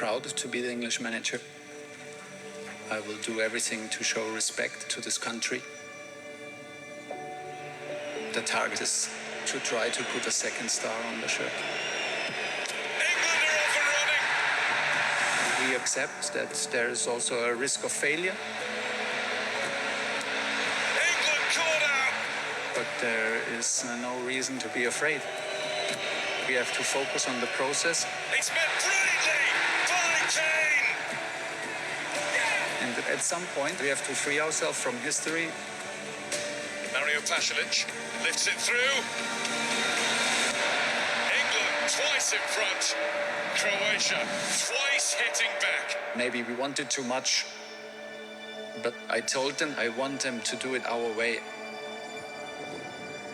proud to be the English manager. I will do everything to show respect to this country. The target is to try to put a second star on the shirt. England are off and running. We accept that there is also a risk of failure. England caught out. But there is no reason to be afraid. We have to focus on the process. It's met brilliantly by Kane. And at some point, we have to free ourselves from history. Mario Pasalic lifts it through. England twice in front. Croatia twice hitting back. Maybe we wanted too much, but I told them I want them to do it our way.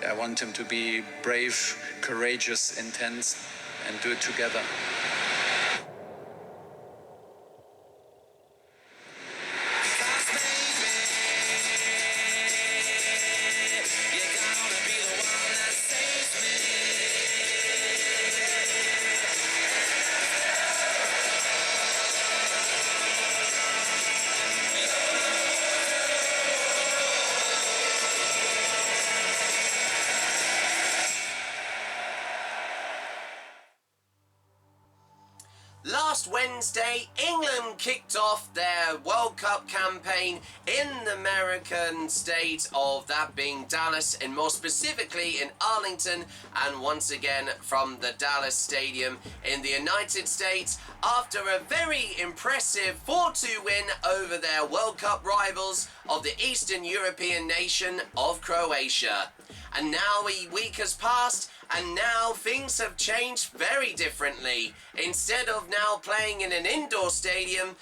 I want them to be brave, courageous, intense, and do it together. Last Wednesday, England kicked off their World Cup campaign in the American state of that being Dallas, and more specifically in Arlington, and once again from the Dallas Stadium in the United States after a very impressive 4-2 win over their World Cup rivals of the Eastern European nation of Croatia. And now a week has passed, and now things have changed very differently. Instead of now playing in an indoor stadium,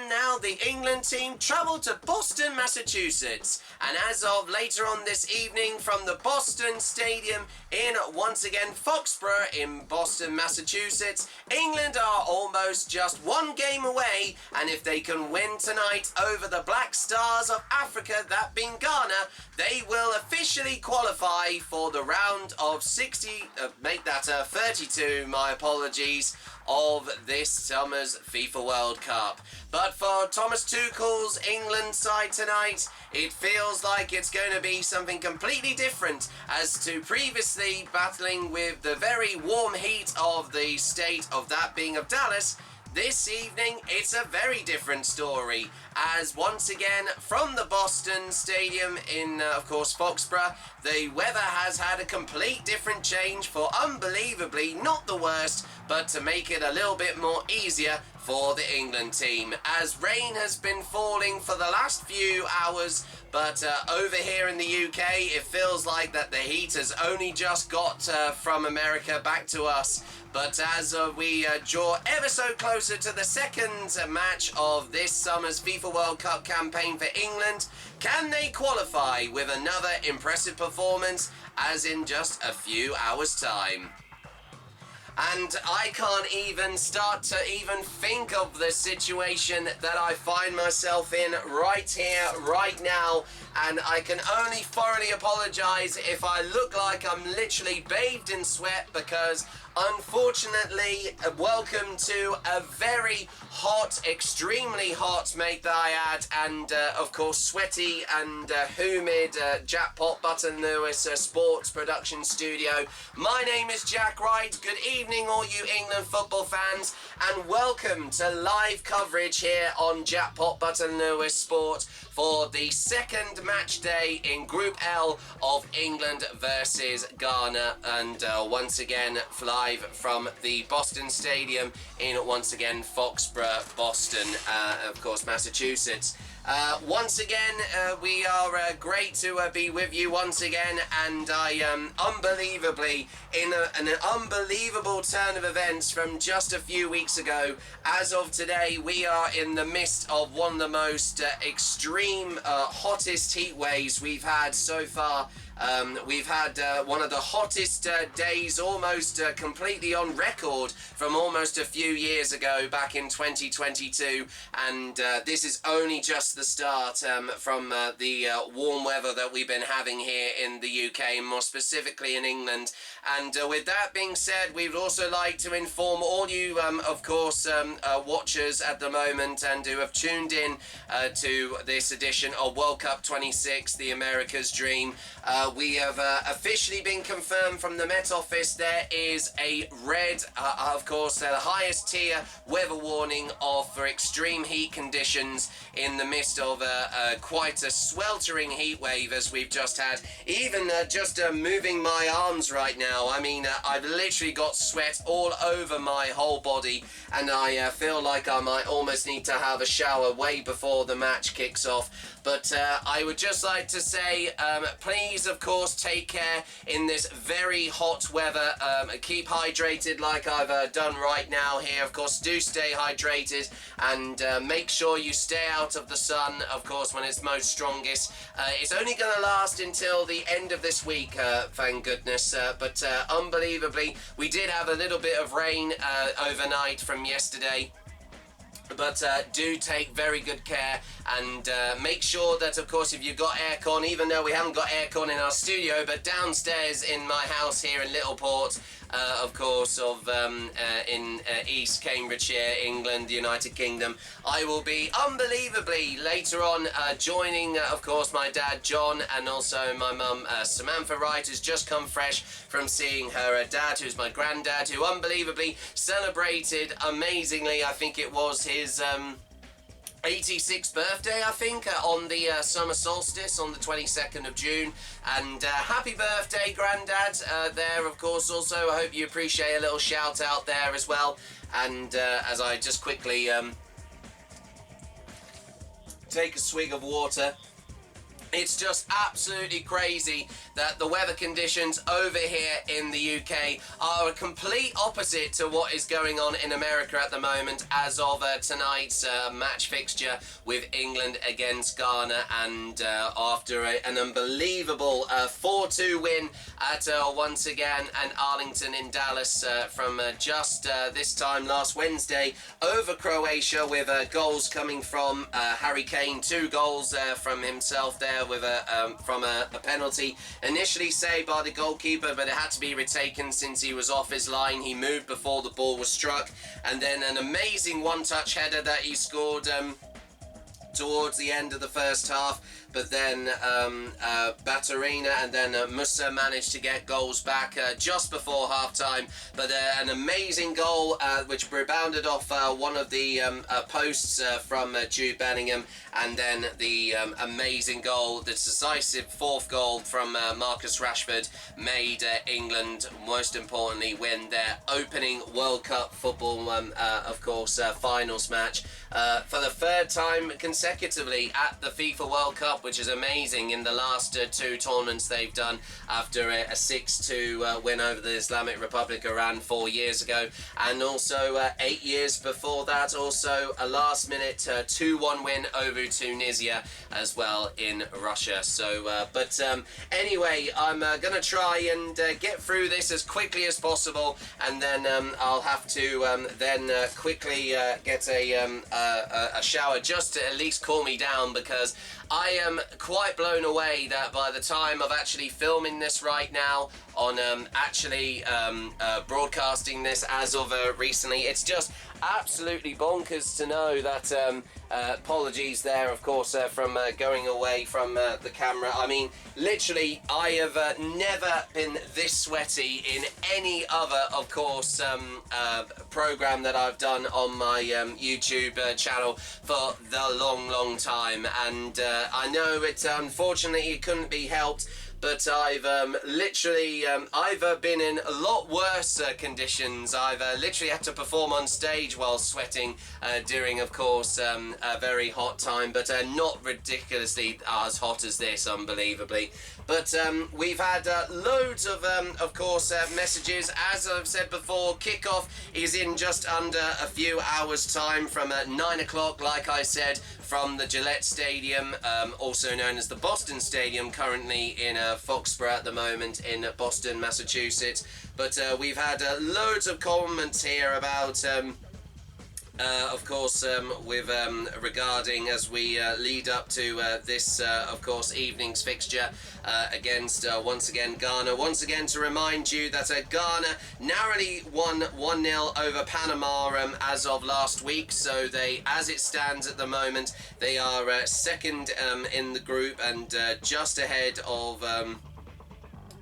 now the England team travelled to Boston, Massachusetts. And as of later on this evening from the Boston Stadium in, once again, Foxborough in Boston, Massachusetts, England are almost just one game away, and if they can win tonight over the Black Stars of Africa, that being Ghana, they will officially qualify for the round of 32, my apologies, of this summer's FIFA World Cup. But for Thomas Tuchel's England side tonight, it feels like it's going to be something completely different as to previously battling with the very warm heat of the state of that being of Dallas. This evening, it's a very different story, as once again, from the Boston Stadium in, of course, Foxborough, the weather has had a complete different change for, unbelievably, not the worst, but to make it a little bit more easier for the England team, as rain has been falling for the last few hours, but over here in the UK, it feels like that the heat has only just got from America back to us. But as we draw ever so closer to the second match of this summer's FIFA World Cup campaign for England, can they qualify with another impressive performance as in just a few hours' time? And I can't even start to even think of the situation that I find myself in right here, right now. And I can only thoroughly apologise if I look like I'm literally bathed in sweat, because unfortunately, welcome to a very hot, extremely hot, make that I add, and of course sweaty and humid JackpotButtonLewis sports production studio. My name is Jack Wright. Good evening all you England football fans, and welcome to live coverage here on JackpotButtonLewis Sport for the second match day in Group L of England versus Ghana, and once again live from the Boston Stadium in, once again, Foxborough, Boston, of course, Massachusetts. Once again, we are great to be with you once again, and I am unbelievably, in an unbelievable turn of events from just a few weeks ago, as of today, we are in the midst of one of the most extreme, hottest heat waves we've had so far We've had one of the hottest days, almost completely on record from almost a few years ago, back in 2022, and this is only just the start from the warm weather that we've been having here in the UK, more specifically in England. And with that being said, we'd also like to inform all you, of course, watchers at the moment and who have tuned in to this edition of World Cup 26, the America's Dream. We have officially been confirmed from the Met Office. There is a red, of course, the highest tier weather warning for extreme heat conditions in the midst of quite a sweltering heat wave as we've just had. Even just moving my arms right now, I mean, I've literally got sweat all over my whole body, and I feel like I might almost need to have a shower way before the match kicks off. But I would just like to say, please, of course, take care in this very hot weather. Keep hydrated like I've done right now here. Of course, do stay hydrated and make sure you stay out of the sun, of course, when it's most strongest. It's only going to last until the end of this week, thank goodness. But unbelievably, we did have a little bit of rain overnight from yesterday. But do take very good care and make sure that, of course, if you've got aircon, even though we haven't got aircon in our studio, but downstairs in my house here in Littleport, of course, in East Cambridgeshire, England, the United Kingdom, I will be unbelievably later on joining, of course, my dad John and also my mum Samantha Wright, who's just come fresh from seeing her dad, who's my granddad, who unbelievably celebrated amazingly. I think it was his 86th birthday, I think, on the summer solstice on the 22nd of June. And happy birthday, Grandad, there, of course. Also, I hope you appreciate a little shout out there as well. And as I just quickly take a swig of water, it's just absolutely crazy that the weather conditions over here in the UK are a complete opposite to what is going on in America at the moment as of tonight's match fixture with England against Ghana, and after an unbelievable 4-2 win at once again an Arlington in Dallas from just this time last Wednesday over Croatia, with goals coming from Harry Kane, 2 goals from himself there with from a penalty initially saved by the goalkeeper, but it had to be retaken since he was off his line. He moved before the ball was struck, and then an amazing one-touch header that he scored towards the end of the first half. But then Baturina and then Musa managed to get goals back just before half-time. But an amazing goal which rebounded off one of the posts from Jude Bellingham. And then the amazing goal, the decisive 4th goal from Marcus Rashford, made England, most importantly, win their opening World Cup football, of course, finals match for the 3rd time consecutively at the FIFA World Cup, which is amazing, in the last 2 tournaments they've done, after a 6-2 win over the Islamic Republic Iran 4 years ago, and also 8 years before that, also a last-minute 2-1 win over Tunisia as well in Russia. So, but anyway, I'm going to try and get through this as quickly as possible, and then I'll have to then quickly get a shower just to at least cool me down, because I am quite blown away that by the time of actually filming this right now, on actually broadcasting this as of recently, it's just absolutely bonkers to know that apologies there, of course, from going away from the camera. I mean, literally, I have never been this sweaty in any other, of course, program that I've done on my YouTube channel for the long time. And I know it, unfortunately, it couldn't be helped, but I've literally, I've been in a lot worse conditions. I've literally had to perform on stage while sweating during, of course, a very hot time, but not ridiculously as hot as this, unbelievably. But we've had loads of course, messages. As I've said before, kickoff is in just under a few hours' time from 9 o'clock, like I said, from the Gillette Stadium, also known as the Boston Stadium, currently in Foxborough at the moment in Boston, Massachusetts. But we've had loads of comments here about of course, with regarding as we lead up to this, of course, evening's fixture against once again Ghana. Once again, to remind you that Ghana narrowly won 1-0 over Panama as of last week. So they, as it stands at the moment, they are second in the group and just ahead of.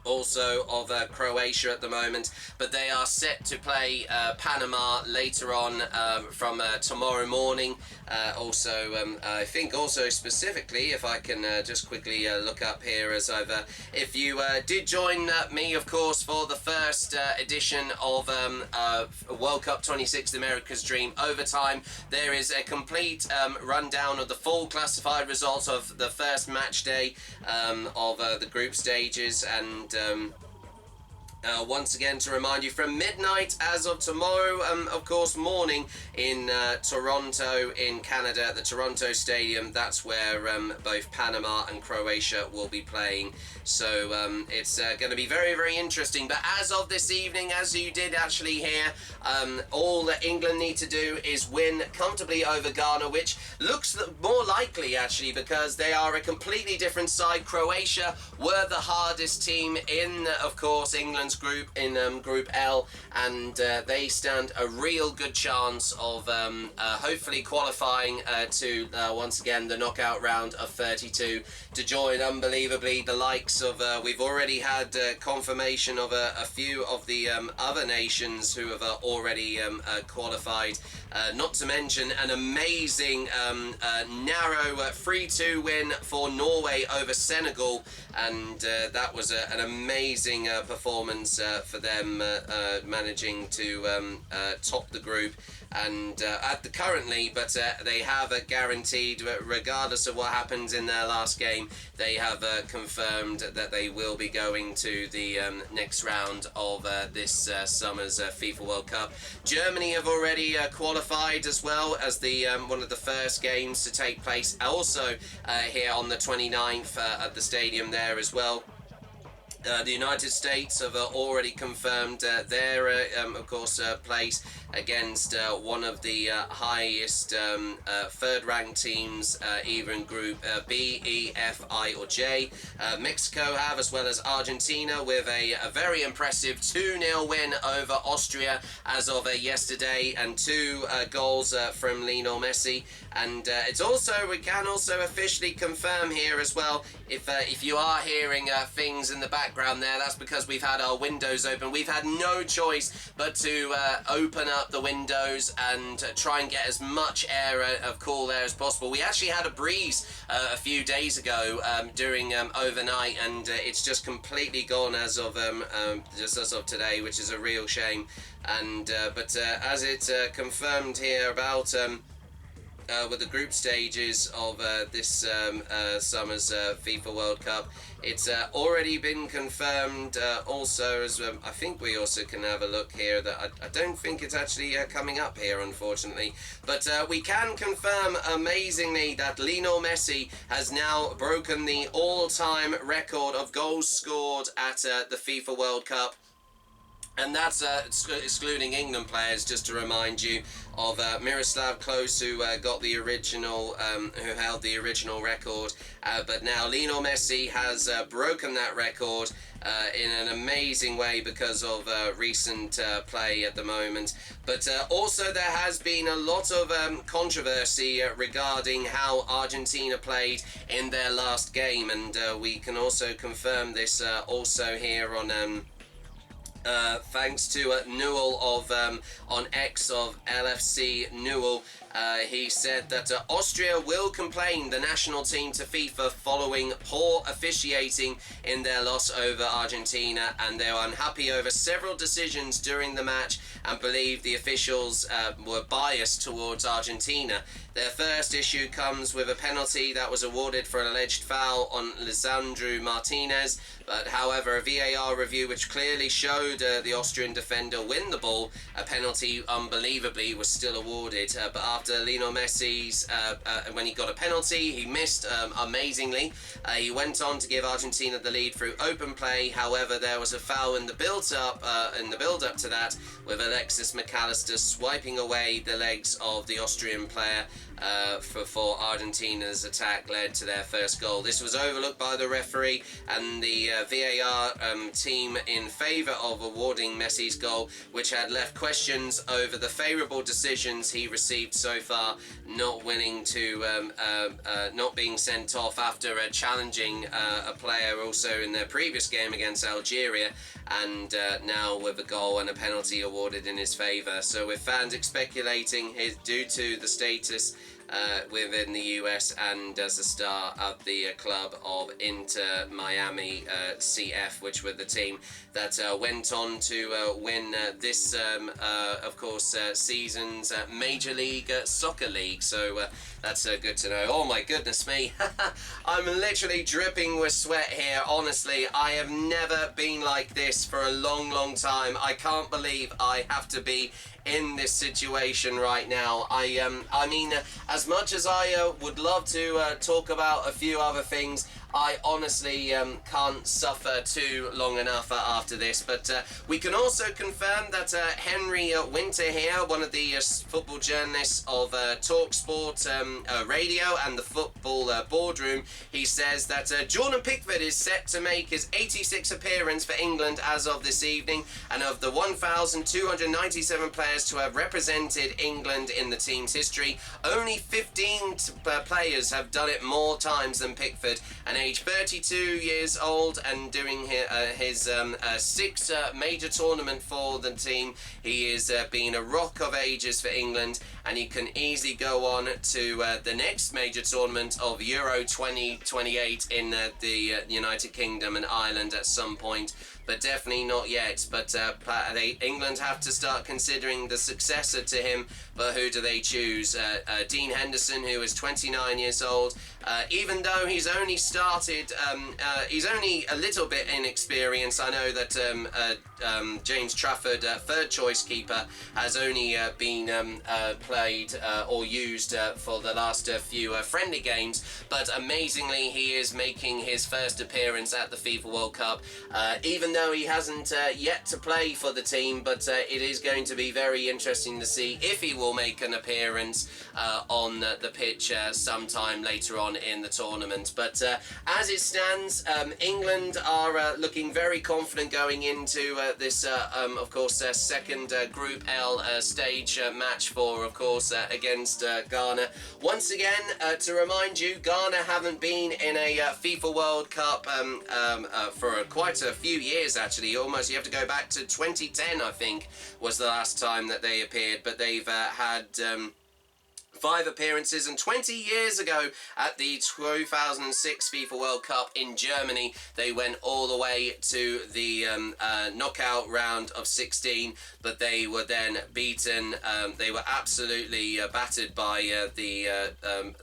Also of Croatia at the moment, but they are set to play Panama later on from tomorrow morning. I think also specifically, if I can just quickly look up here, as I've if you did join me, of course, for the first edition of World Cup 26 America's Dream Overtime, there is a complete rundown of the full classified results of the first match day of the group stages, and once again, to remind you, from midnight as of tomorrow, of course, morning in Toronto in Canada, at the Toronto Stadium, that's where both Panama and Croatia will be playing. So it's going to be very, very interesting. But as of this evening, as you did actually hear, all that England need to do is win comfortably over Ghana, which looks more likely, actually, because they are a completely different side. Croatia were the hardest team in, of course, England's group, in Group L, and they stand a real good chance of hopefully qualifying to, once again, the knockout round of 32 to join, unbelievably, the likes of, we've already had confirmation of a few of the other nations who have already qualified, not to mention an amazing narrow 3-2 win for Norway over Senegal, and that was an amazing performance for them, managing to top the group. And currently, but they have guaranteed, regardless of what happens in their last game, they have confirmed that they will be going to the next round of this summer's FIFA World Cup. Germany have already qualified as well as the one of the first games to take place, also here on the 29th at the stadium there as well. The United States have already confirmed their, of course, place against one of the highest third-ranked teams, either in Group B, E, F, I, or J. Mexico have, as well as Argentina, with a very impressive 2-0 win over Austria as of yesterday, and 2 goals from Lionel Messi. And it's also, we can also officially confirm here as well, if you are hearing things in the background there, that's because we've had our windows open. We've had no choice but to open up the windows and try and get as much air of cool air as possible. We actually had a breeze a few days ago during overnight, and it's just completely gone as of just as of today, which is a real shame. And but as it's confirmed here about with the group stages of this summer's FIFA World Cup, it's already been confirmed also, as I think we also can have a look here, that I don't think it's actually coming up here, unfortunately, but we can confirm amazingly that Lionel Messi has now broken the all-time record of goals scored at the FIFA World Cup. And that's excluding England players, just to remind you of Miroslav Klose, who got the original, who held the original record. But now Lionel Messi has broken that record in an amazing way because of recent play at the moment. But also there has been a lot of controversy regarding how Argentina played in their last game, and we can also confirm this also here on thanks to Newell of on X of LFC Newell. He said that Austria will complain the national team to FIFA following poor officiating in their loss over Argentina, and they are unhappy over several decisions during the match and believe the officials were biased towards Argentina. Their first issue comes with a penalty that was awarded for an alleged foul on Lisandro Martinez, but however a VAR review which clearly showed the Austrian defender win the ball, a penalty unbelievably was still awarded. But after after Lionel Messi's, when he got a penalty, he missed amazingly. He went on to give Argentina the lead through open play. However, there was a foul in the build-up to that, with Alexis McAllister swiping away the legs of the Austrian player for Argentina's attack led to their first goal. This was overlooked by the referee and the VAR team in favour of awarding Messi's goal, which had left questions over the favourable decisions he received so far, not willing to not being sent off after challenging a player also in their previous game against Algeria, and now with a goal and a penalty awarded in his favour. So with fans speculating due to the status within the US and as a star of the club of Inter Miami CF, which were the team that went on to win this, of course, season's Major League Soccer League. So that's good to know. Oh my goodness me. I'm literally dripping with sweat here. Honestly, I have never been like this for a long, long time. I can't believe I have to be in this situation right now. I mean, as much as I would love to talk about a few other things, I honestly can't suffer too long enough after this. But we can also confirm that Henry Winter here, one of the football journalists of TalkSport Radio and the Football Boardroom, he says that Jordan Pickford is set to make his 86th appearance for England as of this evening, and of the 1,297 players to have represented England in the team's history, only 15 players have done it more times than Pickford, and age 32 years old and doing his sixth major tournament for the team. He is being a rock of ages for England, and he can easily go on to the next major tournament of Euro 2028 in the United Kingdom and Ireland at some point, but definitely not yet. But England have to start considering the successor to him. But who do they choose? Dean Henderson, who is 29 years old. Even though he's only started, he's only a little bit inexperienced. I know that James Trafford, third choice keeper, has only been played or used for the last few friendly games, but amazingly he is making his first appearance at the FIFA World Cup, even though he hasn't yet to play for the team. But it is going to be very interesting to see if he will make an appearance on the pitch sometime later on in the tournament. But as it stands, England are looking very confident going into this, of course, second Group L stage match for, of course, against Ghana. Once again, to remind you, Ghana haven't been in a FIFA World Cup for quite a few years, actually. Almost, you have to go back to 2010, I think, was the last time that they appeared. But they've had 5 appearances, and 20 years ago at the 2006 FIFA World Cup in Germany, they went all the way to the knockout round of 16, but they were then beaten. They were absolutely battered by the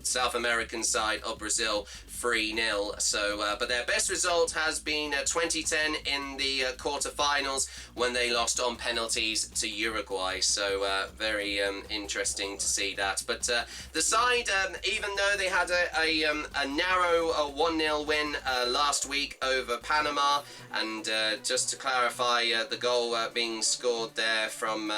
South American side of Brazil, 3-0. So, but their best result has been 2010 in the quarterfinals when they lost on penalties to Uruguay. So very interesting to see that. But the side, even though they had a narrow 1-0 win last week over Panama, and just to clarify, the goal being scored there from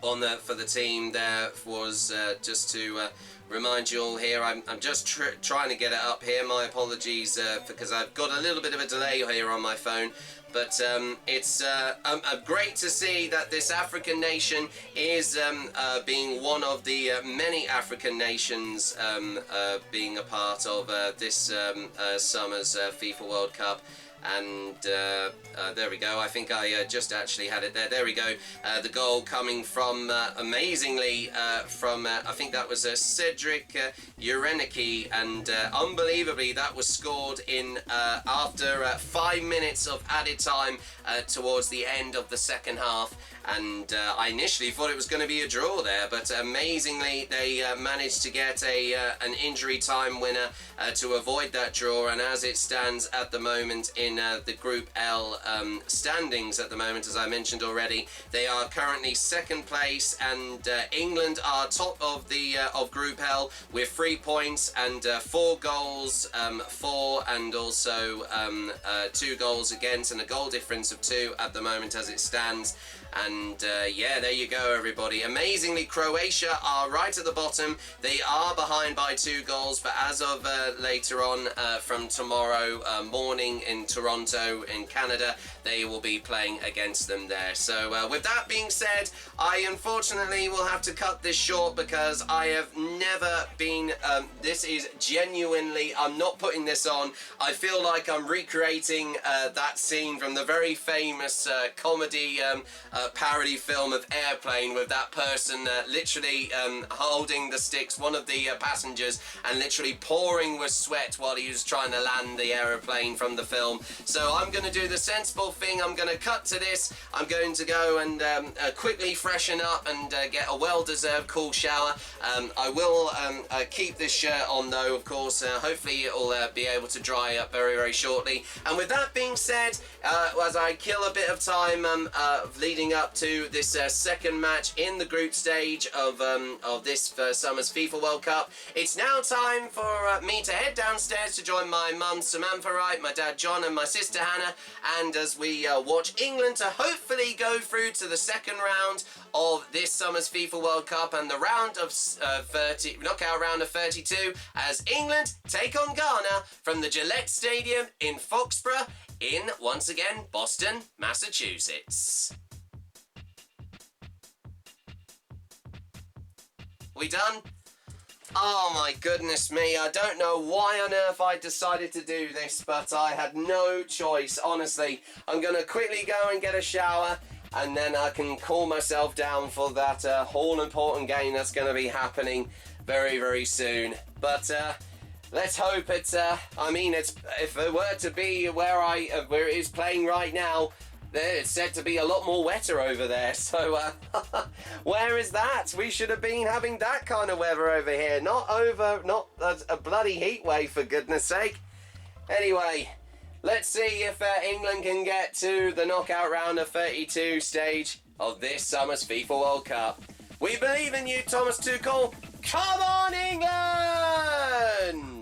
for the team there was just to remind you all here, I'm just trying to get it up here. My apologies because I've got a little bit of a delay here on my phone. But it's great to see that this African nation is being one of the many African nations being a part of this summer's FIFA World Cup. And there we go. I think I just actually had it there. There we go. The goal coming from, amazingly, from, I think that was Cedric Ureniki, and unbelievably that was scored in after 5 minutes of added time towards the end of the second half. And I initially thought it was going to be a draw there, but amazingly they managed to get an injury time winner to avoid that draw. And as it stands at the moment in in the Group L standings at the moment, as I mentioned already. They are currently second place, and England are top of the of Group L with 3 points and 4 goals for, and also 2 goals against, and a goal difference of 2 at the moment as it stands. And yeah, there you go, everybody. Amazingly, Croatia are right at the bottom. They are behind by 2 goals, but as of later on from tomorrow morning in Toronto in Canada, they will be playing against them there. So with that being said, I unfortunately will have to cut this short because I have never been, this is genuinely, I'm not putting this on. I feel like I'm recreating that scene from the very famous comedy parody film of Airplane, with that person literally holding the sticks, one of the passengers, and literally pouring with sweat while he was trying to land the aeroplane from the film. So I'm going to do the sensible thing. I'm going to cut to this. I'm going to go and quickly freshen up and get a well-deserved cool shower. I will keep this shirt on though, of course. Hopefully it will be able to dry up very, very shortly. And with that being said, as I kill a bit of time leading up to this second match in the group stage of this summer's FIFA World Cup, it's now time for me to head downstairs to join my mum Samantha Wright, my dad John, and my sister Hannah, and as we watch England to hopefully go through to the second round of this summer's FIFA World Cup and the round of knockout round of 32, as England take on Ghana from the Gillette Stadium in Foxborough in, once again, Boston, Massachusetts. We done? Oh my goodness me, I don't know why on earth I decided to do this, but I had no choice, honestly. I'm going to quickly go and get a shower, and then I can cool myself down for that all-important game that's going to be happening very, very soon. But let's hope it's, I mean, it's, if it were to be where it is playing right now, it's said to be a lot more wetter over there, so where is that? We should have been having that kind of weather over here, not a bloody heat wave, for goodness sake. Anyway, let's see if England can get to the knockout round of 32 stage of this summer's FIFA World Cup. We believe in you, Thomas Tuchel. Come on, England!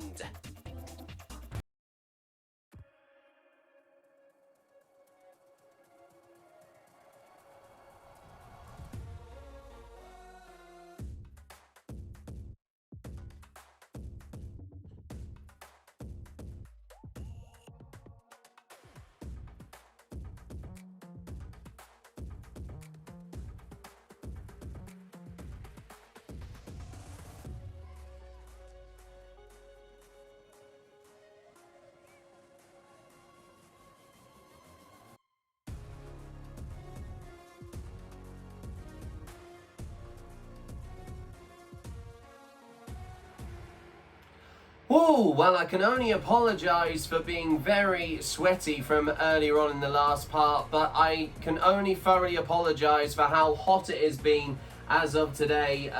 Oh, well, I can only apologise for being very sweaty from earlier on in the last part, but I can only thoroughly apologise for how hot it has been as of today,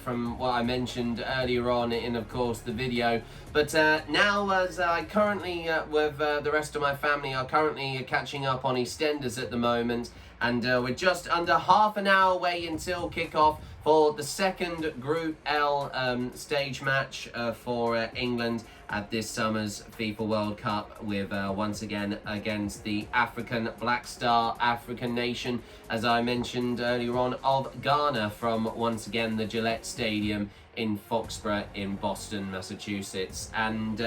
from what I mentioned earlier on in, of course, the video. But now, as I currently, with the rest of my family, are currently catching up on EastEnders at the moment, and we're just under half an hour away until kickoff for the second Group L stage match for England at this summer's FIFA World Cup, with once again against the African Black Star African nation, as I mentioned earlier on, of Ghana, from once again the Gillette Stadium in Foxborough in Boston, Massachusetts. And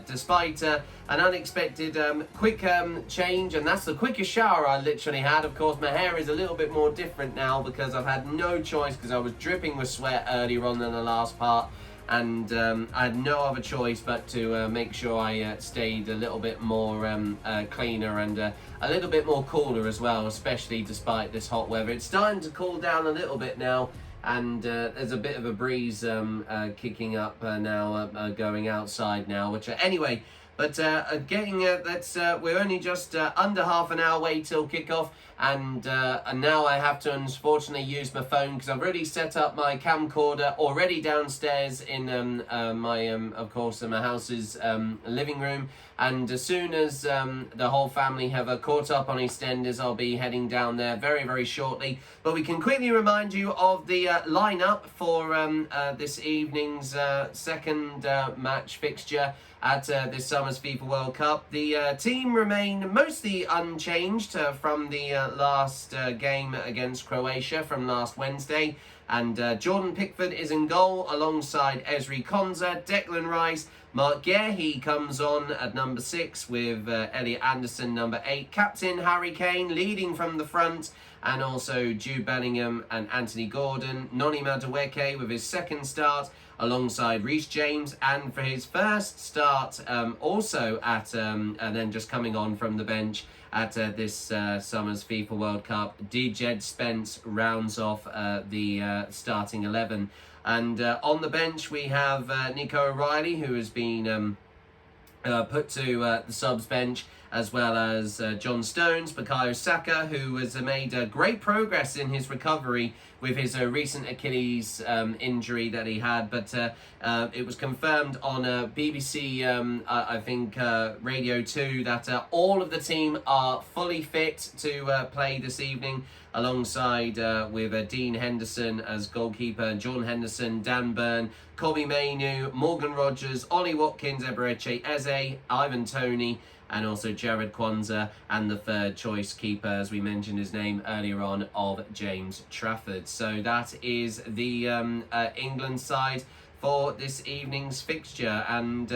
despite an unexpected quick change, and that's the quickest shower I literally had. Of course, my hair is a little bit more different now because I've had no choice, because I was dripping with sweat earlier on in the last part, and I had no other choice but to make sure I stayed a little bit more cleaner and a little bit more cooler as well, especially despite this hot weather. It's starting to cool down a little bit now, and there's a bit of a breeze kicking up now, going outside now, which anyway. But we're only just under half an hour away till kickoff, and now I have to unfortunately use my phone because I've already set up my camcorder already downstairs in of course, in my house's living room. And as soon as the whole family have caught up on EastEnders, I'll be heading down there very, very shortly. But we can quickly remind you of the lineup for this evening's second match fixture at this summer's FIFA World Cup. The team remain mostly unchanged from the last game against Croatia from last Wednesday. And Jordan Pickford is in goal alongside Ezri Konsa, Declan Rice. Mark Guehi comes on at number 6 with Elliot Anderson, number 8. Captain Harry Kane leading from the front, and also Jude Bellingham and Anthony Gordon. Noni Madueke with his second start alongside Reece James, and for his first start also at and then just coming on from the bench at this summer's FIFA World Cup, Jed Spence rounds off the starting 11. And on the bench we have Nico O'Reilly, who has been put to the subs bench, as well as John Stones, Bukayo Saka, who has made great progress in his recovery with his recent Achilles injury that he had. But it was confirmed on BBC, I think, Radio 2, that all of the team are fully fit to play this evening, alongside with Dean Henderson as goalkeeper, Jordan Henderson, Dan Burn, Kobbie Mainoo, Morgan Rogers, Ollie Watkins, Eberechi Eze, Ivan Toney, and also Jared Kwanzaa, and the third choice keeper, as we mentioned his name earlier on, of James Trafford. So that is the England side for this evening's fixture. And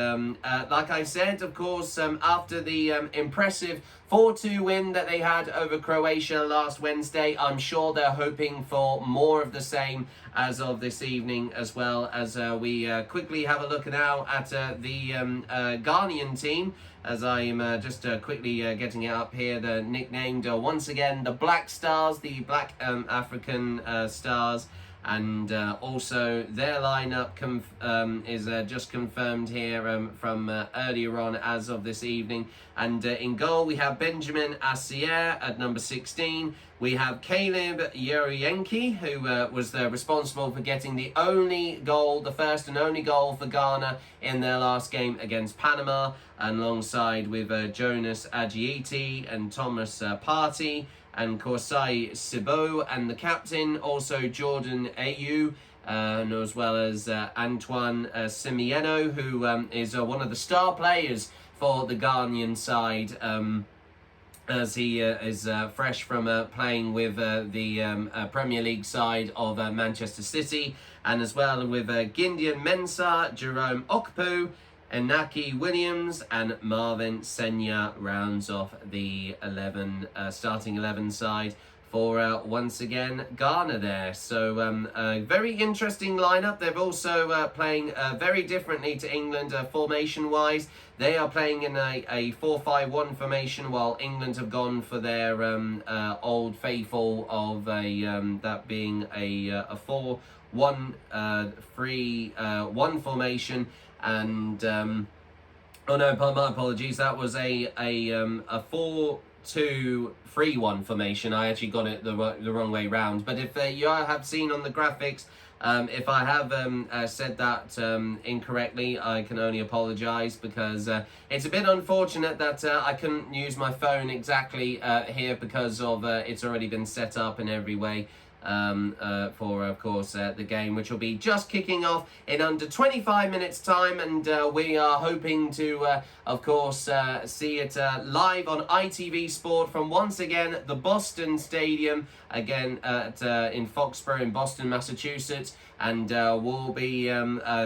like I said, of course, after the impressive 4-2 win that they had over Croatia last Wednesday, I'm sure they're hoping for more of the same as of this evening, as well as we quickly have a look now at the Ghanaian team, as I am just quickly getting it up here. They're nicknamed once again the Black Stars, the Black African Stars. And also their lineup is just confirmed here from earlier on as of this evening. And in goal we have Benjamin Asier at number 16. We have Caleb Yorienki, who was responsible for getting the first and only goal for Ghana in their last game against Panama, and alongside with Jonas Agieti and Thomas Partey, and Korsai Sibo, and the captain, also Jordan Ayew, and as well as Antoine Simieno, who is one of the star players for the Ghanaian side, as he is fresh from playing with the Premier League side of Manchester City, and as well with Gideon Mensah, Jerome Okpu, Inaki Williams, and Marvin Senya rounds off the starting 11 side for once again Ghana there. So a very interesting lineup. They're also playing very differently to England formation wise. They are playing in a 4-5-1 formation, while England have gone for their old faithful of that being a 4-1-3-1 formation. And oh no, my apologies, that was a 4-2-3-1 formation. I actually got it the wrong way round. But if you have seen on the graphics, if I have said that incorrectly, I can only apologise, because it's a bit unfortunate that I couldn't use my phone exactly here, because of it's already been set up in every way. For, of course, the game, which will be just kicking off in under 25 minutes time, and we are hoping to, of course, see it live on ITV Sport from, once again, the Boston Stadium, again in Foxborough in Boston, Massachusetts, and we'll be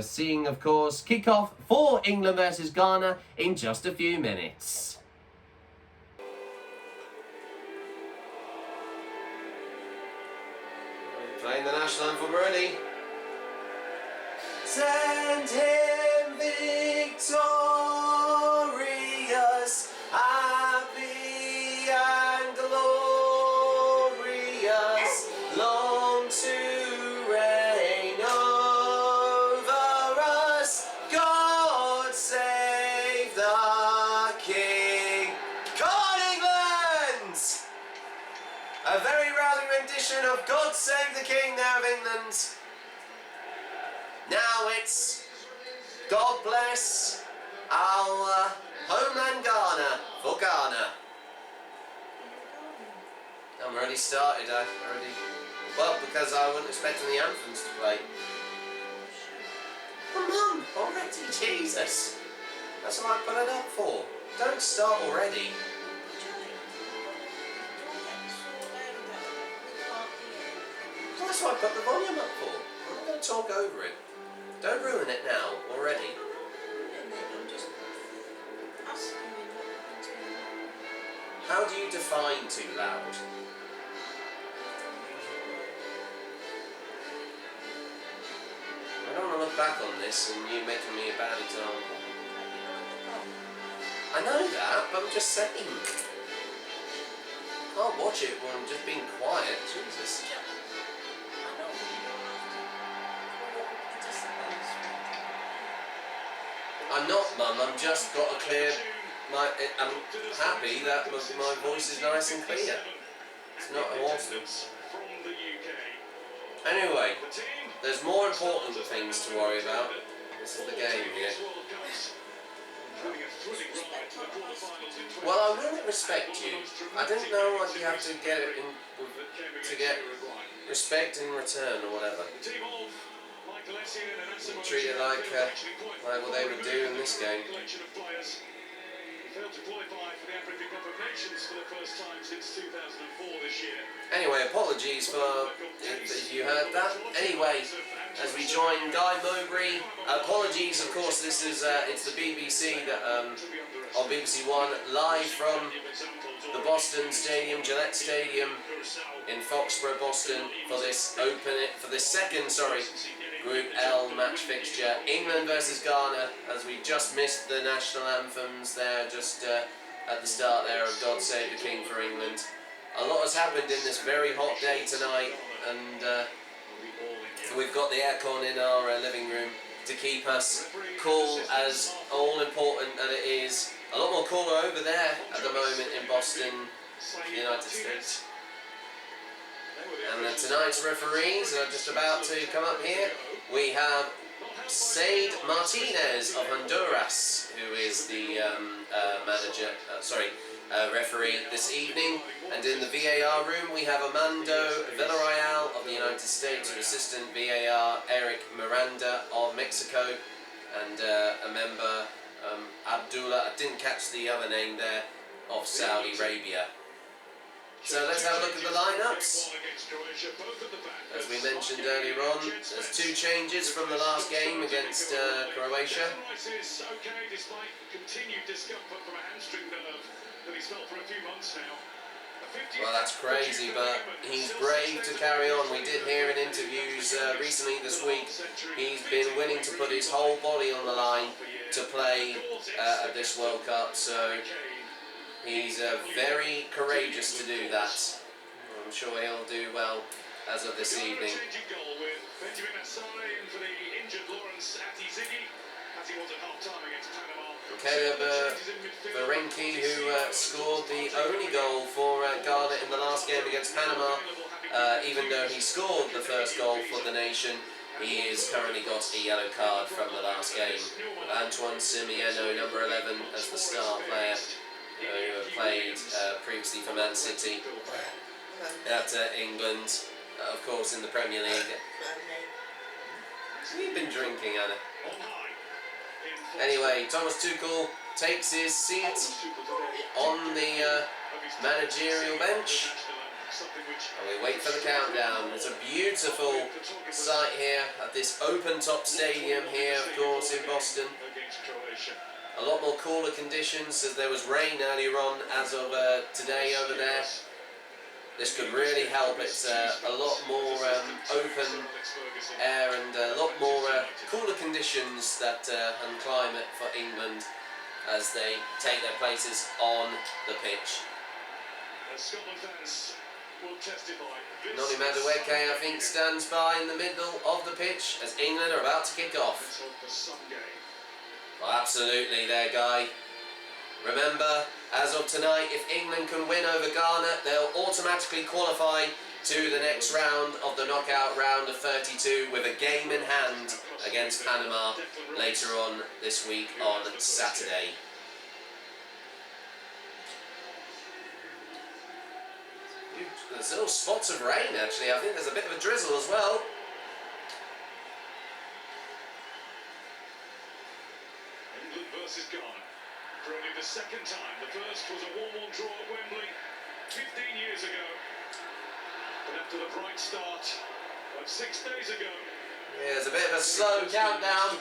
seeing, of course, kickoff for England versus Ghana in just a few minutes. Playing the national anthem already. Send him victorious, happy and glorious, long to reign over us. God save the rendition of God Save the King there of England. Now it's God Bless our homeland Ghana for Ghana. I'm already started, well, because I wasn't expecting the anthems to play. Come on, already, Jesus. That's what I put it up for. Don't start already. That's what I put the volume up for. I'm not going to talk over it. Don't ruin it now, already. How do you define too loud? I don't want to look back on this and you making me a bad example. I know that, but I'm just saying. Can't watch it when I'm just being quiet. Jesus. I'm not, Mum. I'm just got to clear my. I'm happy that my voice is nice and clear. It's not awesome. Anyway, there's more important things to worry about. This is the game here. Well, I will respect you. I didn't know you have to get it to get respect in return or whatever. Treat it like what they would do in this game. Anyway, apologies for if you heard that. Anyway, as we join Guy Mowbray, apologies, of course, this is it's the BBC that on BBC One, live from the Boston Stadium, Gillette Stadium in Foxborough, Boston, for this second Group L match fixture, England versus Ghana, as we just missed the national anthems there, just at the start there of God Save the King for England. A lot has happened in this very hot day tonight, and we've got the aircon in our living room to keep us cool, as all important that it is. A lot more cooler over there at the moment in Boston, United States. And tonight's referees are just about to come up here. We have Said Martinez of Honduras, who is the referee this evening. And in the VAR room we have Armando Villarreal of the United States, and assistant VAR Eric Miranda of Mexico, and a member Abdullah, I didn't catch the other name there, of Saudi Arabia. So let's have a look at the lineups. As we mentioned earlier on, there's two changes from the last game against Croatia. Well, that's crazy, but he's brave to carry on. We did hear in interviews recently this week, he's been willing to put his whole body on the line to play at this World Cup, so he's very courageous to do that. I'm sure he'll do well as of this evening. Caleb Berenki, who scored the only goal for Ghana in the last game against Panama, even though he scored the first goal for the nation, he has currently got a yellow card from the last game. Antoine Simieno, number 11, as the star player, who played previously for Man City at England, of course, in the Premier League. You've been drinking, Anna. Anyway, Thomas Tuchel takes his seat on the managerial bench, and we wait for the countdown. It's a beautiful sight here at this open-top stadium here, of course, in Boston. A lot more cooler conditions, as there was rain earlier on as of today over there. This could really help. It's a lot more open air and a lot more cooler conditions and climate for England as they take their places on the pitch. Noni Madueke, I think, stands by in the middle of the pitch as England are about to kick off. Well, absolutely there, Guy. Remember, as of tonight, if England can win over Ghana, they'll automatically qualify to the next round of the knockout round of 32 with a game in hand against Panama later on this week on Saturday. There's little spots of rain actually. I think there's a bit of a drizzle as well. England versus Ghana. For only the second time. The first was a 1-1 draw at Wembley 15 years ago. But after the bright start of 6 days ago, Yeah, there's a bit of a slow countdown.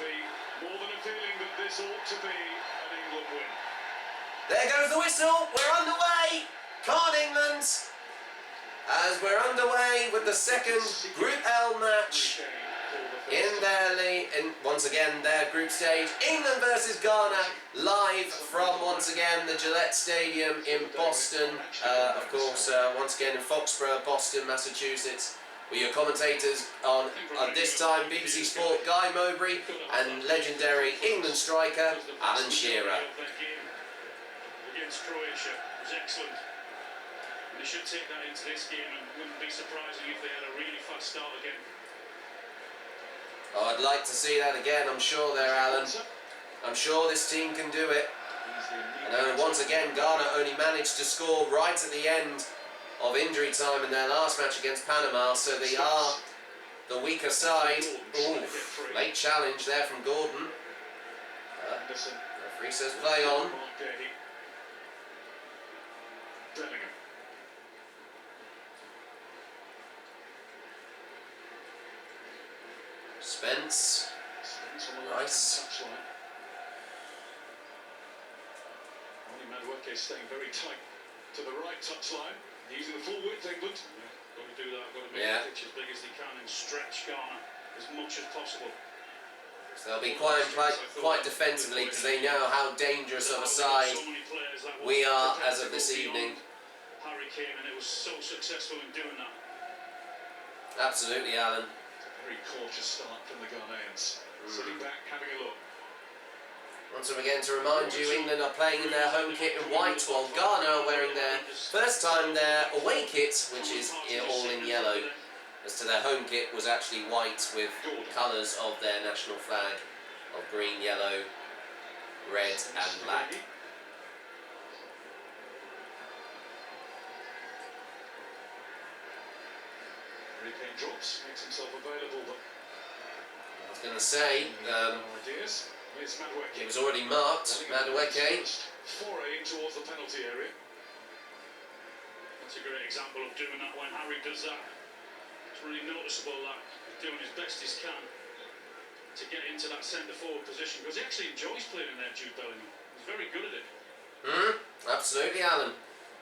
More than a feeling that this ought to be an England win. There goes the whistle. We're underway. Can't England? As we're underway with the second Group L match in their league, and once again their group stage, England versus Ghana, live from once again the Gillette Stadium in Boston, of course, once again in Foxborough, Boston, Massachusetts. With your commentators on this time BBC Sport Guy Mowbray and legendary England striker Alan Shearer. Against Croatia was excellent. They should take that into this game, and wouldn't be surprising if they had a really fast start again. Oh, I'd like to see that again, I'm sure there, Alan. I'm sure this team can do it. And once again, Ghana only managed to score right at the end of injury time in their last match against Panama, so they are the weaker side. Ooh, late challenge there from Gordon. Referee says play on. Spence. Nice. Madueke staying very tight to the right touchline, using the full width England. Got to do that, got to make the pitch as big as they can and stretch Ghana as much as possible. So they'll be quite defensively because they know how dangerous of a side we are as of this evening. Harry came and it was so successful in doing that. Absolutely, Alan. Very cautious start from the Ghanaians. Sitting back, having a look. Once again, to remind you, England are playing in their home kit in white, while Ghana are wearing their first time their away kit, which is all in yellow. As to their home kit was actually white with colours of their national flag of green, yellow, red and black. Kane drops, makes himself available, but I was going to say, it was already marked, Madueke. Foray towards the penalty area. That's a great example of doing that when Harry does that. It's really noticeable that he's doing his best he can to get into that centre forward position, because he actually enjoys playing in there, Jude Bellingham. He's very good at it. Absolutely, Alan.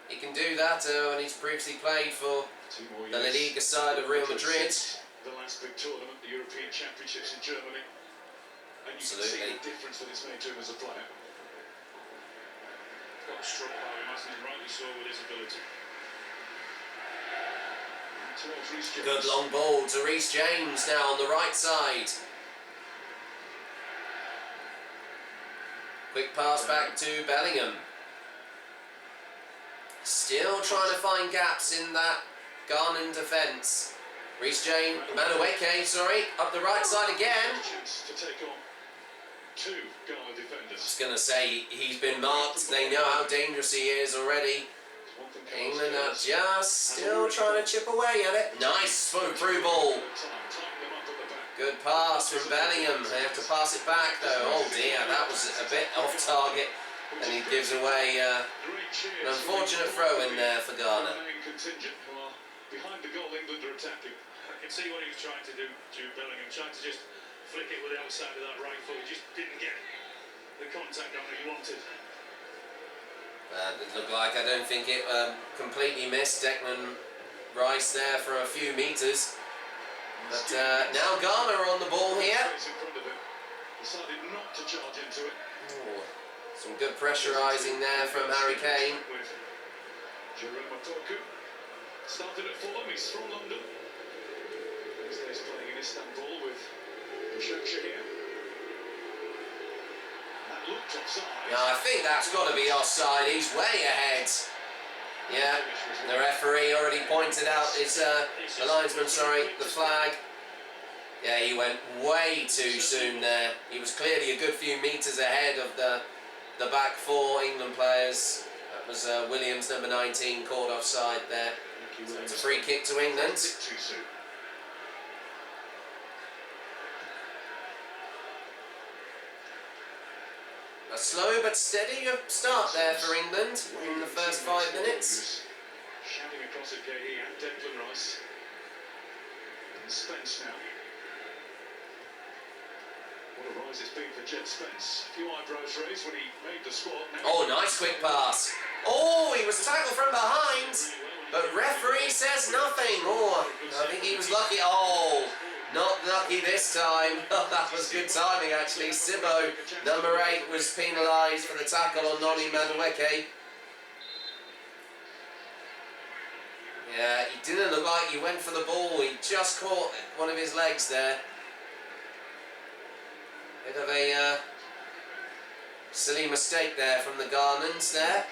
He can do that when he's previously played for the La Liga side of Real Madrid. The last big tournament, the European Championships in Germany. And you can see the difference that it's made to him as a player. Got struck by him, hasn't he? Rightly so, with his ability. Good long ball to Reece James now on the right side. Quick pass back to Bellingham. Still trying to find gaps in that Ghanan defence. Reece James, Madueke, sorry, up the right side again. To take on two Ghana defenders. I was going to say, he's been marked. They know how dangerous he is already. England are just still trying to chip away at it. Nice through ball. Good pass from Bellingham. They have to pass it back though. Oh dear, that was a bit off target. And he gives away an unfortunate throw in there for Ghana. Behind the goal, England are attacking. I can see what he was trying to do, Jude Bellingham. Trying to just flick it with the outside of that right foot. He just didn't get the contact on that he wanted. It looked like, I don't think it completely missed. Declan Rice there for a few metres. But now Ghana are on the ball here. Decided not to charge into it. Ooh, some good pressurising there from Harry Kane. Started at Fulham, he's from London. These days playing in Istanbul with Başakşehir here. That looked Yeah, I think that's got to be offside. He's way ahead. Yeah, the referee already pointed out his, the linesman, sorry, the flag. Yeah, he went way too soon there. He was clearly a good few metres ahead of the back four England players. That was Williams, number 19, called offside there. So it's a free kick to England. A slow but steady start there for England in the first 5 minutes. Shouting across at Gahey and Declan Rice. And Spence now. What a rise it's been for Jed Spence. A few eyebrows raised when he made the squad. Oh, nice quick pass. Oh, he was tackled from behind, but referee says nothing. Oh, I think he was lucky. Oh, not lucky this time. Oh, that was good timing actually. Sibbo, number 8, was penalised for the tackle on Noni Madueke. Yeah, he didn't look like he went for the ball. He just caught one of his legs there. Bit of a silly mistake there from the Ghanaians there.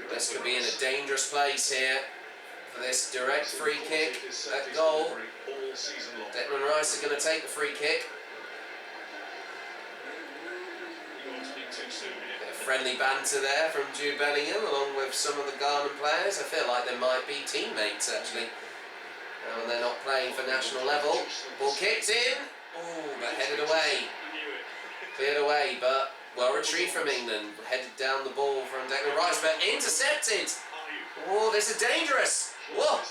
This could be in a dangerous place here for this direct free kick at goal. Declan Rice is going to take the free kick. Bit of friendly banter there from Jude Bellingham along with some of the Ghanaian players. I feel like they might be teammates actually. And they're not playing for national level. Ball kicked in. Oh, but headed away. Cleared away, but well retrieved from England. Headed down the ball from Declan Rice, but intercepted. Oh, this is dangerous. Whoa.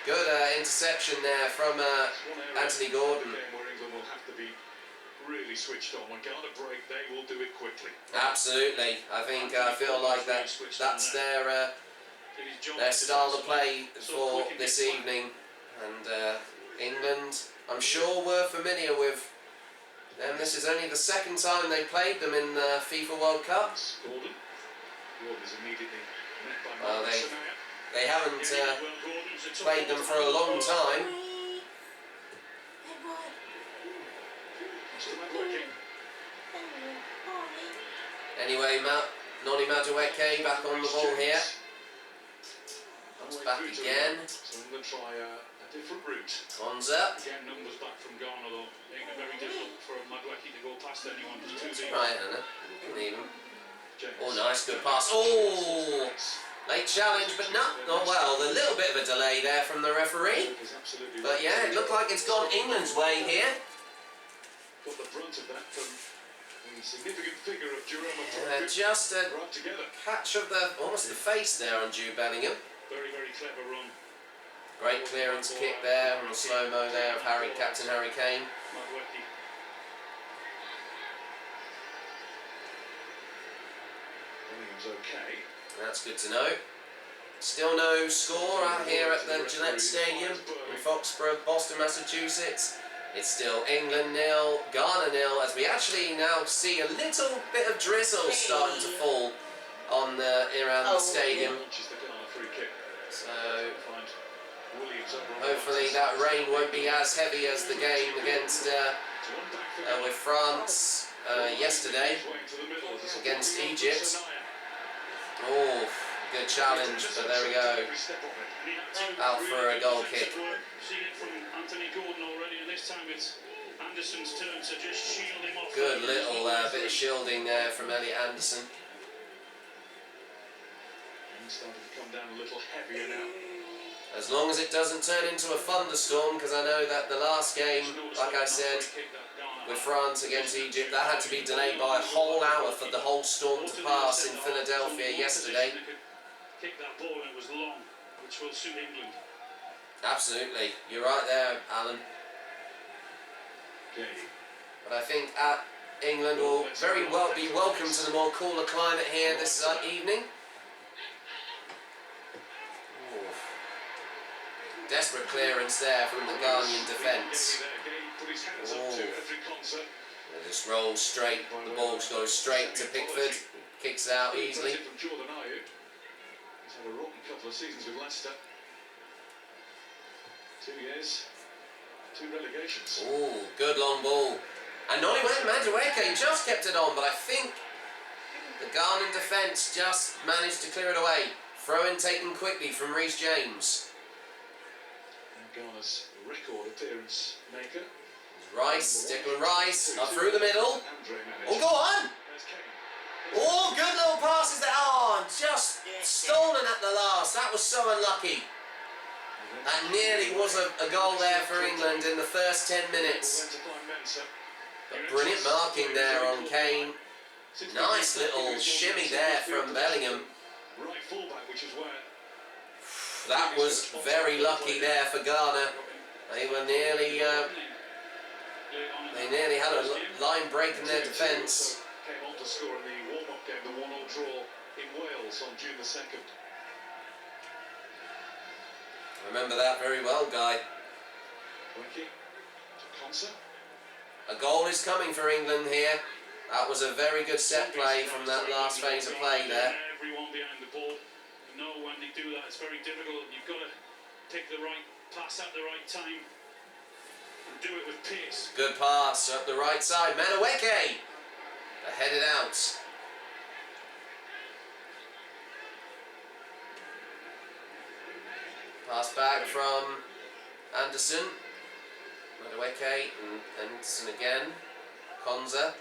Good interception there from Anthony Gordon. Really switched on. When Ghana break, they will do it quickly. Absolutely. I feel like that's their style of play for this evening, and England, I'm sure, were familiar with them. This is only the second time they played them in the FIFA World Cup. Well, they haven't played them for a long time. Anyway, Noni Madueke back on the ball here. Comes back again. So I'm going to try a different route. Konza. Again, numbers back from Ghana though. Making it very difficult for Madueke to go past anyone. Right, Hannah. Leave him. Oh, nice, good pass. Oh, late challenge, but not well. A little bit of a delay there from the referee. But yeah, it looked like it's gone England's way here. Got the brunt of that from the significant figure of Jerome. Just a catch of almost the face there on Jude Bellingham. Very, very clever run. Great clearance kick there on the slow-mo there of Captain Harry Kane. Okay. That's good to know. Still no score out here at the Gillette Stadium in Foxborough, Boston, Massachusetts. It's still England 0, Ghana 0, as we actually now see a little bit of drizzle starting to fall on around the stadium. So hopefully that rain won't be as heavy as the game against with France yesterday against Egypt. Oh, good challenge, but there we go. Out for a goal kick. Good little bit of shielding there from Elliot Anderson. Starting to come down a little heavier now. As long as it doesn't turn into a thunderstorm, because I know that the last game, like I said, with France against Egypt, that had to be delayed by a whole hour for the whole storm to pass in Philadelphia yesterday. Kick that ball and it was long, which will suit England. Absolutely, you're right there, Alan. But I think England will very well be welcome to the more cooler climate here this evening. Desperate clearance there from the Ghanaian defence. Oh. They just roll straight, the ball goes straight to Pickford, kicks it out easily. He's had a rotten couple of seasons with Leicester. 2 years, 2 relegations. Oh, Good long ball. And not even Madueke just kept it on, but I think the Ghanaian defence just managed to clear it away. Throw-in taken quickly from Reece James. And Ghana's record appearance maker. Rice, Declan Rice, up through the middle. Oh, go on! Oh, good little passes there. Oh, just stolen at the last. That was so unlucky. That nearly was a goal there for England in the first 10 minutes. But brilliant marking there on Kane. Nice little shimmy there from Bellingham. That was very lucky there for Ghana. They were nearly, they nearly had a line break in their defence. Came on to score in the warm-up game, the 1-1 draw in Wales on June the 2nd. Remember that very well, Guy. Winky to Konsa. A goal is coming for England here. That was a very good set play from that last phase of play there. Everyone behind the ball. You know when they do that, it's very difficult. You've got to take the right pass at the right time and do it with pace. Good pass up the right side. Madueke headed out. Pass back from Anderson. Madueke and Anderson again. Konza.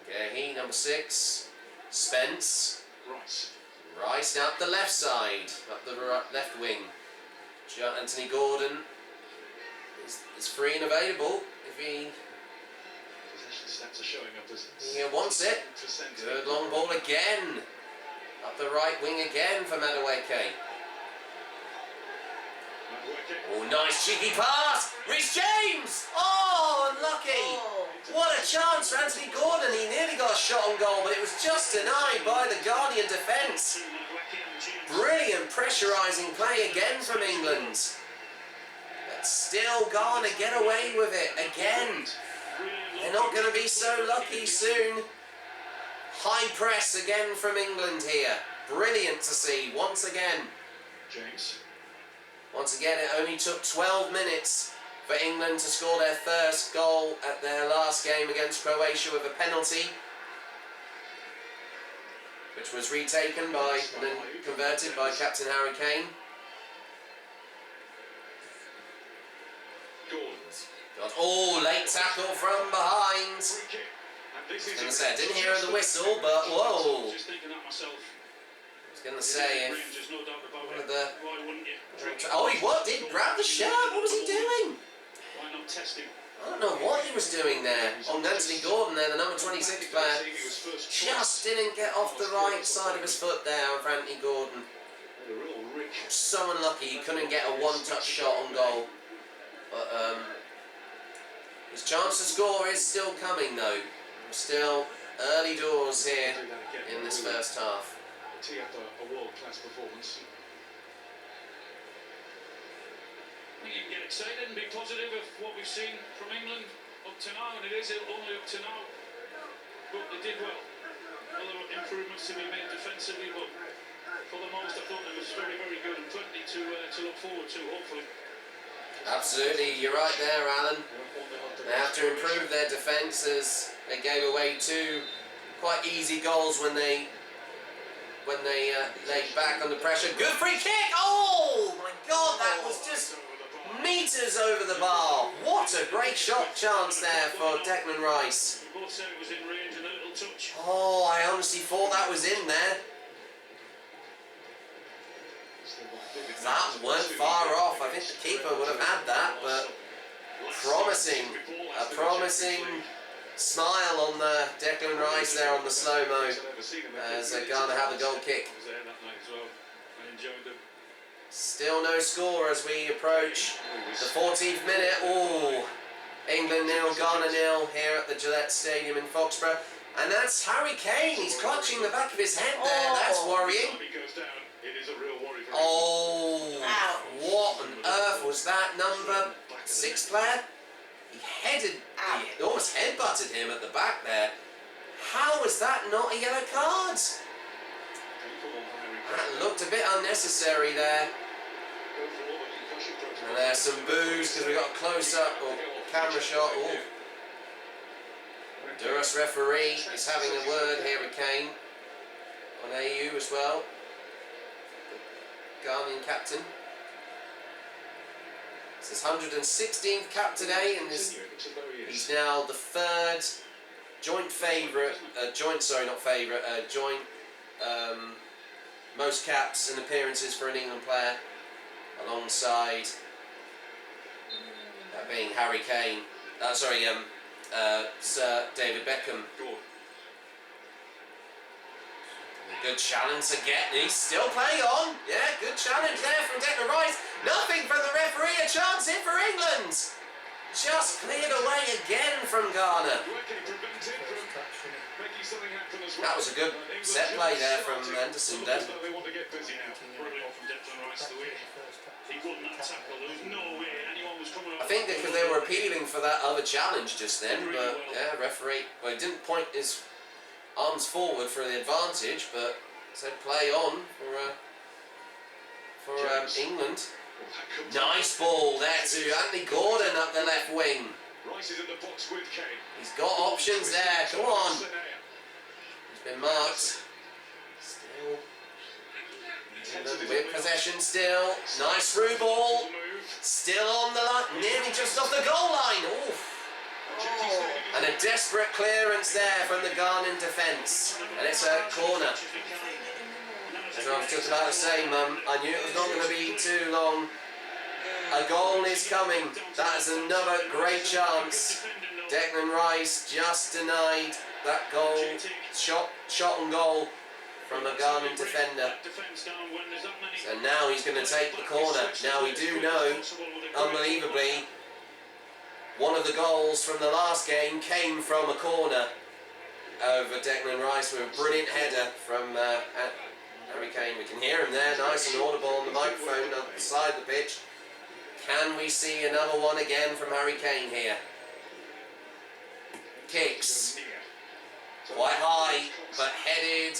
Gehi, number 6. Spence. Rice now up the left side, up the left wing. Anthony Gordon is free and available if he wants it. Good long ball again. Up the right wing again for Madueke. Oh, nice cheeky pass! Reece James! Oh, unlucky! What a chance for Anthony Gordon. He nearly got a shot on goal, but it was just denied by the Ghanaian defence. Brilliant pressurising play again from England. But still Ghana get away with it again. They're not going to be so lucky soon. High press again from England here. Brilliant to see once again. James. Once again, it only took 12 minutes for England to score their first goal at their last game against Croatia with a penalty, which was retaken by and then converted by Captain Harry Kane. Oh, late tackle from behind. I was going to say, I didn't hear the whistle, but whoa. I was going to say, if one of the... Oh, he what? Did grab the shirt? What was he doing? Why not test him? I don't know what he was doing there. On Anthony Gordon there, the number 26 player, just didn't get off the right side of his foot there for Anthony Gordon. So unlucky he couldn't get a one-touch shot on goal. But his chance to score is still coming though. Still early doors here in this first half. Tee up a world-class performance. I think you can get excited and be positive of what we've seen from England up to now, and it is only up to now. But they did well. Other improvements to be made defensively, but for the most, I thought it was very, very good and plenty to look forward to, hopefully. Absolutely, you're right there, Alan. They have to improve their defence as they gave away 2 quite easy goals when they laid back under pressure. Good free kick! Oh my God, that was just meters over the bar. What a great shot chance there for Declan Rice. We both said it was in range and a little touch. Oh, I honestly thought that was in there. That weren't far off. I think the keeper would have had that, but a promising smile on the Declan Rice there on the slow-mo as Ghana have the goal kick. Still no score as we approach the 14th minute. Oh, England 0, Ghana 0 here at the Gillette Stadium in Foxborough. And that's Harry Kane. He's clutching the back of his head there. That's worrying. Oh, what on earth was that number 6 player? He almost headbutted him at the back there. How was that not a yellow card? That looked a bit unnecessary there. And there's some boos because we got a close-up or camera shot. Ooh. Duras referee is having a word, Harry Kane, on AU as well. The Ghanaian captain. It's his 116th cap today, and he's now the third joint most caps and appearances for an England player, alongside that being Harry Kane. Sir David Beckham. Good challenge again. He's still playing on. Yeah, good challenge there from Declan Rice. Nothing from the referee. A chance in for England. Just cleared away again from Ghana. That was a good set play there from Anderson. I think because they were appealing for that other challenge just then, but yeah, referee, well, he didn't point his arms forward for the advantage, but said play on for England. Nice ball there to Anthony Gordon up the left wing. He's got options there, come on. He's been marked. Still with possession still. Nice through ball. Still on the line, nearly just off the goal line. Oof. And a desperate clearance there from the Ghanaian defence. And it's a corner. As I was just about to say, Mum, I knew it was not going to be too long. A goal is coming. That is another great chance. Declan Rice just denied that goal. Shot on goal from a Ghanaian defender. So now he's going to take the corner. Now we do know, unbelievably, one of the goals from the last game came from a corner over Declan Rice with a brilliant header from Harry Kane. We can hear him there, nice and audible on the microphone on the side of the pitch. Can we see another one again from Harry Kane here? Kicks. Quite high, but headed.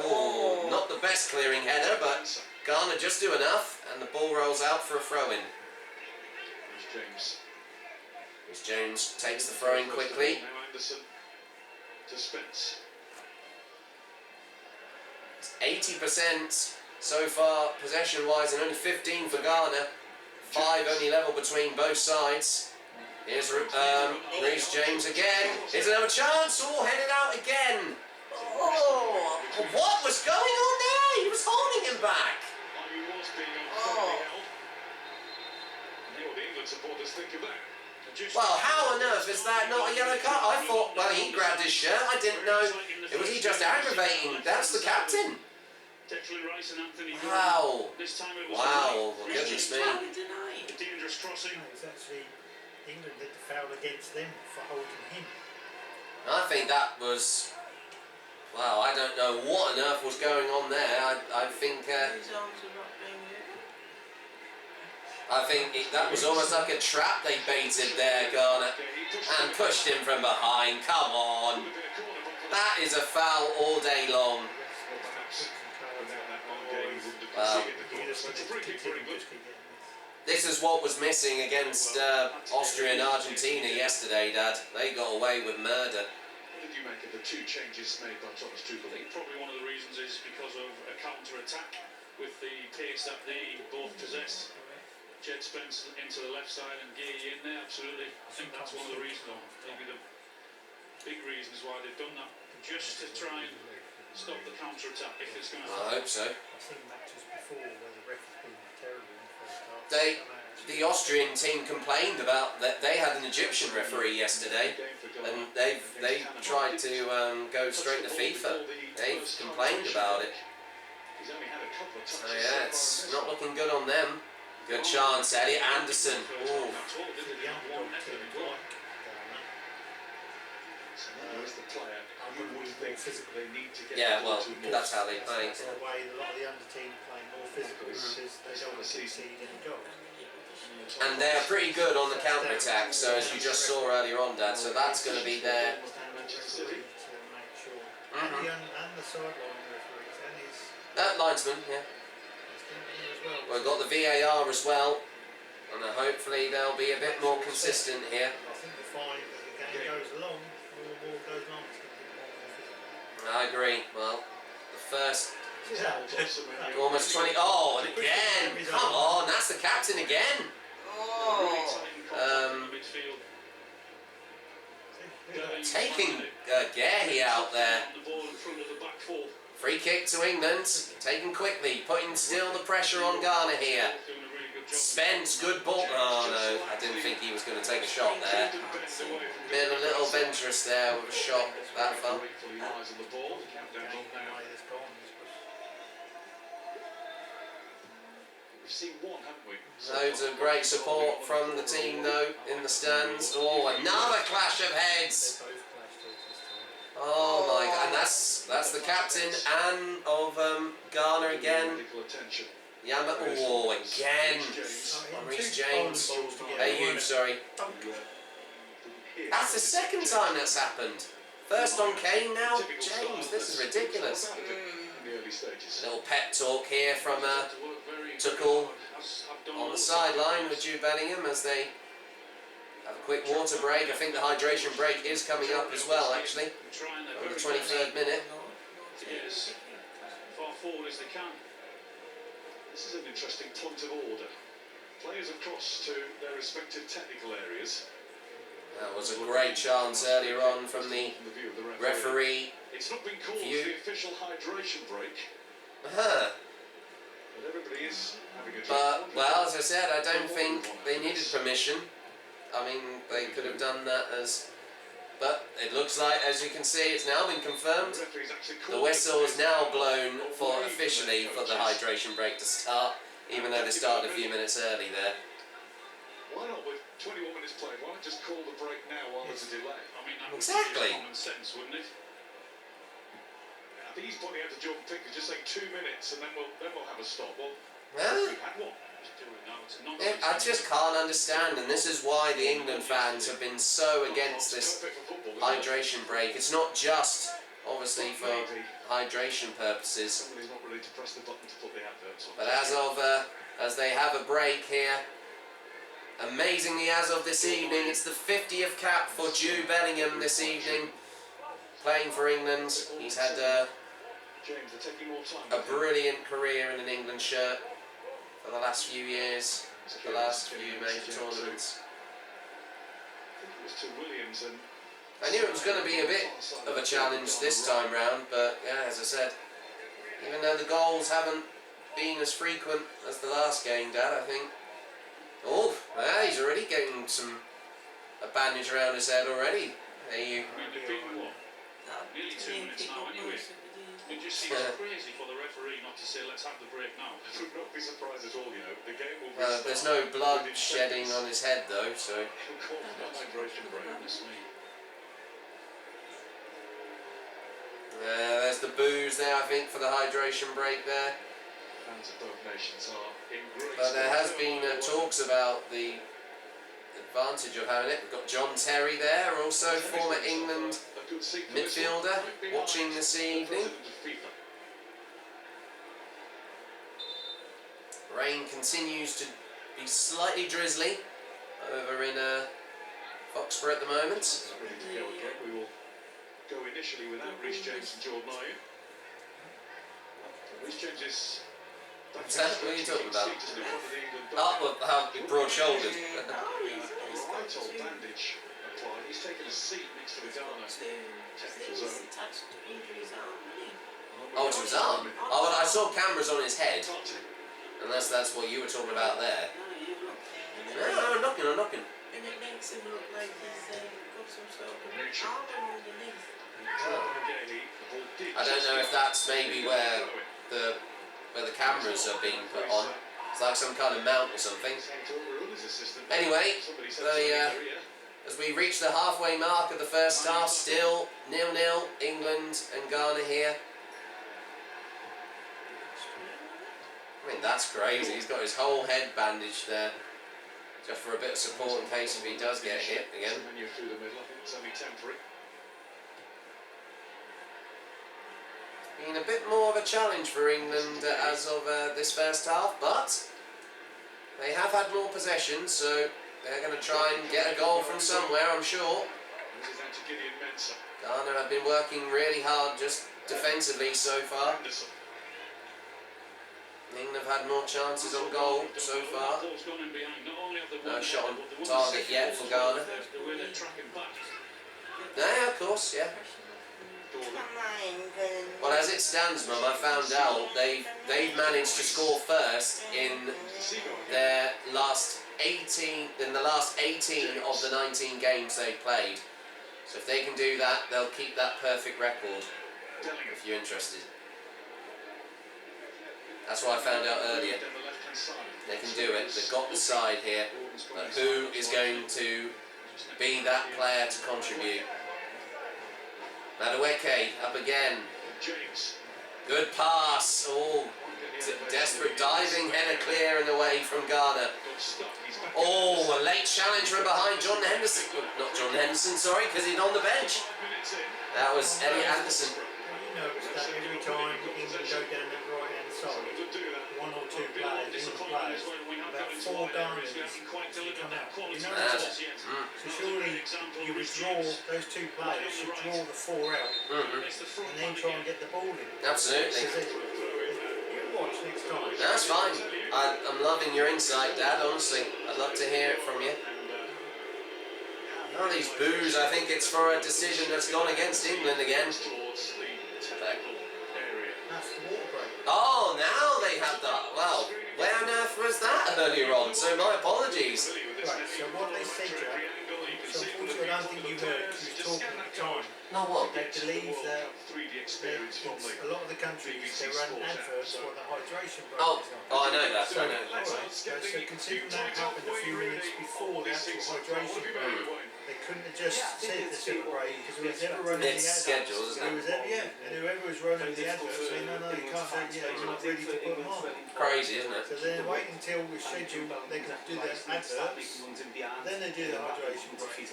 Oh, not the best clearing header, but Ghana just do enough, and the ball rolls out for a throw-in. James takes the throw-in quickly. It's 80% so far possession-wise, and only 15 for Ghana. 5 only level between both sides. Here's Reece James again. Here's another chance. Oh, headed out again. Oh, what was going on there? He was holding him back. Oh. Well, how on earth is that not a yellow card? I thought, well, he grabbed his shirt. I didn't know. Was he just aggravating? That's the captain. Wow. Wow. Well, goodness me. Dangerous crossing. No, it's actually England did the foul against them for holding him. I think that was... Wow, I don't know what on earth was going on there. I think that was almost like a trap they baited there, Ghana, and pushed him from behind. Come on. That is a foul all day long. This is what was missing against Austria and Argentina yesterday, Dad. They got away with murder. What did you make of the 2 changes made by Thomas Tuchel? Probably one of the reasons is because of a counter-attack with the pace that they both possess. Jed Spence into the left side and Gay in there, absolutely. I think that's one of the reasons, or maybe the big reasons why they've done that. Just to try and stop the counter-attack if it's going to happen. I hope so. I've seen matches before where the ref has been terrible in the first half. The Austrian team complained about that they had an Egyptian referee yesterday, and they tried to go straight to FIFA. They've complained about it. So yeah, it's not looking good on them. Good chance, Elliot Anderson. Ooh. Yeah, well, that's how they play. That's the way a lot of the under team play more physical because they don't want to concede any goals. And they're pretty good on the counter-attack, so as you just saw earlier on, Dad, so that's going to be their... And the sideline referees and his... Linesman, yeah. We've got the VAR as well. And hopefully they'll be a bit more consistent here. I think you'll find as the game goes along, more goes on. It's going to be more physical. I agree. Well, the first Yeah. almost 20. Oh, and again! Come on, that's the captain again. Oh, taking Gary out there. Free kick to England, taken quickly, putting still the pressure on Ghana here. Spence, good ball. Oh no, I didn't think he was going to take a shot there. Been a little venturous there with a shot that far. We've seen one, haven't we? Loads of great support from the team though in the stands. Oh, another clash of heads. Oh my god, and that's the captain and of Ghana again. Yamba, oh again. Reece James. Hey you, sorry. That's the second time that's happened. First on Kane, now James. This is ridiculous. A little pep talk here from Tuchel on the sideline with Jude Bellingham as they have a quick water break. I think the hydration break is coming up as well, actually, on the 23rd minute. Yes, far forward as they can. This is an interesting point of order. Players across to their respective technical areas. That was a great chance earlier on from the referee. It's not been called the official hydration break. Uh-huh. But everybody is having a But, well, as I said, I don't think they needed permission. I mean, they could have done that as... But it looks like, as you can see, it's now been confirmed. The whistle is now blown for officially for the hydration break to start, even though they started a few minutes early there. Why not, with 21 minutes played, why not just call the break now while there's a delay? I mean, that would Exactly. be common sense, wouldn't it? I think he's pointing out to Jordan Pickford, just saying 2 minutes and then we'll have a stop. Well, we've had one. I just can't understand, and this is why the England fans have been so against this hydration break. It's not just, obviously, for hydration purposes, Somebody's not ready to press the button to put the adverts on. but as they have a break here, amazingly, as of this evening, it's the 50th cap for Jude Bellingham this evening, playing for England. He's had James, they're taking more time. a brilliant career in an England shirt for the last few years, the last few major tournaments. I think it was to Williams and I knew it was going to be a bit of a challenge this time round, but yeah, as I said, even though the goals haven't been as frequent as the last game, Dad, I think. Oh, yeah, he's already getting a bandage around his head already. There you. nearly 2 minutes now anyway. It just seems crazy for the referee not to say, let's have the break now. I would not be surprised at all, you know. The game will be There's no blood shedding on his head though, so. There's the booze there, I think, for the hydration break there. Fans of both nations are in great. But there has been talks about the advantage of having it. We've got John Terry there, also former England midfielder, watching this evening. Rain continues to be slightly drizzly over in Foxborough at the moment. We will go initially without Reece James and Jordan Ayew. Reece James is... What's that? What are you talking about? Broad-shouldered. Right old bandage applied. He's taken a seat next to the Ghana technical zone. Oh, to his arm? Oh, but I saw cameras on his head. Unless that's what you were talking about there. No, I'm knocking. And it makes him look like he's got some sort of arm underneath. I don't know if that's maybe where the cameras are being put on. It's like some kind of mount or something. Anyway, as we reach the halfway mark of the first half, still 0-0, England and Ghana here. I mean, that's crazy. He's got his whole head bandaged there, just for a bit of support in case if he does get hit again. Been a bit more of a challenge for England as of this first half, but They have had more possession, so they're going to try and get a goal from somewhere, I'm sure. Ghana have been working really hard just defensively so far. England have had more chances on goal so far. No shot on target yet for Ghana. Yeah, of course, yeah. Well, as it stands, Mum, I found out they've managed to score first in their last 18 of the 19 games they've played. So if they can do that, they'll keep that perfect record. If you're interested, that's what I found out earlier. They can do it. They've got the side here, but who is going to be that player to contribute? Madueke up again. Good pass. Oh, desperate diving header clear and away from Ghana. Oh, a late challenge from behind John Henderson. Not John Henderson, sorry, because he's on the bench. That was Elliot Anderson. You notice that every time England go down that right hand side, one or two players, about 4 Ghanaians come out. You notice that? So surely you would draw, those 2 players should draw the 4 out and then try and get the ball in. Absolutely. You watch next time. That's fine. I'm loving your insight, Dad, honestly. I'd love to hear it from you. All these boos, I think it's for a decision that's gone against England again. That's the water break. Oh, now they have that. Well, where on earth was that earlier on? So my apologies. Right, so what they say, Jack, so unfortunately I don't think you heard because you were talking at the time. No, what? They believe that a lot of the countries, they run adverts for the hydration break. Oh, I know that. So, I know. alright, so considering that happened a few minutes before the actual hydration break, they couldn't have just said the super break because whoever's ever running the It's adverts, scheduled, isn't it? and whoever was running the adverts saying, no, you can't do it yet, you're not ready to put them on. Crazy, isn't it? So then wait until we're scheduled, they can do their adverts, then they do the hydration break.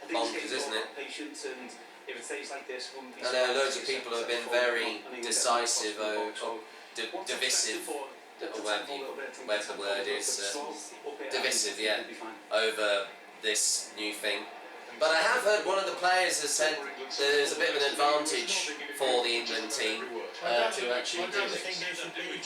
Bonkers, isn't it? If it stays like this, I know loads of people have been very decisive or divisive, or whatever the word is, divisive, yeah, over this new thing. But I have heard one of the players has said there's a bit of an advantage for the England team to actually do I don't it. think there should be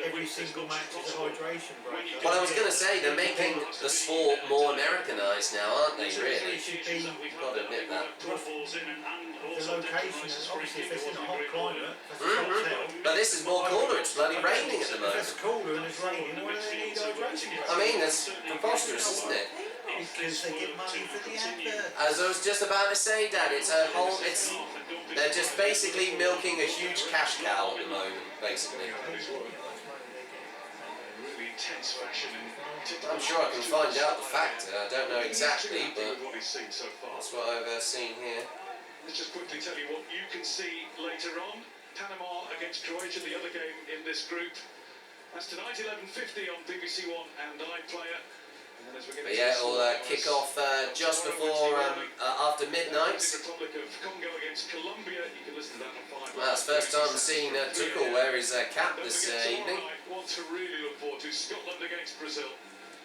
every single match is a hydration break. Well, I was going to say, they're making the sport more Americanised now, aren't they, really? It should be You've got to admit that. the location, and obviously if it's in a hot climate, that's a hot tell. But this is more cooler, it's bloody raining at the If moment. it's cooler and it's raining, why do they need hydration breaks? I mean, that's preposterous, isn't it? Because they get money for the advert. As I was just about to say, Dad, they're just basically milking a huge cash cow at the moment, basically. I'm sure I can find out the factor. I don't know exactly, but that's what I've seen here. Let's just quickly tell you what you can see later on. Panama against Croatia, the other game in this group. That's tonight, 11:50 on BBC One and iPlayer. But yeah, it'll kick off just before, after midnight. Republic of Congo against Colombia. You can listen to that on 5. Well, it's the first time I've seen Tuchel wear his cap this evening. What to really look forward to, Scotland against Brazil.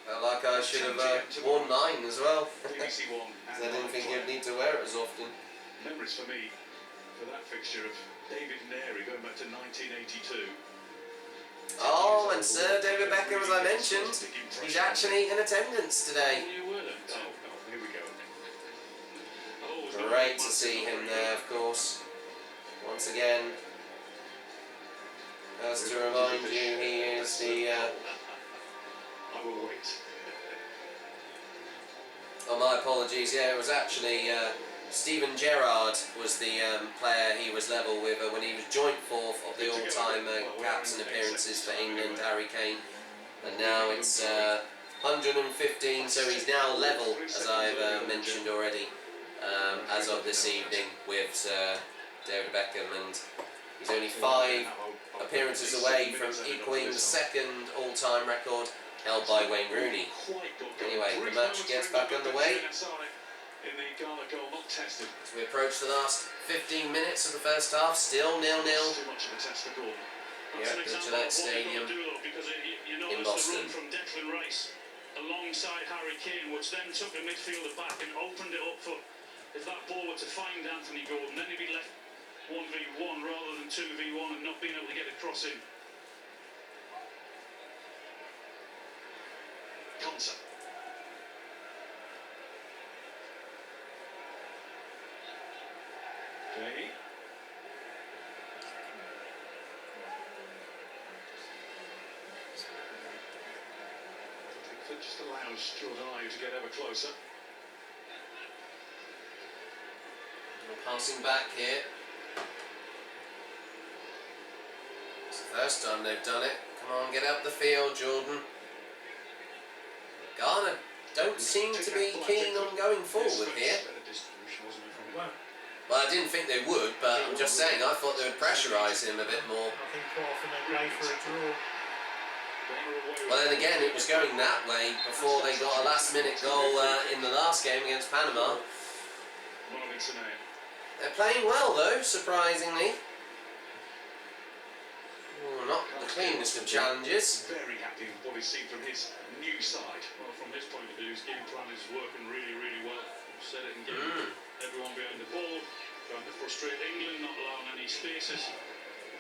Felt like I should have worn mine as well. BBC One. I didn't think you'd need to wear it as often. Memories for me for that fixture of David Neri going back to 1982. Oh, and Sir David Beckham, as I mentioned, he's actually in attendance today. You were then. Oh, here we go. Great to see him there, of course. Once again, just to remind you, he is the... I will wait. Oh, my apologies, yeah, it was actually Steven Gerrard was the player he was level with when he was joint fourth of the all-time caps and appearances for England, Harry Kane. And now it's 115, so he's now level, as I've mentioned already, as of this evening with David Beckham, and he's only 5 appearances away from equaling the second all-time record held by Wayne Rooney. Anyway, the match gets back underway. As we approach the last 15 minutes of the first half, still 0-0. Here at the Gillette Stadium. you in notice the Boston. run from Declan Rice alongside Harry Kane, which then took the midfielder back and opened it up for, if that ball were to find Anthony Gordon, then he'd be left 1v1 rather than 2v1 and not being able to get a cross in. Concept. Okay. It just allows Jordan Ayew to get ever closer. Passing back here. It's the first time they've done it. Come on, get up the field, Jordan. Ghana don't seem to be keen on going forward here. Well, I didn't think they would, but I'm just saying, I thought they would pressurise him a bit more. I think quite often they play for a draw. Well, then again, it was going that way before they got a last-minute goal in the last game against Panama. They're playing well, though, surprisingly. Oh, not the cleanest of challenges. Very happy with what he's seen from his new side. Well, from his point of view, his game plan is working really, really well. I've said it in game. Everyone behind the ball, trying to frustrate England, not allowing any spaces.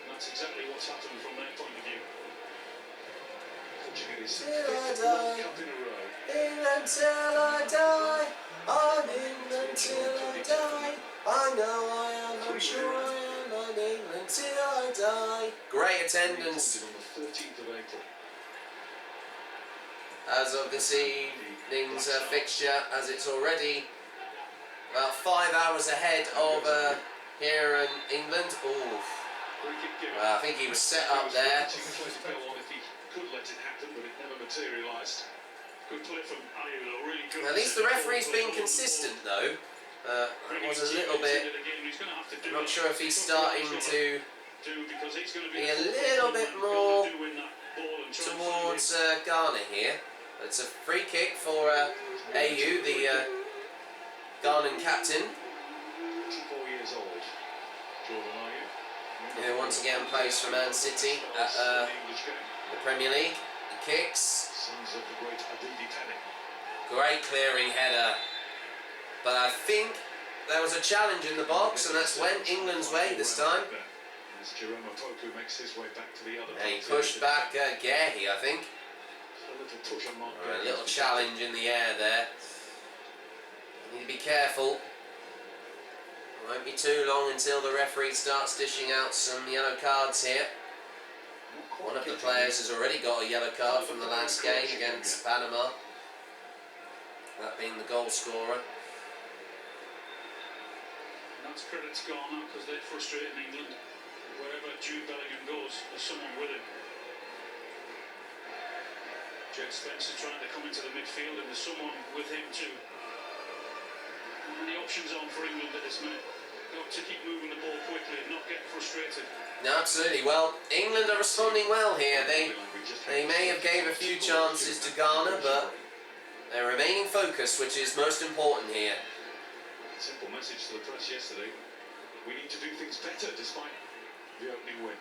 And that's exactly what's happened from their point of view. Till I die, England till I die, I'm England till I die, I know I am, I'm sure I am, I'm England till I die. Great attendance On the 13th of April. as of this evening's fixture, as it's already about 5 hours ahead of here in England. Ooh. Well, I think he was set up there. Could let it happen, but it never materialised. Good play from Ayew, though, really good. At least the referee's been consistent, though. It was a little bit. I'm not sure if he's starting to be a little bit more towards Ghana here. It's a free kick for Ayew, the Ghanaian captain. 24 years old. Jordan Ayew. Who once again plays for Man City at the Premier League. He kicks. Sons of the great Adidi Tene. Great clearing header. But I think there was a challenge in the box, and that's went England's way this time. As Jerome Opoku makes his way back to the other. And he pushed back Gehi, I think. A little push on Mark. A little challenge in the air there. You need to be careful. It won't be too long until the referee starts dishing out some yellow cards here. One of the players has already got a yellow card from the last game against Panama. That being the goal scorer. And that's credit to Ghana, because they're frustrating England. Wherever Jude Bellingham goes, there's someone with him. Jed Spencer trying to come into the midfield, and there's someone with him too. Not many options on for England at this minute. Got to keep moving the ball quickly and not get frustrated. No, absolutely. Well, England are responding well here. They may have gave a few chances to Ghana, but they're remaining focused, which is most important here. Simple message to the press yesterday. We need to do things better despite the opening win.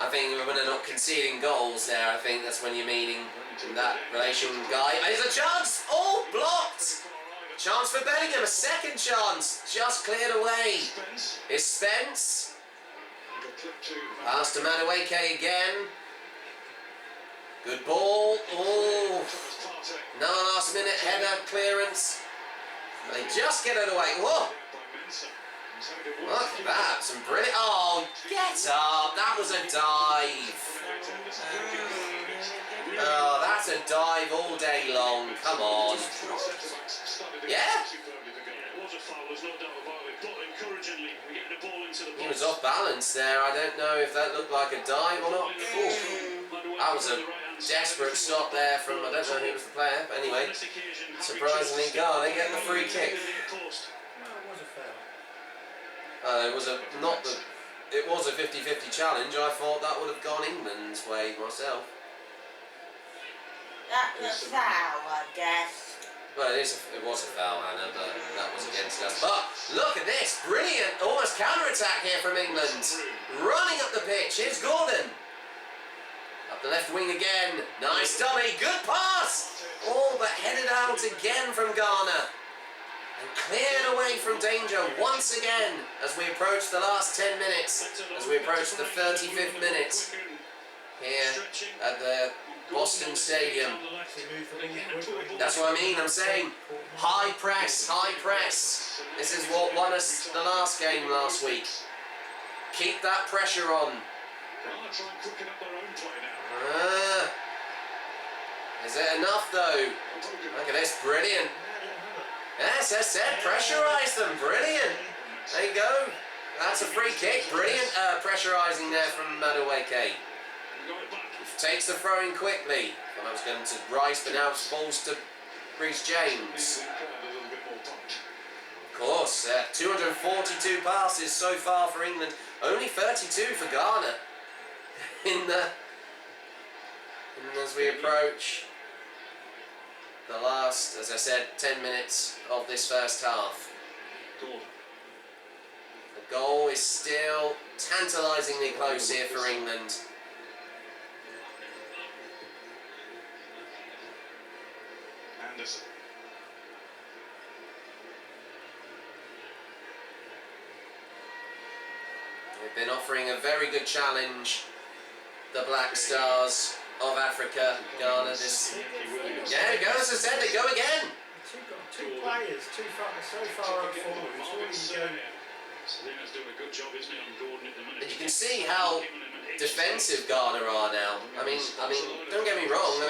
I think when they're not conceding goals there, I think that's when you're meaning that relation guy. There's a chance! Oh, blocked! Chance for Bellingham, a second chance, just cleared away. It's Spence. Pass to Madueke again. Good ball. Oh, another last minute header clearance. They just get it away. Whoa! Look at that, some brilliant. Oh, get up! That was a dive. Oh, that's a dive all day long. Come on. Yeah? He was off balance there. I don't know if that looked like a dive or not. Ooh. That was a desperate stop there from, I don't know who was the player, but anyway, surprisingly Ghana getting the free kick. It was a not the. It was a 50-50 challenge. I thought that would have gone England's way myself. That was foul, I guess. Well, it was a foul, Hannah, but that was against us. But look at this, brilliant, almost counter-attack here from England. Running up the pitch. Here's Gordon. Up the left wing again. Nice dummy. Good pass. Oh, but headed out again from Ghana. And cleared away from danger once again as we approach the last 10 minutes. As we approach the 35th minute here at the Boston Stadium. That's what I mean. I'm saying high press, high press. This is what won us the last game last week. Keep that pressure on. Is it enough though? Look at this, brilliant. Yes, I said, pressurise them, brilliant. There you go. That's a free kick, brilliant pressurising there from Madueke. Takes the throw in quickly. Thought I was going to Rice, but now it falls to Reece James. Of course, 242 passes so far for England, only 32 for Ghana. As we approach the last, as I said, 10 minutes of this first half. The goal is still tantalisingly close here for England. Anderson. They've been offering a very good challenge, the Black Stars of Africa, Ghana. Yeah, it goes, as I said, they go again. Two players, so far up forward. It's really Selena's doing a good job, isn't he, on Gordon at the minute? But you can see how defensive Ghana are now. I mean, don't get me wrong.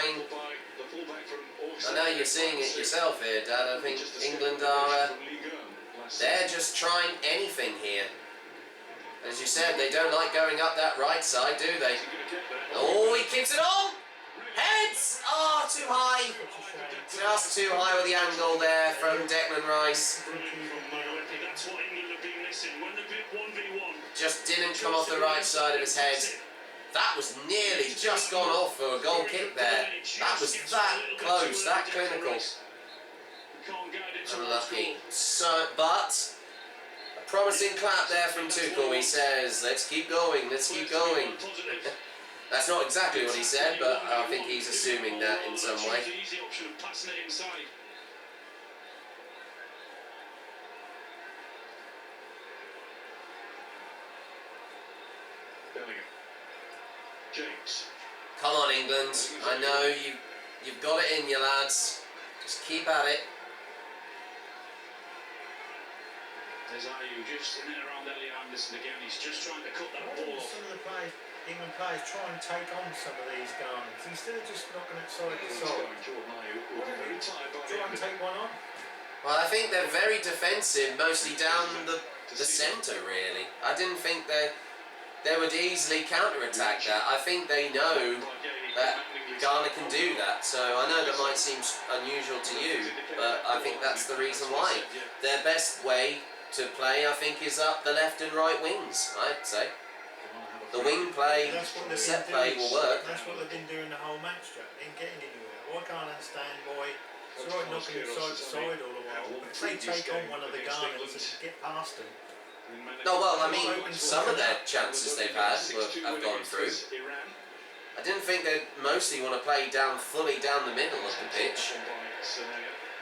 I know you're seeing it yourself here, Dad. I think England are. They're just trying anything here. As you said, they don't like going up that right side, do they? Oh, he kicks it on! Heads! Oh, too high. Just too high with the angle there from Declan Rice. Just didn't come off the right side of his head. That was nearly just gone off for a goal kick there. That was that close, that clinical. Unlucky. But a promising clap there from Tuchel. He says, let's keep going, let's keep going. That's not exactly what he said, but I think he's assuming that in some way. James. Come on, England. I know you've got it in you, lads. Just keep at it. There's Ayew just in and around Elliot Anderson again. He's just trying to cut that ball off. Some of the England players try and take on some of these Ghanaians instead of just knocking it side to side. Try and take one on. Well, I think they're very defensive, mostly down the centre, really. I didn't think they would easily counter-attack that. I think they know that Ghana can do that. So I know that might seem unusual to you, but I think that's the reason why. Their best way to play, I think, is up the left and right wings, I'd say. The wing play, the set play will work. That's what they've been doing the whole match, Jack. They ain't getting anywhere. I can't understand why. It's all right knocking it side to side all the while, but if they take on one of the Ghanaians and get past them. No, well, I mean, some of their chances they've had have gone through. I didn't think they'd mostly want to play fully down the middle of the pitch.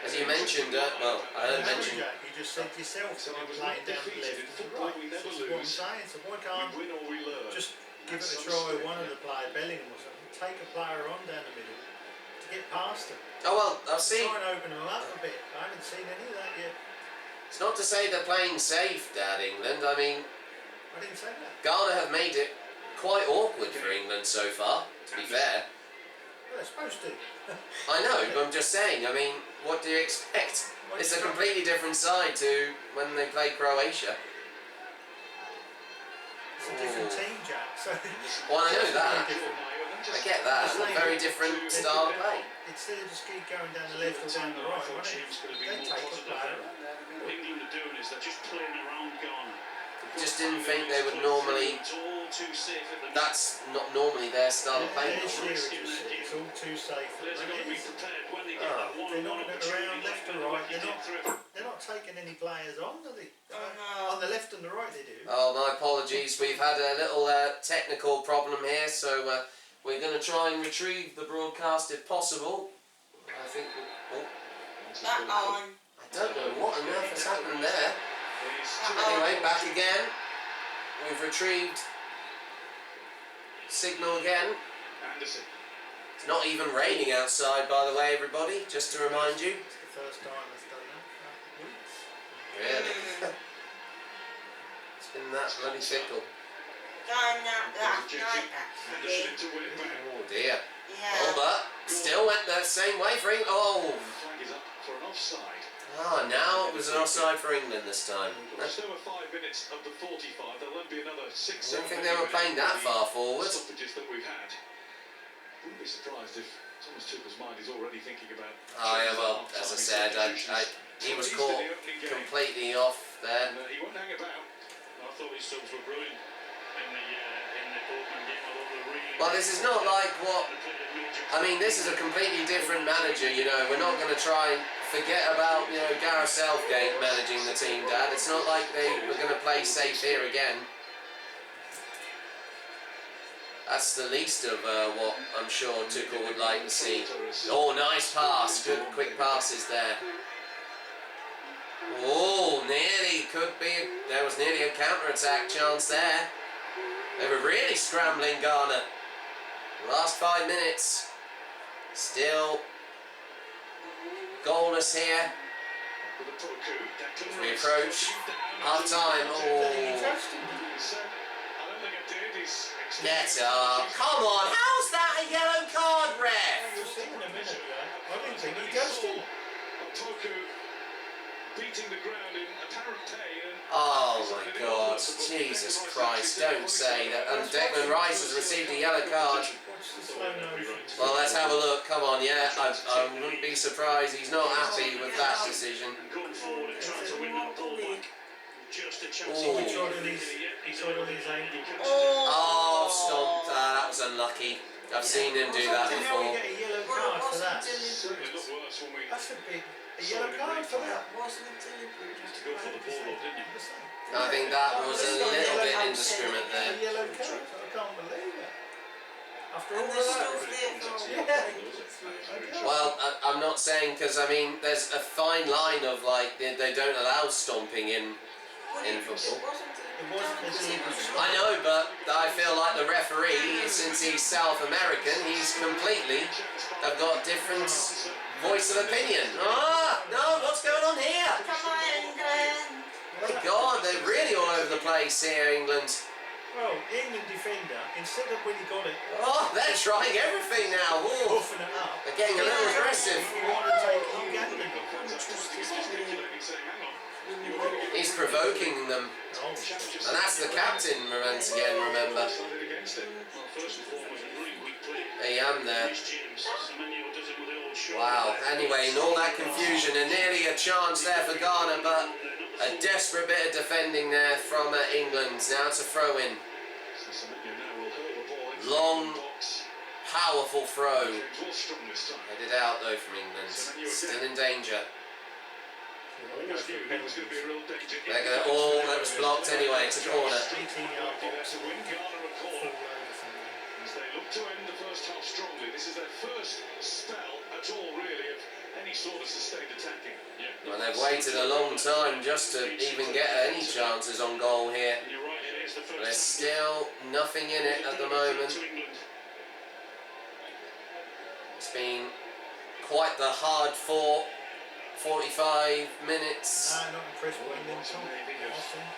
As you mentioned, well, I heard mention. You just said yourself that you're playing down the left and right. This is what I'm saying. So why can't just give it a try? One of the players, Bellingham or something, take a player on down the middle to get past them. Oh well, I've seen. Try and open them up a bit. I haven't seen any of that yet. It's not to say they're playing safe, Dad, England. I mean, I didn't say that. Ghana have made it quite awkward for England so far, to be fair. Well, they're supposed to. I know, but I'm just saying, I mean, what do you expect? It's a completely different side to when they play Croatia. It's a different team, Jack. So Well, I know that. I get that. A very different style of play. Instead of just keep going down the left or down the right, why don't they take a player? England are doing is they're just playing around Ghana. Just didn't think they would normally. That's not normally their style of play. This year it's all too safe. They're knocking it around left and right. They're not taking any players on, are they? On the left and the right they do. Oh, my apologies. We've had a little technical problem here, so We're going to try and retrieve the broadcast if possible. I think... That on. I don't know what on earth has happened there. Anyway, back again. We've retrieved signal again. Anderson. It's not even raining outside, by the way, everybody, just to remind you. It's the first time it's done that. Weeks. Really? It's been that bloody fickle. Done that last night, Anderson actually. to win it back. Oh dear. Yeah. Oh, but still went the same way for England. Oh! The flag is up for an offside. Ah, now it was an offside for England this time. Just over 5 minutes of the 45. There'll then be another 6. I don't think they were playing that far forward. Stoppages that we've had. Wouldn't be surprised if Thomas Tuchel's mind is already thinking about. Oh yeah, well, as I said, he was caught completely off there. He won't hang about. I thought his subs were brilliant in the Portland game. I thought they were really. Well, this is not like what. I mean, this is a completely different manager. You know, we're not going to try and forget about Gareth Southgate managing the team, Dad. It's not like we're going to play safe here again. That's the least of what I'm sure Tuchel would like to see. Oh, nice pass. Good quick passes there. Oh, nearly could be. There was nearly a counter-attack chance there. They were really scrambling, Ghana. Last 5 minutes. Still goalless here. We approach half-time. Oh. Get up. Come on. How's that a yellow card, ref? I was thinking a minute ago. I didn't think he goes to. Beating the ground in apparent pain. Oh my God. Jesus Christ. Don't say that. And Declan Rice has received a yellow card. Watch the slow motion. Well, let's have a look. Come on, yeah. I wouldn't be surprised. He's not happy with that decision. Going forward and trying to win that ball back. Just a chance. Ooh. He tried on his ankle. Oh, stomp. That was unlucky. I've seen him do that How did he before. get a yellow card for that? Certainly looked worse when we That's a big. A yellow card for that? Wasn't deliberate. had to go for the ball, though, didn't you? I think that was a little bit indiscriminate A there. yellow card. I can't believe it. After And all there's of stuff that. there for Well, I'm not saying, because I mean, there's a fine line of like, they don't allow stomping in football. It wasn't as deliberate. I know, but I feel like the referee, since he's South American, he's completely have got different voice of opinion. Ah, no, what's going on here? Come on, England. My God, they're really all over the place here, England. Well, the England defender, instead of when he got it, Oh, they're trying everything now. Ooh, buffing it up, they're getting a little aggressive. he wanted to take Uganda. He's provoking them. Oh, And that's the captain, once again, remember. I am there. Wow, anyway, in all that confusion, and nearly a chance there for Ghana, but a desperate bit of defending there from England. Now it's a throw-in. Long, powerful throw. Headed out, though, from England. Still in danger. They're going to, oh, that was blocked anyway. It's a corner. 18-yard box. To win Ghana a corner. As they look to end the first half strongly, this is their first spell at all, really, of any sort of sustained attacking. Well, they've waited a long time just to even get any chances on goal here. And you're right, it is the But first. there's still nothing in it at the moment. It's been quite the hard-fought 45 minutes. Not impressed by England. Awesome.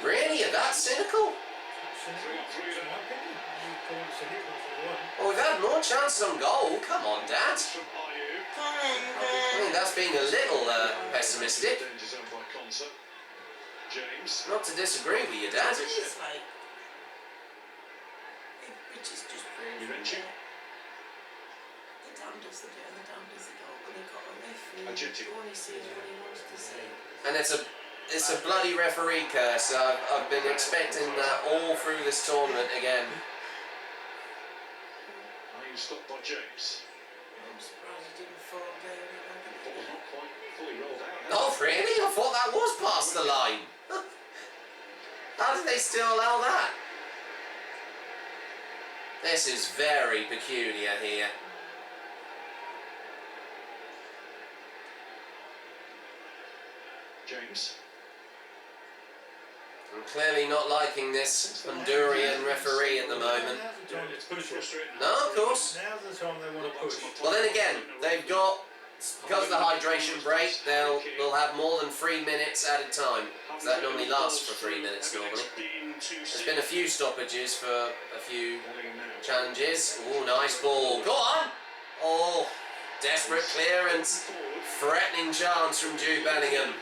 Really? Are that cynical? It's my opinion. You call it cynical for one. Well, we've had more chances on goal. Come on, Dad. Come on, I England. think that's being a little pessimistic. Danger zone by Conser. James. Not to disagree with you, Dad. It's like, it just proves Juventus. that the dam does the bit and the dam does the goal, but they've got a referee. Adjective. All he sees what he wants to see. And it's a bloody referee curse. I've been expecting that all through this tournament again. Are you stopped by James? I'm surprised he didn't fall down. Ball was not quite fully rolled out. Oh, really? I thought that was past the line. How did they still allow that? This is very peculiar here. James. I'm clearly not liking this Honduran referee at the moment. It's pretty frustrating. No, of course. Now's the time they want to push. Well, then again, they've got, because of the hydration break, they'll have more than 3 minutes at a time. So that normally lasts for 3 minutes normally. There's been a few stoppages for a few challenges. Oh, nice ball. Go on! Oh, desperate clearance. Threatening chance from Jude Bellingham.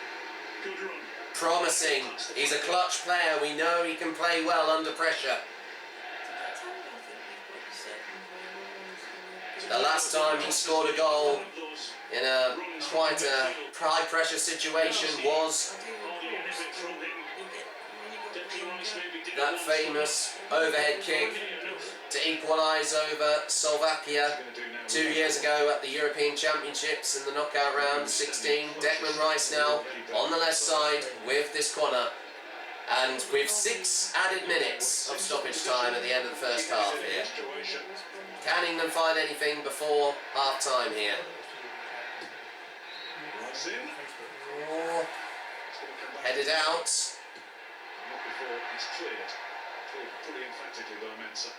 Good run. Promising. He's a clutch player. We know he can play well under pressure. The last time he scored a goal in a quite a high pressure situation was that famous overhead kick to equalise over Slovakia 2 years ago at the European Championships in the knockout round 16. Declan Rice now on the left side with this corner, and with 6 added minutes of stoppage time at the end of the first half here. Can England find anything before half time here? Oh, headed out. Not before it's cleared. Pretty emphatically by Mensah.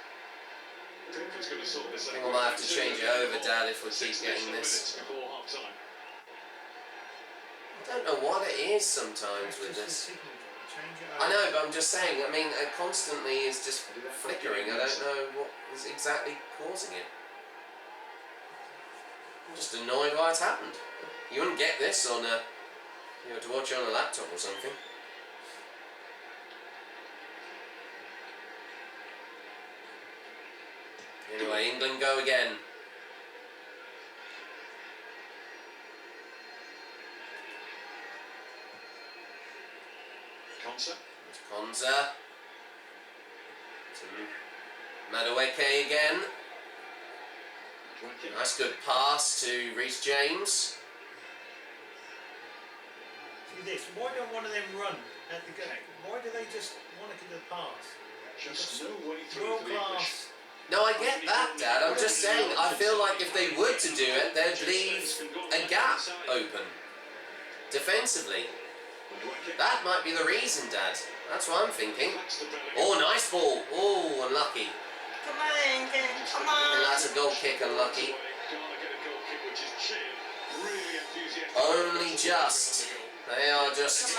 Pickford's going to sort this out. I think we might have to change it over, Dad, if we keep getting this. Before half time. I don't know what it is sometimes with this. I know, but I'm just saying, I mean, it constantly is just flickering. I don't know what is exactly causing it. I'm just annoyed why it's happened. You wouldn't get this on a, you know, to watch it on a laptop or something. Anyway, England go again. Konsa. To Madueke again. Nice good pass to Reece James. See this, why don't one of them run at the game? Why do they just want to get the pass? Just no way through World for the English. class. No, I get that, Dad. I'm just saying, I feel like if they were to do it, they'd leave a gap open. Defensively. That might be the reason, Dad. That's what I'm thinking. Oh, nice ball. Oh, unlucky. Come on, come on. And that's a goal kick, unlucky. Only just. They are just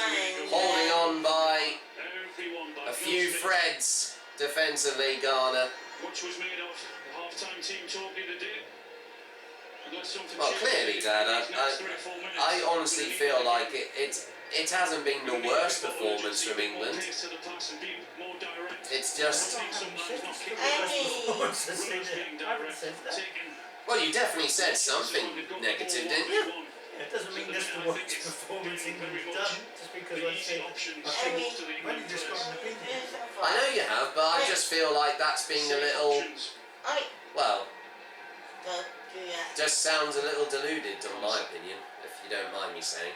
holding on by a few threads defensively, Ghana. Much was made of the half-time team talking today. Well, clearly, Dad, I honestly feel like it hasn't been the worst performance from England. It's just... Well, you definitely said something negative, didn't you? Yeah, it doesn't mean that's the worst performance England's done, just because I said, I've only just got an opinion. I know you have, but I just feel like that's been a little... Well, just sounds a little deluded, in my opinion, if you don't mind me saying.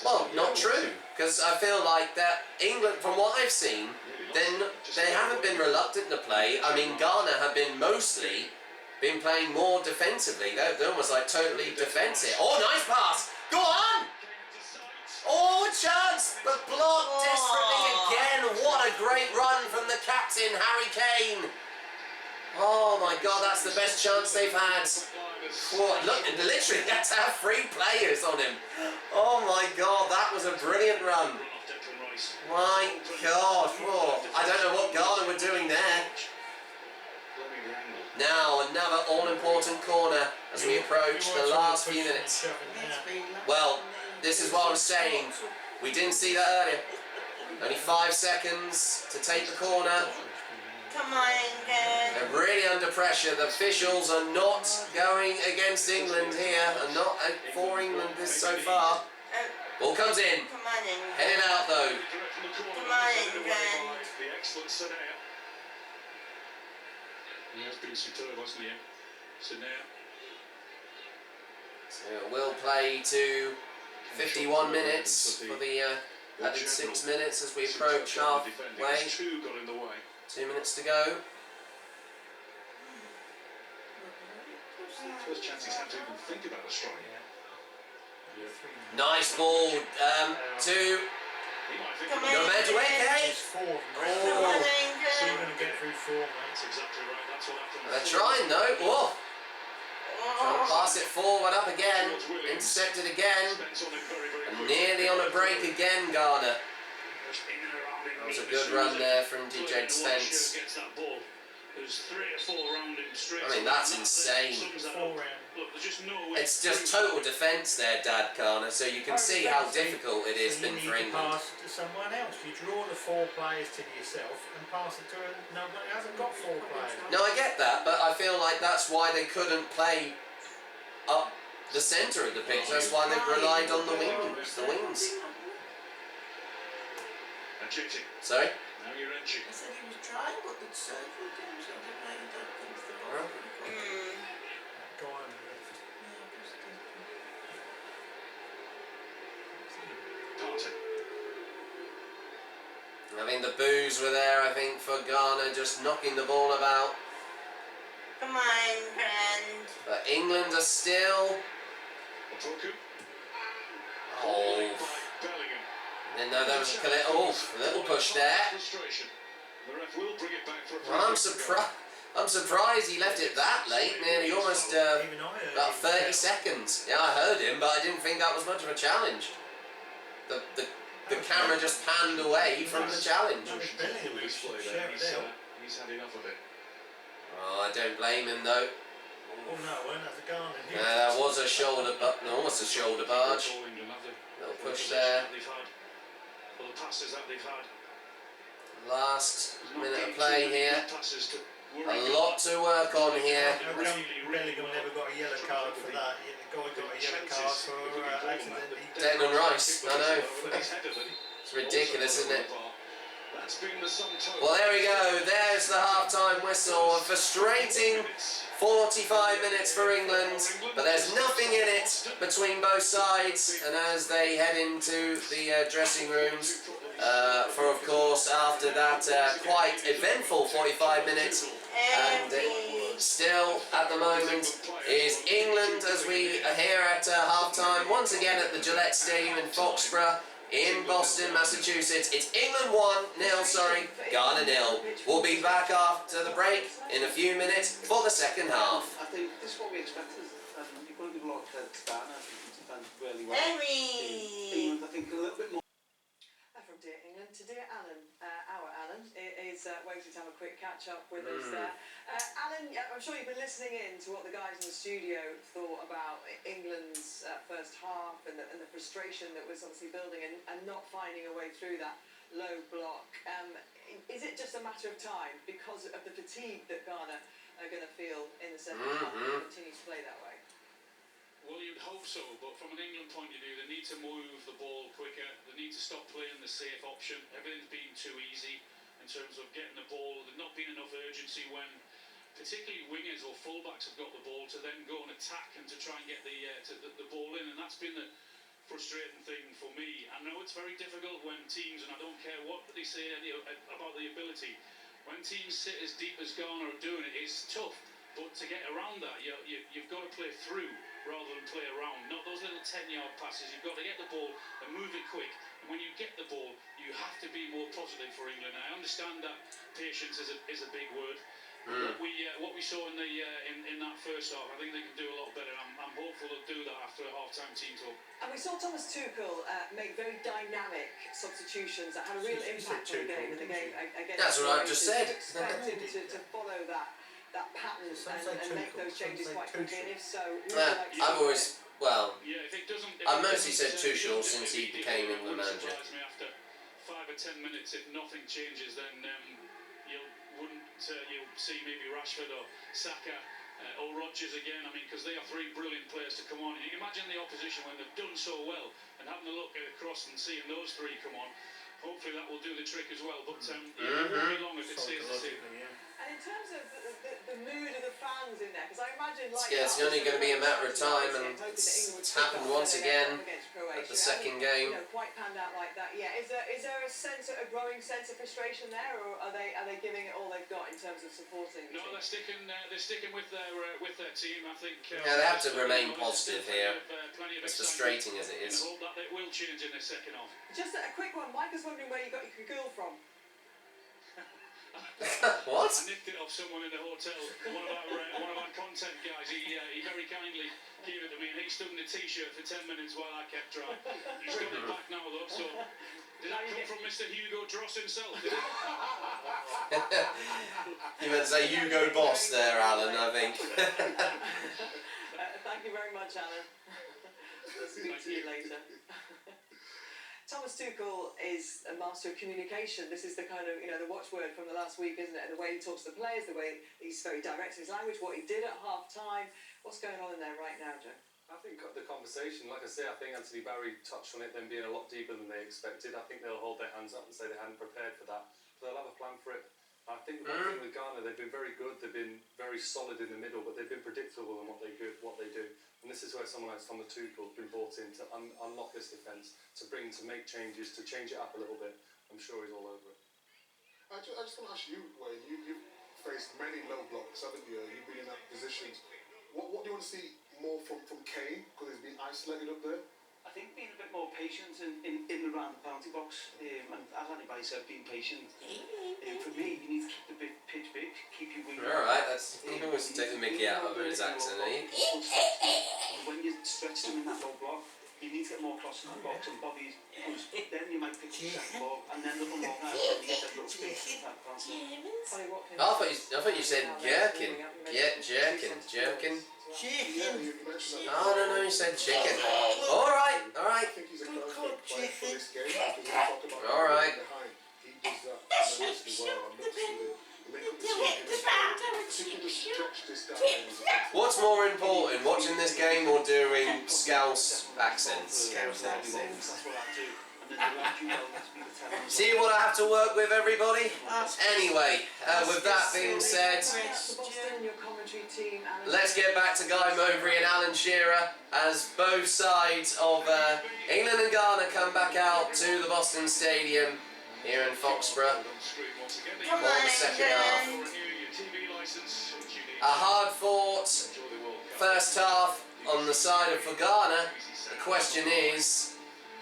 Well, not true, because I feel like that England, from what I've seen, then they haven't been reluctant to play. I mean, Ghana have been mostly been playing more defensively. They're almost like totally defensive. Oh, nice pass! Go on! Oh, chance! But blocked desperately again. What a great run from the captain, Harry Kane. Oh my God, that's the best chance they've had. What? Look, they literally had to have 3 players on him. Oh my God, that was a brilliant run. My God, whoa. I don't know what Ghana were doing there. Now, another all-important corner as we approach the last few minutes. Well, this is what I was saying. We didn't see that earlier. Only 5 seconds to take the corner. Come on, again. They're really under pressure. The officials are not going against England here, and not for England this so far. Ball comes in. Come on, England. Headed out though. Come on, England. The excellent Sinea. He has been superb, hasn't he? Sinea. So we'll play to 51 minutes for the added 6 minutes as we approach halfway. 2 got in the way. 2 minutes to go. First chance he's had to even think about a strike. Nice ball to Come on, Nomadweke. It's 4. Come on, So you're England. going to get through 4, mate. That's exactly right. That's what happened. They're trying though. Whoa. Trying to pass it forward up again. Intercepted again. And nearly on a break again, Ghana. That was a good run there from DJ Spence. There's 3 or 4 around him straight. I mean, that's insane. 4 round. Look, there's just no way. It's just total defence there, Dad Ghana, so you can see how difficult it has been for You need to England. pass it to someone else. You draw the 4 players to yourself and pass it to nobody who hasn't got 4 players. No, I get that, but I feel like that's why they couldn't play up the centre of the pitch. That's why they've relied on the wings. Sorry? Now you're inching. I said he was trying, but the circle came, so I didn't know you don't think the ball. Go on. Party. I think the boos were there, I think, for Ghana just knocking the ball about. Come on, friend. But England are still... Opoku. Oh. By Bellingham. Then there was a little push there. Frustration. The ref will bring it back for a Well, I'm surprised he left it that late, nearly almost Even I heard about him 30 shout. seconds. Yeah, I heard him, but I didn't think that was much of a challenge. The camera just panned away from the challenge. Bellingham who display shouted there. out. He's had enough of it. Oh, I don't blame him though. Oh no, well, that's a Ghana hit. That was a shoulder, almost a shoulder barge. Little push there. Well, the passes that they've had. Last minute of play here. Passes to A lot to work on here. How come Bellingham never got a yellow card for that? The guy got a yellow card for accidentally. Declan Rice, I know. It's It's ridiculous, isn't it? That's been the sum total. Well, there we go. There's the half-time whistle. A frustrating 45 minutes for England, but there's nothing in it between both sides. And as they head into the dressing rooms, for of course after that quite eventful 45 minutes, and still at the moment is England as we are here at half-time once again at the Gillette Stadium in Foxborough in Boston, Massachusetts. It's England 1-0, Ghana 0. We'll be back after the break in a few minutes for the second half. I think this is what we expected. You've got to give a lot of credit to Ghana. I think he's defended really well. Henry! England, I think, a little bit more. From dear England to dear Alan. Our Alan is waiting to have a quick catch up with us there. Alan, I'm sure you've been listening in to what the guys in the studio thought about England's first half and the frustration that was obviously building and not finding a way through that low block. Is it just a matter of time because of the fatigue that Ghana are going to feel in the second half and continue to play that way? Well, you'd hope so, but from an England point of view, they need to move the ball quicker. They need to stop playing the safe option. Everything's been too easy in terms of getting the ball. There's not been enough urgency when particularly wingers or fullbacks have got the ball to then go and attack and to try and get the ball in, and that's been the frustrating thing for me. I know it's very difficult when teams, and I don't care what they say about the ability, when teams sit as deep as Ghana are doing it, it's tough. But to get around that, you've got to play through rather than play around. Not those little 10-yard passes. You've got to get the ball and move it quick. And when you get the ball, you have to be more positive for England. I understand that patience is a big word. What we saw in that first half, I think they can do a lot better. I'm hopeful they'll do that after a half-time team talk. And we saw Thomas Tuchel make very dynamic substitutions that had a real impact on the game. And the game against That's what I've just said. Expect him to follow that pattern and make those changes quite quickly. And if so, I've always, well, Yeah, if it doesn't, I've mostly said Tuchel since he became England manager. Surprise me after 5 or 10 minutes, if nothing changes, then you'll see maybe Rashford or Saka or Rodgers again. I mean, because they are 3 brilliant players to come on. And you can imagine the opposition when they've done so well and having a look across and seeing those 3 come on. Hopefully that will do the trick as well. But it won't be long if it stays the same. And in terms of the mood of the fans in there, because I imagine like It's only going to be a matter of time, and it's happened once again. Croatia. at the second game. You know, quite panned out like that. Yeah, is there a sense, a growing sense of frustration there, or are they giving it all they've got in terms of supporting? No, they're sticking with their team. I think. Yeah, they have to remain positive here, as frustrating as it is. I hope that it will change in the second half. Just a quick one. Mike was wondering where you got your girl from. What? I nicked it off someone in the hotel. One of our content guys. He very kindly gave it to me, and he stood in the t-shirt for 10 minutes while I kept trying. He's got it back now though. So did that come from Mr. Hugo Dross himself? Did it? You meant to say Hugo Boss there, Alan, I think. Thank you very much, Alan. I'll speak to you later. Thomas Tuchel is a master of communication. This is the kind of, the watchword from the last week, isn't it? And the way he talks to the players, the way he's very direct in his language, what he did at half-time. What's going on in there right now, Joe? I think the conversation, like I say, I think Anthony Barry touched on it, them being a lot deeper than they expected. I think they'll hold their hands up and say they hadn't prepared for that. But they'll have a plan for it. I think the one thing with Ghana, they've been very good, they've been very solid in the middle, but they've been predictable in what they do. And this is where someone like Thomas Tuchel has been brought in to unlock this defence, to make changes, to change it up a little bit. I'm sure he's all over it. I just want to ask you, Wayne, you've faced many low blocks, haven't you? You've been in that position. What do you want to see more from Kane? Because he's been isolated up there? I think being a bit more patient in and around the penalty box, and as anybody said, being patient. For me, you need to keep the pitch big, keep your wing. Alright, he almost take the mickey out of his accent, eh? When you stretch them in that low block, you need to get more across in the box and bodies, because then you might pick the second ball, and then the one more out, and you get that little space in that pass. I thought you said jerkin. Yeah, jerkin. Oh, no, you said chicken. Alright. I think he's a perfect player for this game. Alright. He does that tremendously well. I'm not seeing the link up between him and Kane. If he can just stretch this down. What's more important, watching this game or doing Scouse accents? That's what I do. And then you know to be the 10. See what I have to work with, everybody? Anyway, with that being said, let's get back to Guy Mowbray and Alan Shearer as both sides of England and Ghana come back out to the Boston Stadium here in Foxborough for the second half. A hard-fought first half on the side of for Ghana. The question is,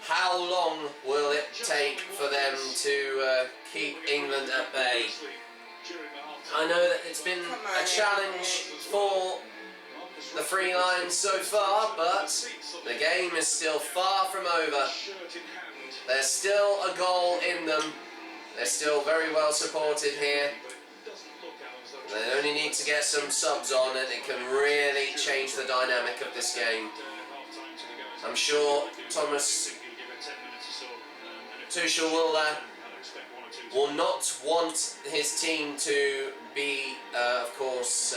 how long will it take for them to keep England at bay? I know that it's been a challenge for the Three Lions so far, but the game is still far from over. There's still a goal in them. They're still very well supported here. They only need to get some subs on and it can really change the dynamic of this game. I'm sure Thomas Tuchel will not want his team to be, of course,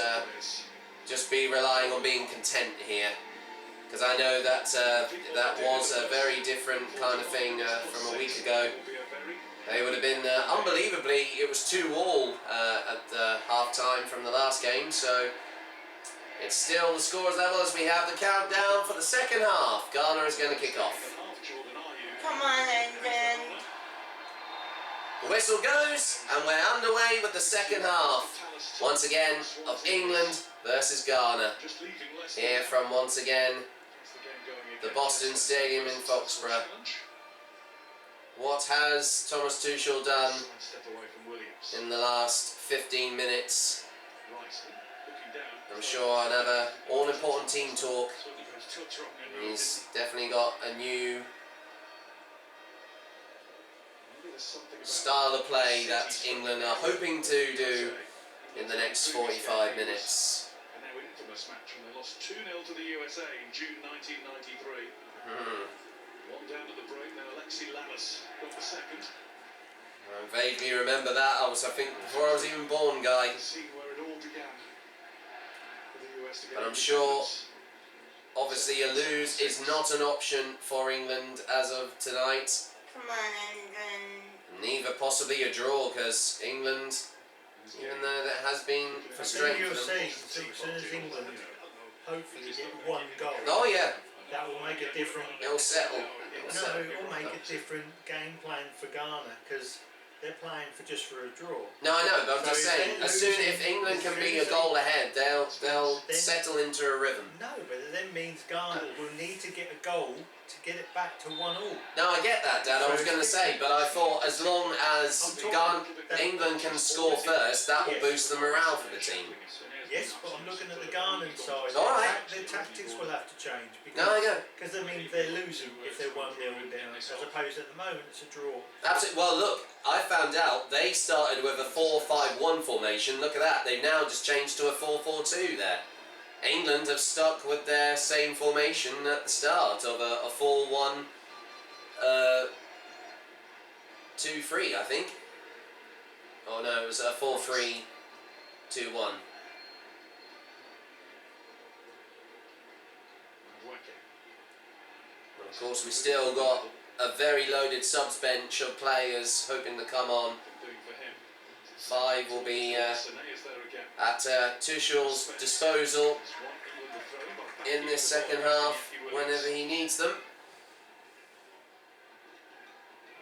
just be relying on being content here. Because I know that that was a very different kind of thing from a week ago. They would have been, unbelievably, it was 2-2 at half-time from the last game, so it's still the scores level as we have the countdown for the second half. Ghana is going to kick off. Come on, England. The whistle goes, and we're underway with the second half. Once again, of England versus Ghana. Here from, once again, the Boston Stadium in Foxborough. What has Thomas Tuchel done in the last 15 minutes? I'm sure another all-important team talk. He's definitely got a new style of play that England are hoping to do in the next 45 minutes. And their infamous match when they lost 2-0 to the USA in June 1993. One down at the break, then Alexi Lalas got the second. I vaguely remember that. I think, before I was even born, Guy. Where it all began for the US to get. But I'm sure, obviously, a lose is not an option for England as of tonight. Come on, England. Neither possibly a draw, because England, even though that has been frustrating You're for them. saying, as soon as England hopefully get one goal. Oh yeah. that will make a different. It'll settle. No, it will make a different game plan for Ghana because they're playing just for a draw. No, I know, but I'm So just if saying, they're as soon losing- if England as can soon be as a goal ahead, they'll then- settle into a rhythm. No, but it then means Ghana will need to get a goal to get it back to 1-1. No, I get that, Dad. I was So- going to say, but I thought as long as I'm talking that- England can score first, that will Yes. boost the morale for the team. Yes, but I'm looking at the Ghanaian side. All right. Their tactics will have to change No, I go. because that means they're losing if they're 1-0 down, as opposed to at the moment it's a draw. Absolutely. Well, look, I found out they started with a 4-5-1 formation. Look at that. They've now just changed to a 4-4-2 there. England have stuck with their same formation at the start of a 4-1, 2-3, I think. Oh no, it was a 4-3-2-1. Of course, we still got a very loaded subs bench of players hoping to come on. 5 will be at Tuchel's disposal in this second half whenever he needs them.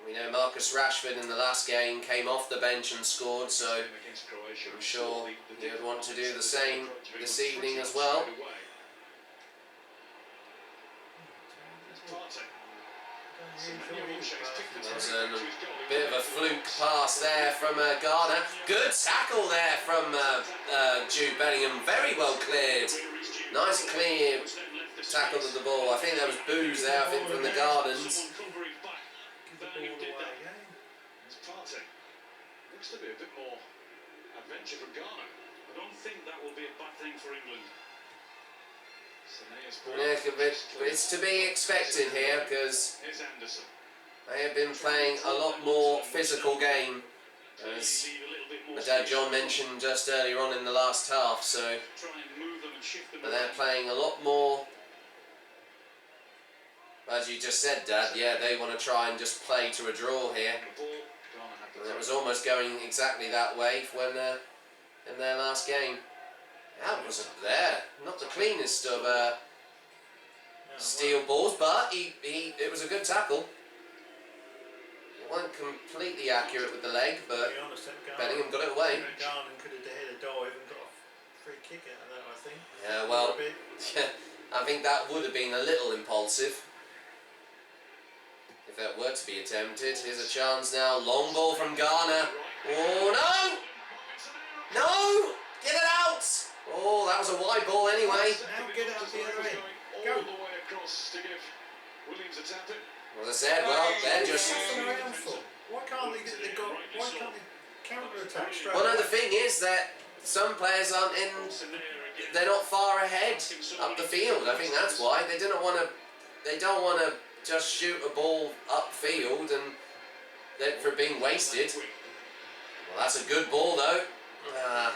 We know Marcus Rashford in the last game came off the bench and scored, so I'm sure he would want to do the same this evening as well. There's a bit of a fluke pass there from Ghana. Good tackle there from Jude Bellingham. Very well cleared. Nice clear tackle to the ball. I think there was boos there, I think, from the Gardens. Looks to be a bit more adventure for Ghana. I don't think that will be a bad thing for England. It's to be expected here because they have been playing a lot more physical game, as my dad John mentioned just earlier on in the last half. So, but they're playing a lot more. As you just said, Dad, yeah, they want to try and just play to a draw here. And it was almost going exactly that way when in their last game. That wasn't there. Not the cleanest of steel balls, but it was a good tackle. It wasn't completely accurate with the leg, but Bellingham got it away. Ghana could have had a dive and got a free kick out of that, I think. Yeah, well, I think that would have been a little impulsive. If that were to be attempted. Here's a chance now. Long ball from Ghana. Oh, no! No! Get it out! Oh, that was a wide ball anyway. Now get out the other end. Go. All the way across to give Williams a tap in. As I said, well, they're just... Why can't they get the goal? Why can't they counter-attack straight Well, no, away? the thing is that some players aren't in... They're not far ahead up the field. I think that's why. They don't want to just shoot a ball upfield and then for being wasted. Well, that's a good ball though.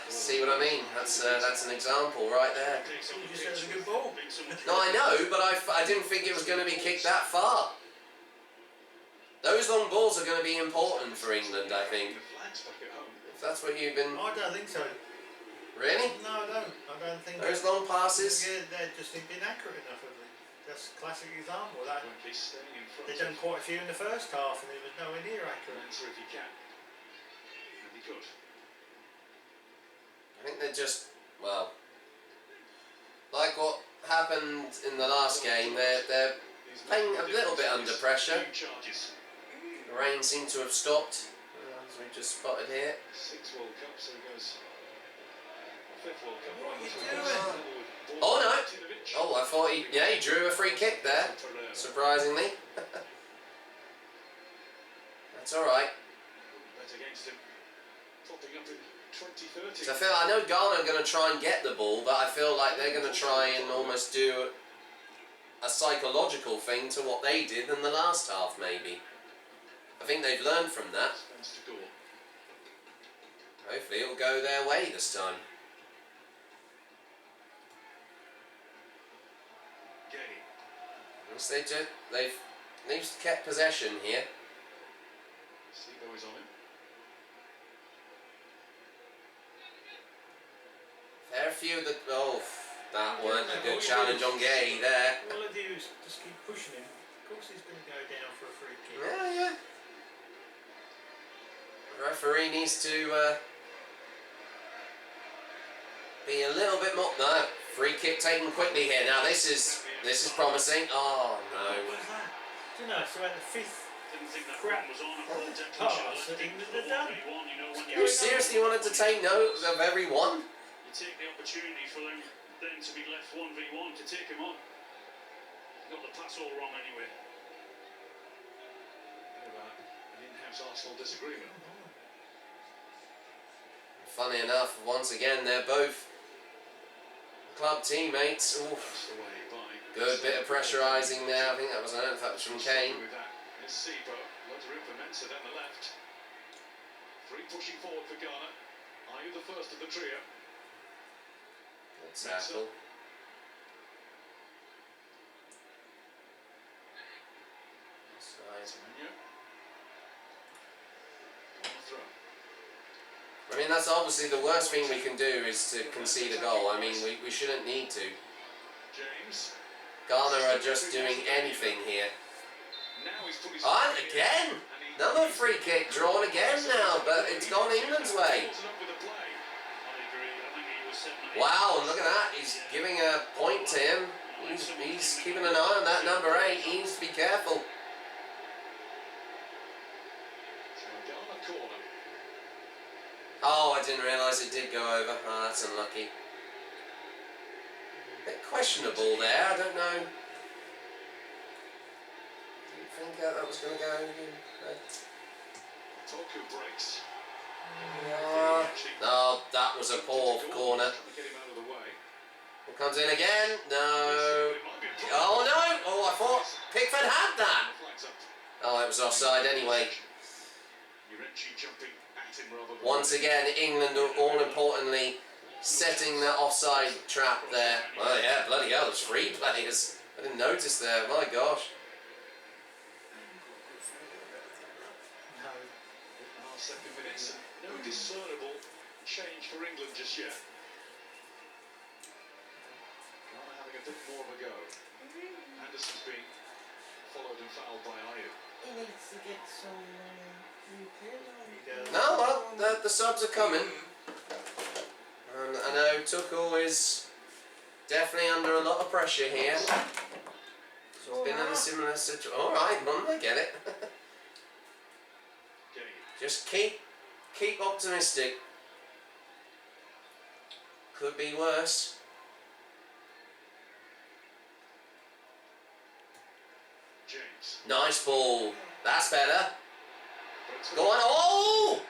See what I mean? That's an example right there. You just said it was a good ball. No, I know, but I didn't think it was going to be kicked that far. Those long balls are going to be important for England, I think. If that's what you've been... I don't think so. Really? No, I don't. I don't think... Those long passes? Yeah, they're just inaccurate enough of it. That's a classic example. That they've done quite a few in the first half and it was nowhere near accurate. I think they're just, well, like what happened in the last game, they're playing a little bit under pressure. The rain seemed to have stopped, as we just spotted here. 6 World Cups, so he goes 5th World Cup. What are you doing? Oh no! Oh, I thought he drew a free kick there, surprisingly. That's alright. So I know Ghana are going to try and get the ball, but I feel like they're going to try and almost do a psychological thing to what they did in the last half, maybe. I think they've learned from that. Hopefully it'll go their way this time. They've kept possession here. Fair few that That weren't a good challenge on Gay there. All I do is just keep pushing him. Of course he's going to go down for a free kick. Yeah. The referee needs to be a little bit more. No, free kick taken quickly here. Now this is promising. Oh no. What was that? Do you know, it's about the fifth Didn't think that crap one was on. I thought Declan pass should that have England had done. You seriously wanted to take note of every one? You take the opportunity for them to be left 1v1 to take him on. Got the pass all wrong anyway. Bit of an in-house Arsenal disagreement. Funny enough, once again they're both club teammates. Oof. That's the way by. Good bit of pressurising there. I think that was, I don't know if that was from Kane. With that is Sibo. Loads of room for Mensah down the left. Three pushing forward for Ghana. Are you the first of the trio? Good tackle. Semenyo. On the throw. I mean, that's obviously the worst thing we can do is to concede a goal. I mean, we shouldn't need to. James. Ghana are just doing anything here. Now he's put his And again! Another free kick drawn again now, but it's gone England's way. Wow, and look at that. He's giving a point to him. He's keeping an eye on that number 8. He needs to be careful. Oh, I didn't realise it did go over. Oh, that's unlucky. Bit questionable there, I don't know. Didn't think that was going to go. Toku breaks. No, that was a poor corner. What comes in again? No. Oh no! Oh, I thought Pickford had that. Oh, it was offside anyway. Once again, England are all importantly setting that offside trap there. Oh yeah, bloody hell, there's 3 players. I didn't notice there, my gosh. Second minutes, no discernible change for England just yet. Ghana having a bit more of a go. Anderson's been followed and fouled by Ayew. He needs to get some new players. No, well, the subs are coming. And I know Tuchel is definitely under a lot of pressure here. He's been in a similar situation. Alright, I get it. Just keep optimistic. Could be worse. James. Nice ball. That's better. Go on. Oh!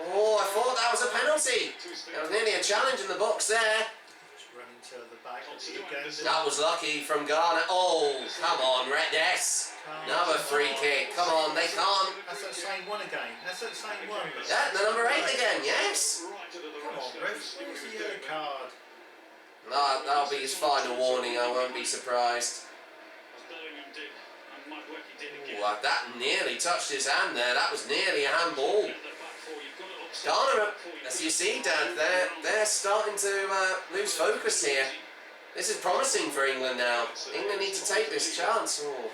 Oh, I thought that was a penalty. There was nearly a challenge in the box there. Just running to the back of the Uganda. That was lucky from Ghana. Oh, come on, Yes. Another free kick. Come on, they can't. That's that same one again. That's that same one. Yeah, the number 8 again, yes. Come on, ref. Where's the yellow card? That'll be his final warning, I won't be surprised. Ooh, that nearly touched his hand there. That was nearly a handball. Ghana, as you see, Dad, they're starting to lose focus here. This is promising for England now. England need to take this chance. Oh.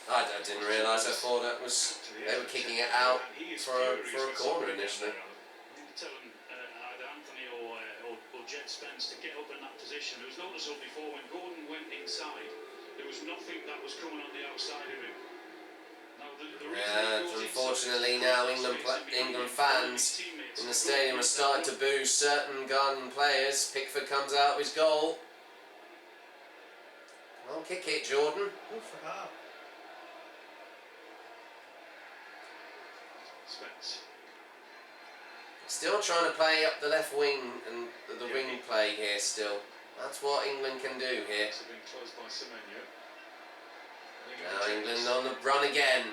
I didn't realise. I thought it was they were kicking it out for a corner initially. Telling either Anthony or Jet Spence to get up in that position. It was noticeable before when Gordon went inside. There was nothing that was coming on the outside of him. Yeah, unfortunately now England fans in the stadium are starting to boo certain Ghanaian players. Pickford comes out with his goal. Well, kick it, Jordan. Go for that. Spence. Still trying to play up the left wing and the wing play here still. That's what England can do here. Been closed by Semenyo. Now England on the run again.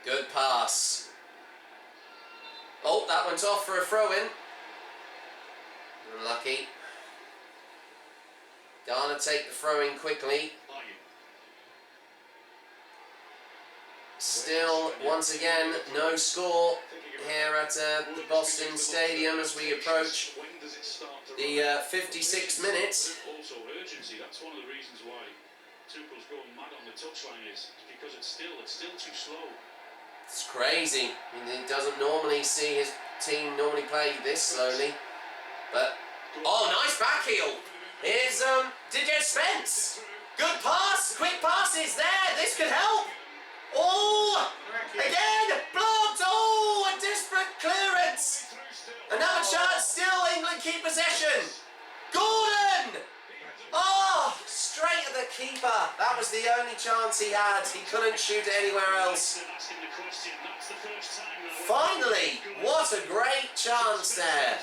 Good pass. Oh, that went off for a throw-in. Unlucky. Ghana take the throw-in quickly. Still, once again, no score here at the Boston Stadium as we approach the 56th minute. Also urgency. That's one of the reasons why Tuchel's going mad on the touchline is because it's still too slow. It's crazy. I mean, he doesn't normally see his team normally play this slowly. But, oh, nice back heel. Here's DJ Spence. Good pass, quick passes there. This could help. Oh, again, blocked. Oh, a desperate clearance. Another chance. Still, England keep possession. Gordon. Oh, straight at the keeper. That was the only chance he had. He couldn't shoot it anywhere else. Finally, what a great chance there.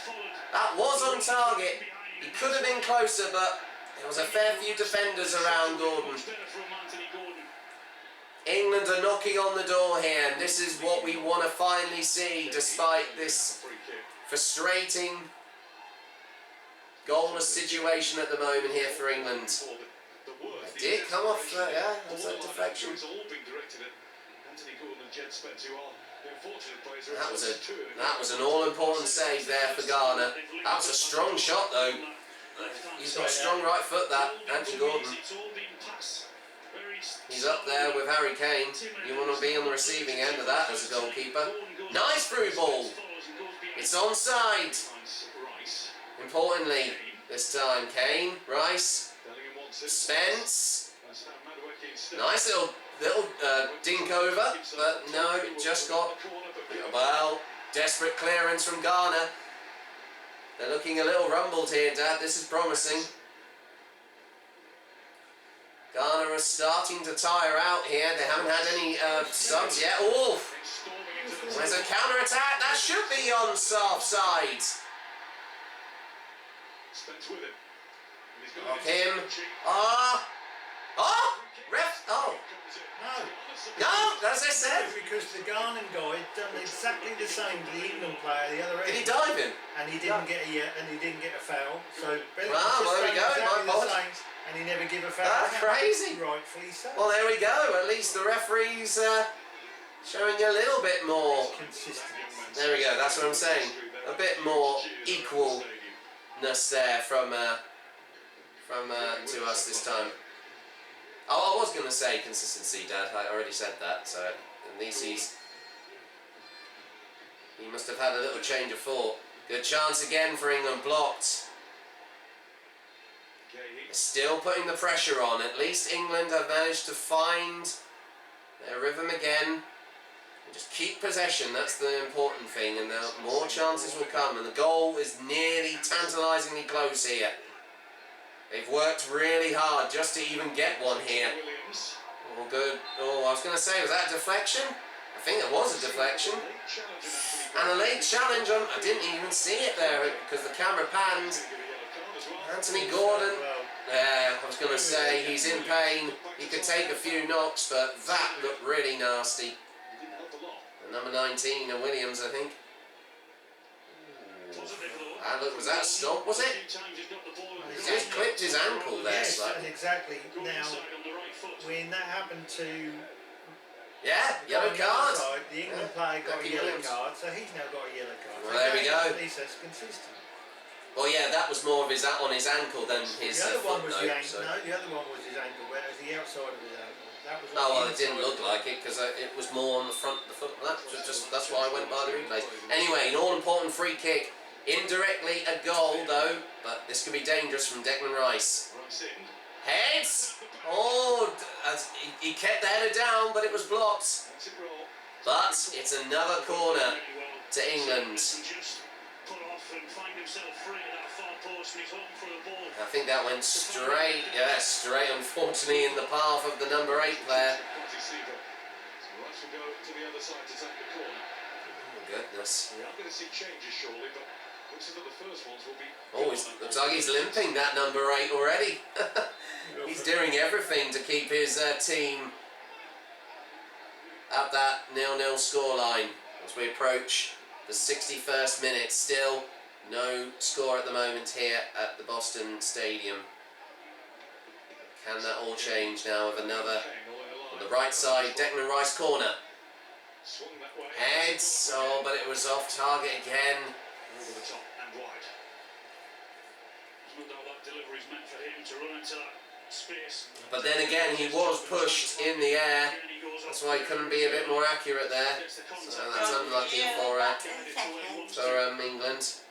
That was on target. He could have been closer, but there was a fair few defenders around Gordon. England are knocking on the door here, and this is what we want to finally see, despite this frustrating goalless situation at the moment here for England. It did come off, yeah, that was a deflection. That was an all-important save there for Ghana. That was a strong shot though. He's got a strong right foot, that, Anthony Gordon. He's up there with Harry Kane. You want to be on the receiving end of that as a goalkeeper. Nice through ball. It's onside. Importantly, this time, Kane, Rice, Spence. Nice little dink over, but no, just got, well, desperate clearance from Ghana. They're looking a little rumbled here, Dad. This is promising. Ghana are starting to tire out here. They haven't had any subs yet. Oh, there's a counter-attack. That should be on offside. Lock him. Ref. Oh. No, as I said. Because the Ghanan guy done exactly the same to the England player the other end. Did he dive him? And he didn't get a foul. So well, there we go. My fault. And he never give a foul. That's crazy. Rightfully so. Well, there we go. At least the referee's showing you a little bit more consistency. There we go. That's what I'm saying. A bit more equalness there from to us this time. Oh, I was going to say consistency, Dad. I already said that. So at least he must have had a little change of thought. Good chance again for England, blocked. They're still putting the pressure on. At least England have managed to find their rhythm again. And just keep possession, that's the important thing. And more chances will come. And the goal is nearly tantalisingly close here. They've worked really hard just to even get one here. Oh, good. Oh, I was going to say, was that a deflection? I think it was a deflection. And a late challenge on... I didn't even see it there because the camera panned. Anthony Gordon. Yeah, I was going to say, he's in pain. He could take a few knocks, but that looked really nasty. And number 19, Williams, I think. Was that a stomp, was it? He just clipped his ankle there. Yes, and exactly. Now, when that happened to... Yeah, yellow card. The England player got a yellow card, so he's now got a yellow card. Well, there we go. At least that's consistent. Well, yeah, that was more of his on his ankle than his foot, though. No, the other one was his ankle, where it was the outside of his ankle. That was well, it didn't look like it because it was more on the front of the foot. That's why I went by the replay. Anyway, an all-important free kick. Indirectly a goal, though, but this could be dangerous from Declan Rice. Heads! Oh, he kept the header down, but it was blocked. But it's another corner to England. I think that went straight, straight, unfortunately, in the path of the number 8 player. Oh, goodness. Oh, looks like he's limping, that number 8 already. He's doing everything to keep his team at that 0-0 scoreline as we approach the 61st minute. Still no score at the moment here at the Boston Stadium. Can that all change now with another on the right side? Declan Rice corner. Swung that way. Heads, oh, but it was off target again. Over the top and wide. No doubt that delivery's meant for him to run into that space. But then again, he was pushed in the air. That's why he couldn't be a bit more accurate there. So that's unlucky for England.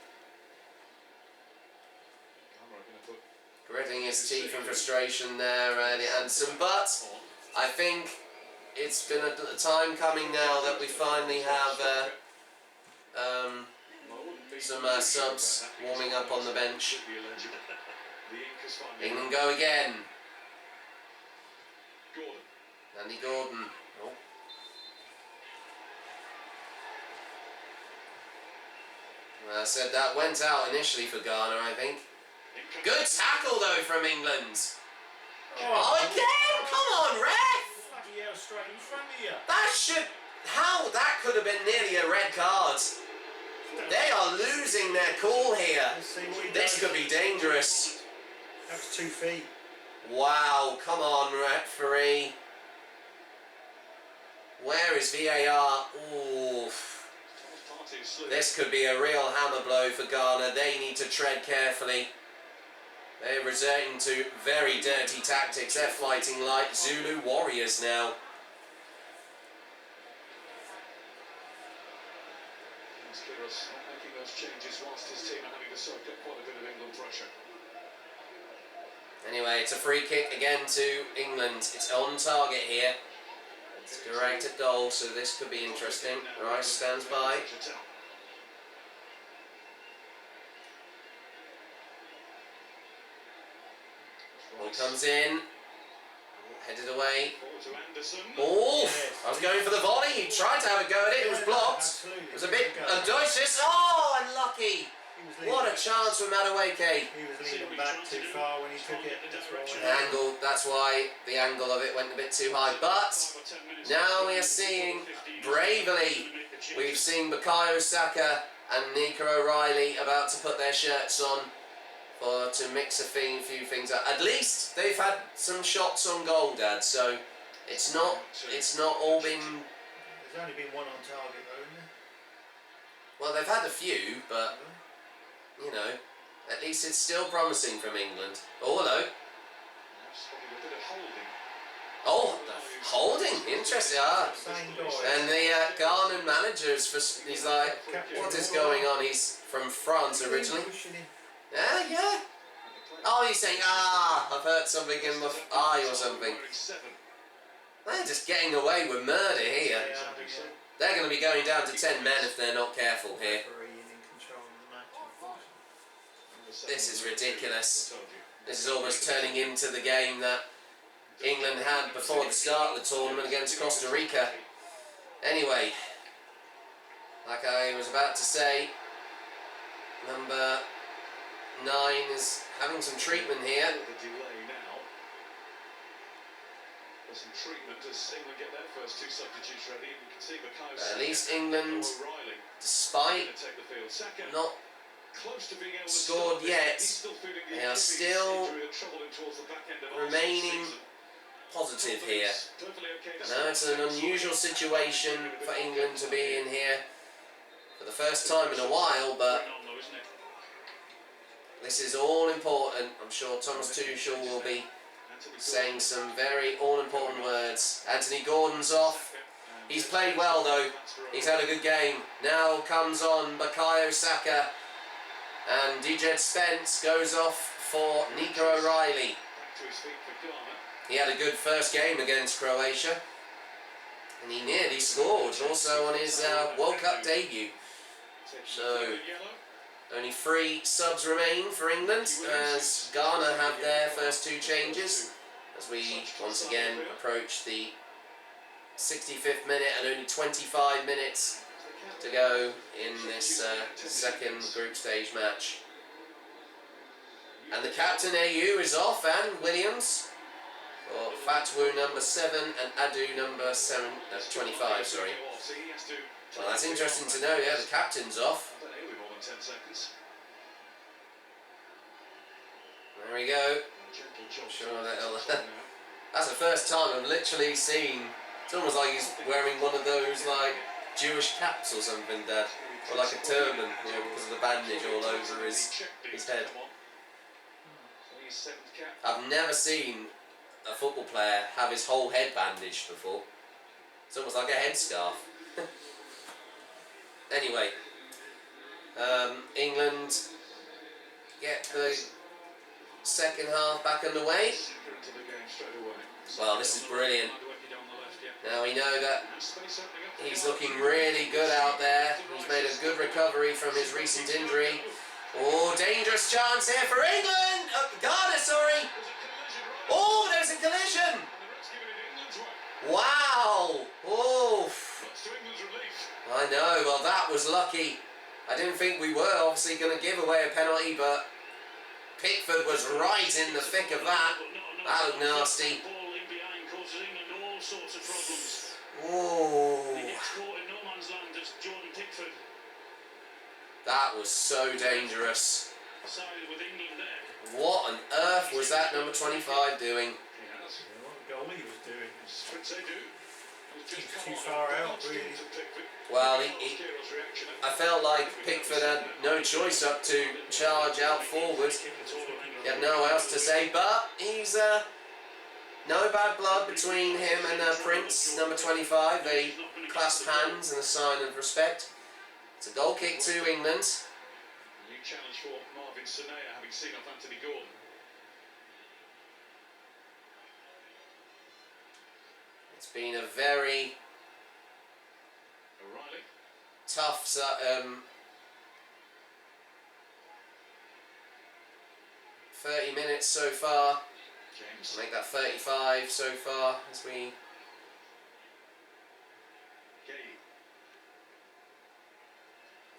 Gritting his teeth in frustration there, Eddie Anderson. But I think it's been a time coming now that we finally have some subs warming up on the bench. England go again. Andy Gordon. Oh. I said that went out initially for Ghana, I think. Good tackle though from England. Oh, again! Come on, ref! Straight in front of you. That should... How? That could have been nearly a red card. They are losing their cool here. This could be dangerous. That was 2 feet. Wow, come on, referee. Where is VAR? Oof. This could be a real hammer blow for Ghana. They need to tread carefully. They're resorting to very dirty tactics. They're fighting like Zulu warriors now. Making those changes whilst his team are having to soak up quite a bit of England pressure. Anyway, it's a free kick again to England. It's on target here. It's direct at goal, so this could be interesting. Rice stands by. Ball comes in. Headed away. Oh, I was going for the volley. He tried to have a go at it. It was blocked. It was a bit audacious. Oh, unlucky. What a chance from Madueke. He was leaning back too far when he took it. Angle, that's why the angle of it went a bit too high. But now we are seeing bravely, we've seen Bukayo Saka and Nico O'Reilly about to put their shirts on to mix a few things up. At least they've had some shots on goal, Dad. So it's not all been. There's only been one on target though, isn't there? Well, they've had a few, but you know, at least it's still promising from England. Oh, hello. Oh, holding. Interesting. Ah. And the Ghanaian manager he's like, what is going on? He's from France originally. Yeah. Oh, he's saying, I've hurt something in my eye or something. They're just getting away with murder here. They're going to be going down to 10 men if they're not careful here. This is ridiculous. This is almost turning into the game that England had before the start of the tournament against Costa Rica. Anyway, like I was about to say, number 9 is having some treatment here. Some treatment as England get their first 2 substitutes ready. You can see But at least England, despite not scored yet, they are still remaining positive here. I know it's an unusual situation for England to be in here for the first time in a while, but this is all important. I'm sure Thomas Tuchel will be saying some very all-important words. Anthony Gordon's off. He's played well though. He's had a good game. Now comes on Bukayo Saka. And DJ Spence goes off for Nico O'Reilly. He had a good first game against Croatia. And he nearly scored also on his World Cup debut. So only 3 subs remain for England as Ghana have their first 2 changes as we once again approach the 65th minute and only 25 minutes to go in this second group stage match. And the captain AU is off, and Williams for Fatwu number 7 and Adu number 25, sorry. Well, that's interesting to know, yeah, the captain's off. There we go. I'm sure that's the first time I've literally seen It's almost like he's wearing one of those like Jewish caps or something, Dad, or like a turban, you know, because of the bandage all over his head. I've never seen a football player have his whole head bandaged before. It's almost like a headscarf. Anyway, England get the second half back underway. Well, this is brilliant. Now we know that he's looking really good out there. He's made a good recovery from his recent injury. Oh, dangerous chance here for England! Ghana, sorry! Oh, there's a collision! Wow! Oh! I know, well that was lucky. I didn't think we were obviously going to give away a penalty, but Pickford was right in the thick of that. That looked nasty. Oh! That was so dangerous. What on earth was that number 25 doing? What goal he was doing. Too far out, really. Well, I felt like Pickford had no choice up to charge out forward. He had no else to say, but he's no bad blood between him and Prince, number 25. They clasp hands in a sign of respect. It's a goal kick to England. New challenge for Marvin Sanea, having seen off Anthony Gordon. It's been a very tough 30 minutes so far. James. Make that 35 so far as we...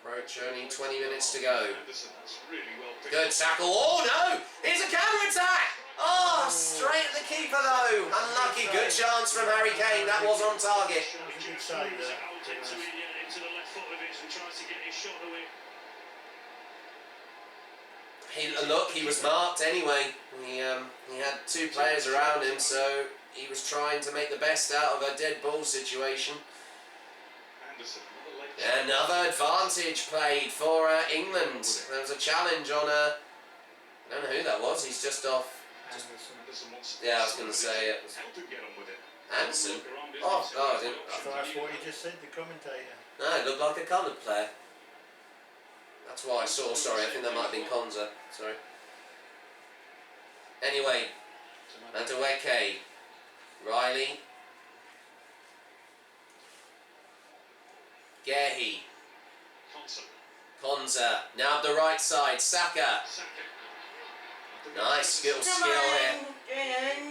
Approach only 20 minutes to go. Good tackle. Oh no! Here's a counter-attack! Oh, straight at the keeper though. Unlucky. Good chance from Harry Kane. That was on target. He was marked anyway. He had two players around him, so he was trying to make the best out of a dead ball situation. Another advantage played for England. There was a challenge on I don't know who that was. He's just off. Yeah, I was going to say it. Anderson? Oh, I didn't. That's what he just said, the commentator. No, it looked like a coloured player. That's what I saw. Sorry, I think that might have been Konza. Sorry. Anyway, Madueke, Riley, Gehi, Konza. Now up the right side, Saka. Nice skill here.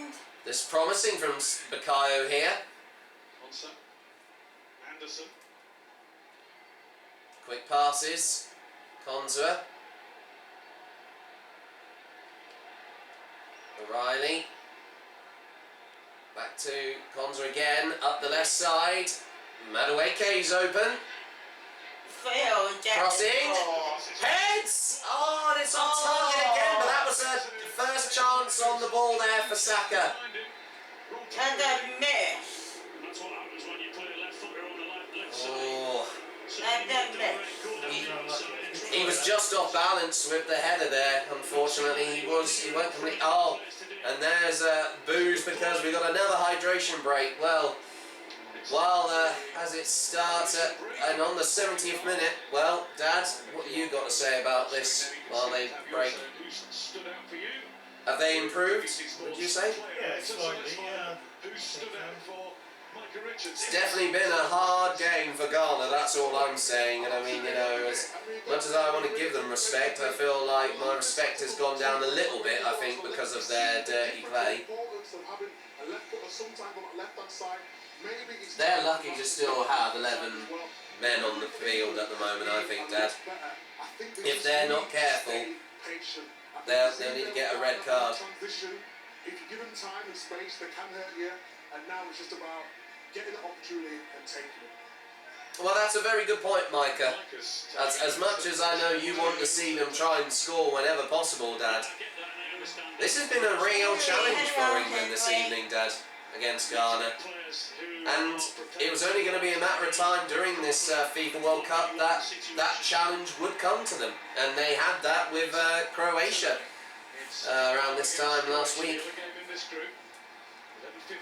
This is promising from Bukayo here. Anderson. Quick passes. Konza. O'Reilly. Back to Konza again. Up the left side. Madueke's open. Crossing. Heads! Oh, and it's on target again, but that was the first chance on the ball there for Saka. And a miss. That's what happens when you put a left footer on the left side. Oh. And a miss. He was just off balance with the header there, unfortunately. He went completely... Oh, and there's booze because we got another hydration break. Well, as it starts and on the 70th minute, well, Dad, what have you got to say about this while they break? Have they improved, would you say? Yeah, slightly, yeah. It's definitely been a hard game for Ghana, that's all I'm saying. And I mean, you know, as much as I want to give them respect, I feel like my respect has gone down a little bit, I think, because of their dirty play. They're lucky to still have 11 men on the field at the moment, I think, Dad. If they're not careful, they'll need to get a red card. If you give them time and space, they can hurt you. And now it's just about getting the opportunity and taking it. Well, that's a very good point, Micah. As much as I know you want to see them try and score whenever possible, Dad, this has been a real challenge for England this evening, Dad. against Ghana. And it was only going to be a matter of time during this FIFA World Cup that that challenge would come to them. And they had that with Croatia around this time last week. I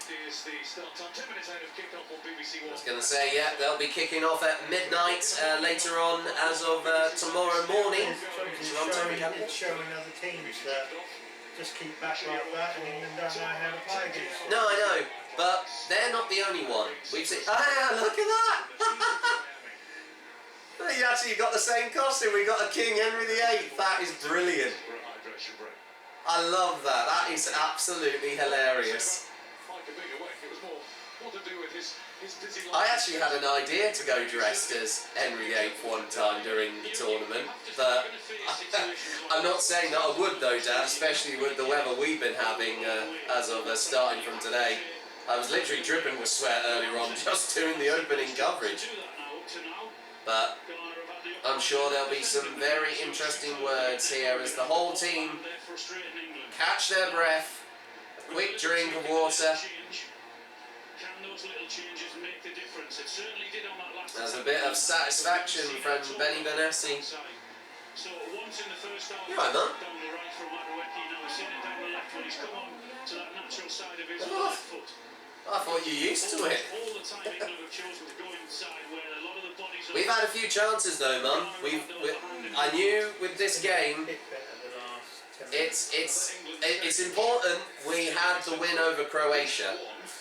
was going to say, yeah, they'll be kicking off at midnight later on as of tomorrow morning. It's showing other teams that just keep back like that and England don't know how to play against them. No, I know, but they're not the only one. We've seen. Ah, look at that! You actually got the same costume. We got a King Henry VIII. That is brilliant. I love that. That is absolutely hilarious. I actually had an idea to go dressed as Henry VIII one time during the tournament, but I'm not saying that I would though, Dad, especially with the weather we've been having as of starting from today. I was literally dripping with sweat earlier on just doing the opening coverage. But I'm sure there'll be some very interesting words here as the whole team catch their breath, a quick drink of water. There's a bit of satisfaction from Benny Benassi. You right, Mum? Oh, I thought you used to it. We've had a few chances though, Mum. I knew with this game, it's important we had the win over Croatia.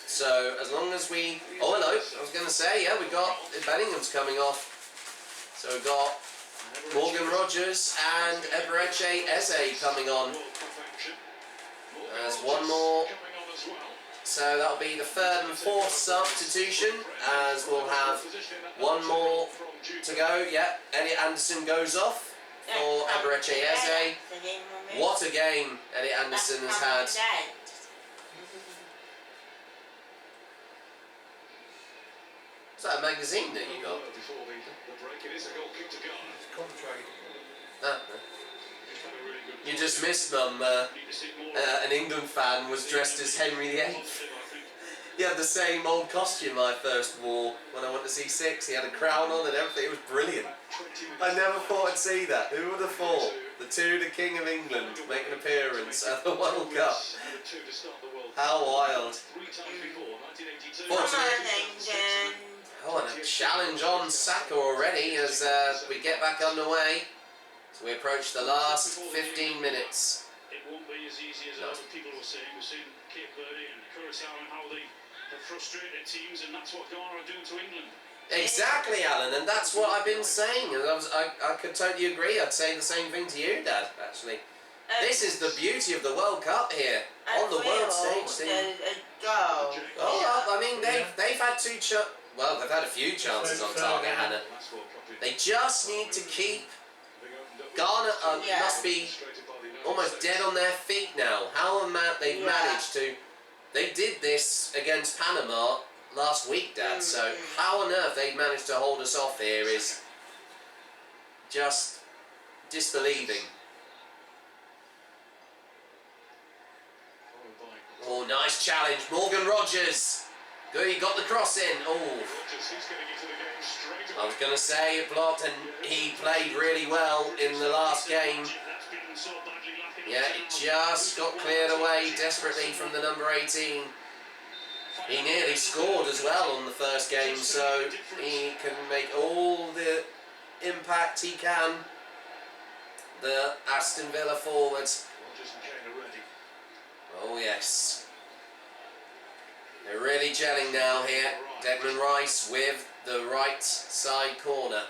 So as long as we... Oh, hello. I was going to say, yeah, we got... Bellingham's coming off. So we've got Morgan Rogers and Eberechi Eze coming on. There's one more. So that'll be the third and fourth substitution, as we'll have one more to go. Yeah, Elliot Anderson goes off for Eberechi Eze. What a game Elliot Anderson has had. Is that a magazine that you got? Ah, you just missed, Mum. An England fan was dressed as Henry VIII. He had the same old costume I first wore when I went to see Six. He had a crown on and everything. It was brilliant. I never thought I'd see that. Who would have thought? The King of England make an appearance at the World Cup. How wild. Oh, and a challenge on Saka already as we get back underway. So we approach the last 15 minutes. It won't be as easy as other people were saying. We've seen Cape Verde and Curacao and how they have frustrated teams, and that's what Ghana are doing to England. Exactly, Alan, and that's what I've been saying. And I could totally agree. I'd say the same thing to you, Dad, actually. This is the beauty of the World Cup here. On the world stage. I mean, they've had well, they've had a few chances on target, Hannah. They just need to keep... Ghana must be almost dead on their feet now. How they've managed to... They did this against Panama last week, Dad, so how on earth they've managed to hold us off here is just disbelieving. Oh, nice challenge. Morgan Rogers. Good, he got the cross in. Oh. I was going to say it blocked, and he played really well in the last game. Yeah, it just got cleared away desperately from the number 18. He nearly scored as well on the first game, so he can make all the impact he can. The Aston Villa forwards. Oh yes. They're really gelling now here. Declan Rice with the right side corner.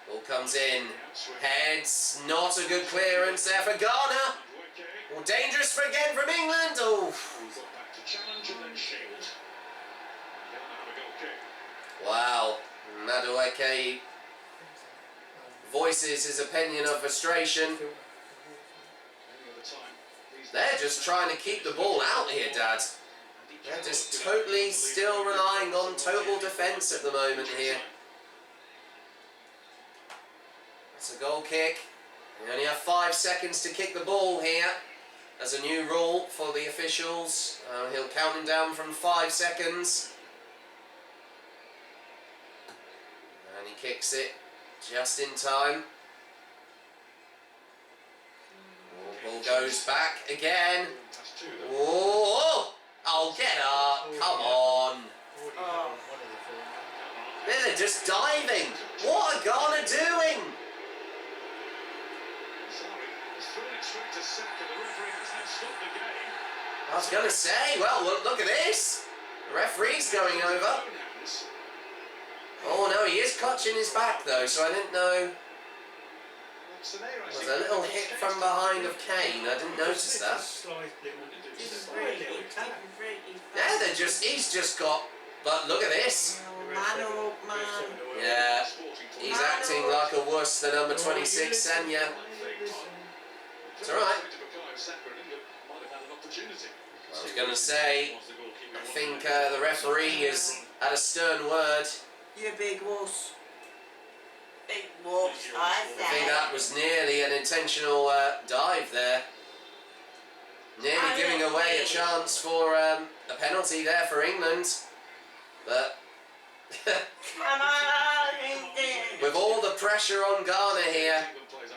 Ball comes in. Heads. Not a good clearance there for Ghana. Well, dangerous again from England. Oh. Wow. Madueke voices his opinion of frustration. They're just trying to keep the ball out here, Dad. They're just totally still relying on total defence at the moment here. It's a goal kick. We only have 5 seconds to kick the ball here as a new rule for the officials. He'll count him down from 5 seconds. And he kicks it just in time. Ball goes back again. Oh, oh, get up! Come on! They're just diving. What are Ghana doing? I was going to say, well, look at this. The referee's going over. Oh no, he is clutching his back though, so I didn't know. There's a little hit from behind of Kane. I didn't notice that. Yeah, he's just got. But look at this. Yeah, he's acting like a wuss, the number 26 Senya. It's alright. I was going to say, I think the referee has had a stern word. You big wuss. Big wuss, I think that was nearly an intentional dive there. Nearly giving away a chance for a penalty there for England. But come on, with all the pressure on Ghana here,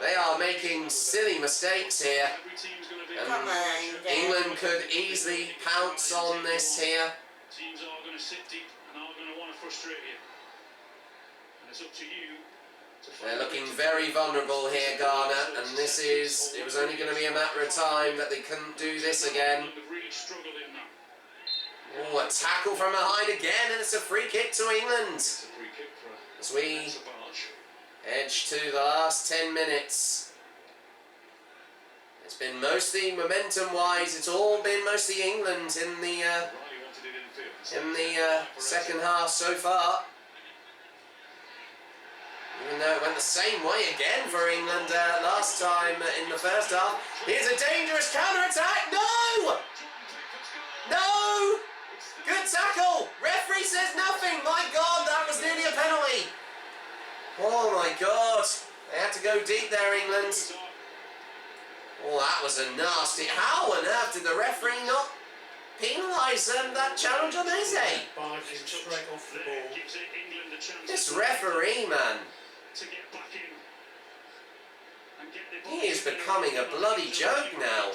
they are making silly mistakes here. And England could easily pounce on this here. Teams are going to sit deep and are going to want to frustrate you. And it's up to you. They're looking very vulnerable here, Ghana, and it was only going to be a matter of time that they couldn't do this again. Oh, a tackle from behind again, and it's a free kick to England. As we edge to the last 10 minutes. It's been mostly momentum-wise. It's all been mostly England in the second half so far. Even though it went the same way again for England last time in the first half. Here's a dangerous counter-attack. No! No! Good tackle. Referee says nothing. My God, that was nearly a penalty. Oh my God. They had to go deep there, England. Oh, that was a nasty... How on earth did the referee not penalise that challenge on Eze? Straight off the ball. This referee, man. He is becoming a bloody joke now.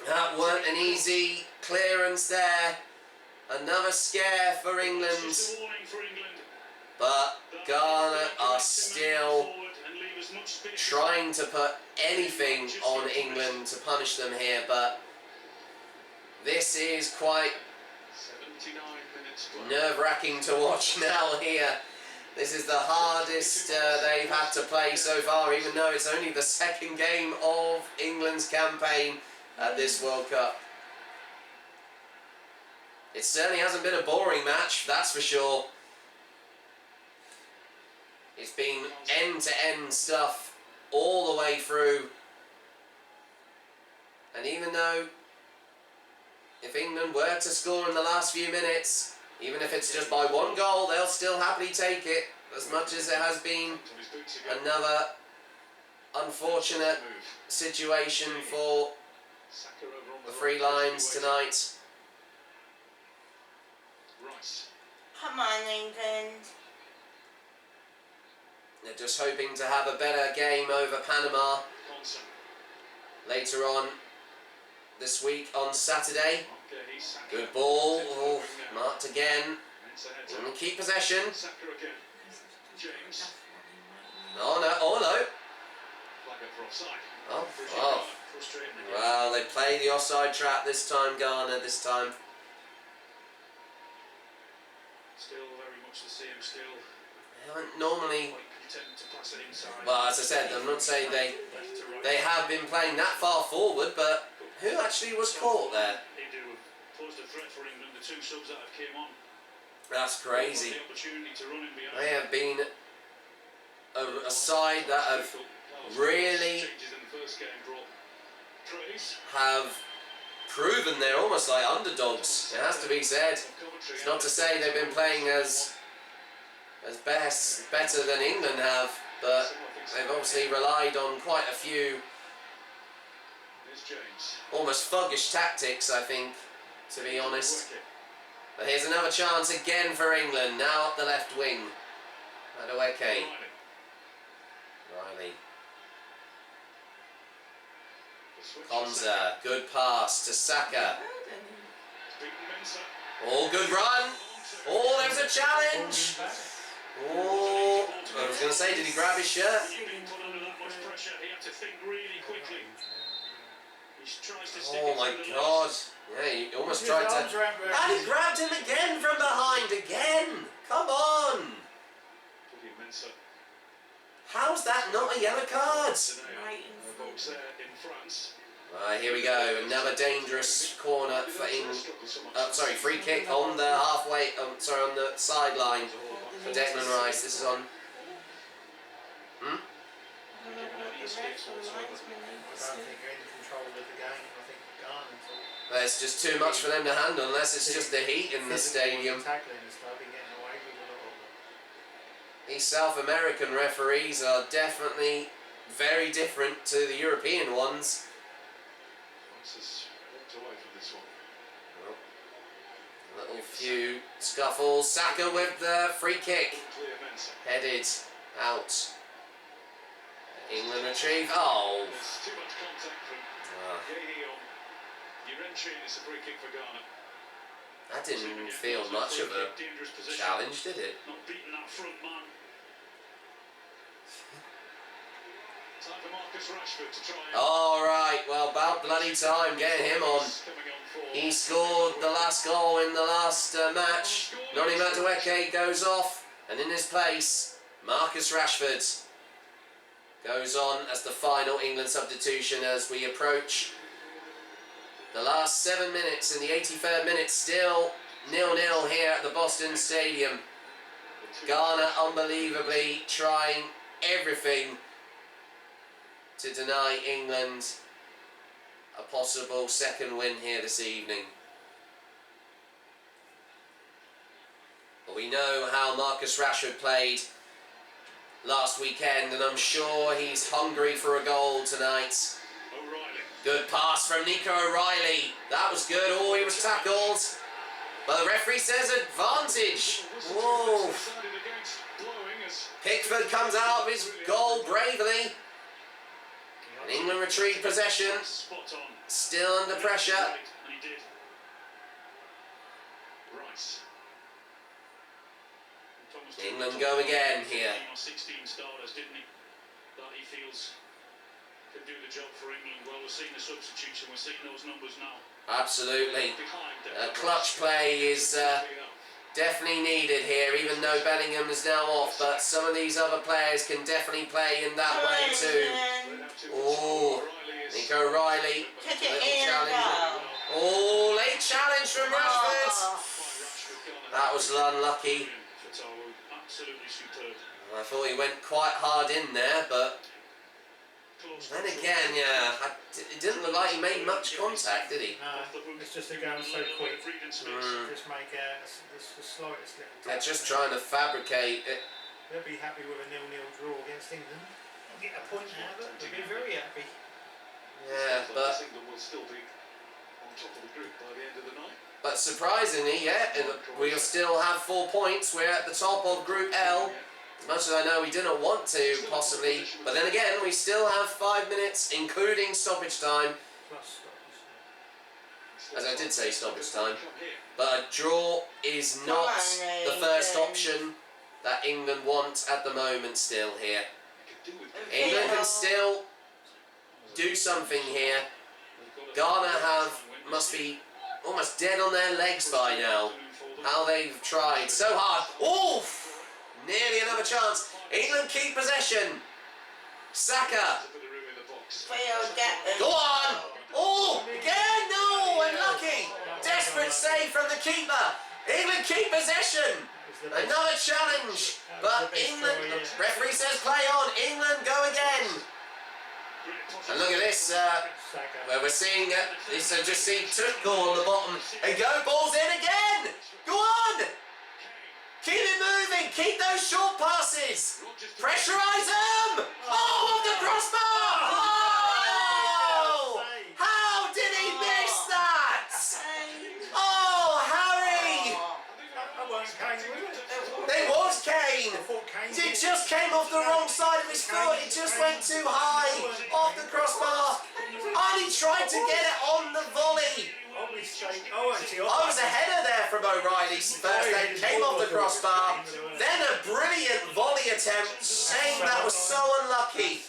That weren't an easy clearance there. Another scare for England. But Ghana are still trying to put anything on England to punish them here, but this is quite nerve-wracking to watch now here. This is the hardest they've had to play so far, even though it's only the second game of England's campaign at this World Cup. It certainly hasn't been a boring match, that's for sure. It's been end-to-end stuff all the way through. And even though if England were to score in the last few minutes, even if it's just by 1 goal, they'll still happily take it, as much as it has been another unfortunate situation for the Three Lions tonight. come on, England. They're just hoping to have a better game over Panama later on this week on Saturday. Good ball, oh, marked again. And keep possession. Oh no, oh no. Oh, oh. Well, they play the offside trap this time, Ghana, this time. Still very much the same, still. They haven't normally... Well, as I said, I'm not saying they have been playing that far forward, but who actually was caught there? They do have posed a threat for England, the 2 subs that have came on. That's crazy. The opportunity to run in behind. They have been a side that have really have proven they're almost like underdogs. It has to be said. It's not to say they've been playing as better than England have, but they've obviously relied on quite a few almost thuggish tactics, I think, to be honest. But here's another chance again for England, now up the left wing. Madueke. Riley. Konza, good pass to Saka. Oh, good run. Oh, there's a challenge. Oh, I was going to say, did he grab his shirt? Oh my God. Yeah, he almost tried to... And he grabbed him again from behind, again. Come on. How's that not a yellow card? Right, here we go. Another dangerous corner for England. Sorry, free kick on the halfway. Sorry, on the sideline for Declan Rice. This is on. I don't think you're in control of the game. I think Ghana's all. There's just too much for them to handle, unless it's just the heat in the stadium. These South American referees are definitely very different to the European ones. A little few scuffles. Saka with the free kick. Headed out. England retrieve. Oh. That didn't feel much of a challenge, did it? Alright, well, about bloody time getting him on. He scored the last goal in the last match. Noni Madueke goes off, and in his place, Marcus Rashford goes on as the final England substitution as we approach the last 7 minutes. In the 83rd minute, still 0-0 here at the Boston Stadium. Ghana unbelievably trying everything to deny England a possible second win here this evening. But we know how Marcus Rashford played last weekend, and I'm sure he's hungry for a goal tonight. Good pass from Nico O'Reilly. That was good. Oh, he was tackled. But the referee says advantage. Whoa. Pickford comes out of his goal bravely. And England retrieve possession. Still under pressure. England go again here. 16 starters, didn't he? That he feels could do the job for England. Well, we're seeing the substitution, we're seeing those numbers now. Absolutely. Clutch play is definitely needed here, even though Bellingham is now off, but some of these other players can definitely play in that way too. Oh, Nico O'Reilly. Oh, late challenge from Rashford. That was unlucky. I thought he went quite hard in there, but then again, yeah, it didn't look like he made much contact, did he? No, it's just they're going so quick. Just make the slightest little. They're just trying to fabricate it. They'll be happy with a 0-0 draw against England. They'll get a point now, but they'll be very happy. Yeah, but England will still be on top of the group by the end of the night. But surprisingly, yeah, we'll still have 4 points. We're at the top of Group L. As much as I know we didn't want to, possibly. But then again, we still have 5 minutes, including stoppage time. As I did say, stoppage time. But a draw is not the first option that England want at the moment still here. England can still do something here. Ghana must be almost dead on their legs by now. How they've tried so hard. Oof! Nearly another chance. England keep possession. Saka. Go on. Oh, again. No, unlucky. Desperate save from the keeper. England keep possession. Another challenge. But England, referee says play on. England go again. And look at this, where we're seeing this, just see Tuchel on the bottom, and go, balls in again! Go on! Keep it moving, keep those short passes! Pressurise them! Oh, it just went too high, off the crossbar, and he tried to get it on the volley. I was ahead of there from O'Reilly's first aid, came off the crossbar, then a brilliant volley attempt. Shame that was so unlucky.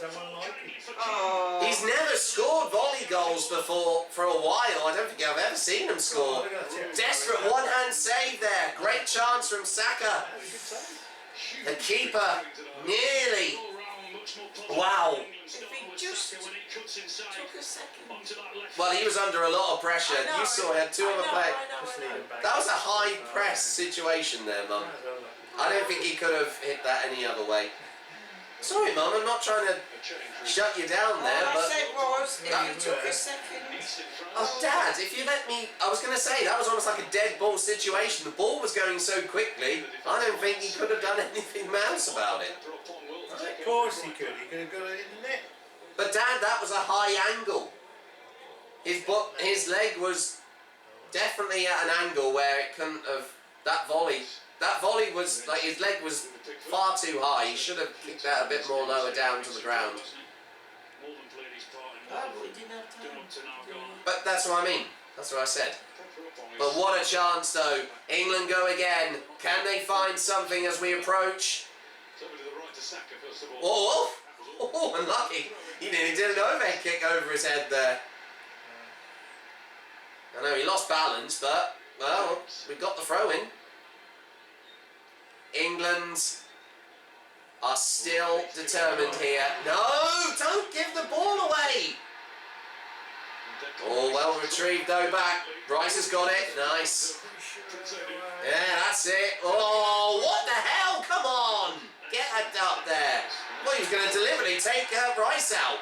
He's never scored volley goals before for a while. I don't think I've ever seen him score. Desperate one-hand save there. Great chance from Saka. The keeper nearly. Wow. If he just took a second. Well, he was under a lot of pressure. You saw he had two other players. That was a high press situation there, Mum. I don't think he could have hit that any other way. Sorry, Mum, I'm not trying to shut you down there, All I but... said was, if he took a second. Oh, Dad, if you let me... I was going to say, that was almost like a dead ball situation. The ball was going so quickly, I don't think he could have done anything else about it. Of course he could. He could have got it in the net. But, Dad, that was a high angle. His leg was definitely at an angle where it couldn't have... That volley was... Like, his leg was far too high. He should have kicked that a bit more lower down to the ground. Oh, we didn't have time. But that's what I mean. That's what I said. But what a chance, though. England go again. Can they find something as we approach? Oh, unlucky. He nearly did an overhead kick over his head there. I know he lost balance, but, well, we got the throw in. England are still determined here. No, don't give the ball away. Oh, well retrieved though back. Bryce has got it. Nice. Yeah, that's it. Oh, what the hell? Come on. Get that up there. Well, he was going to deliberately take Bryce out.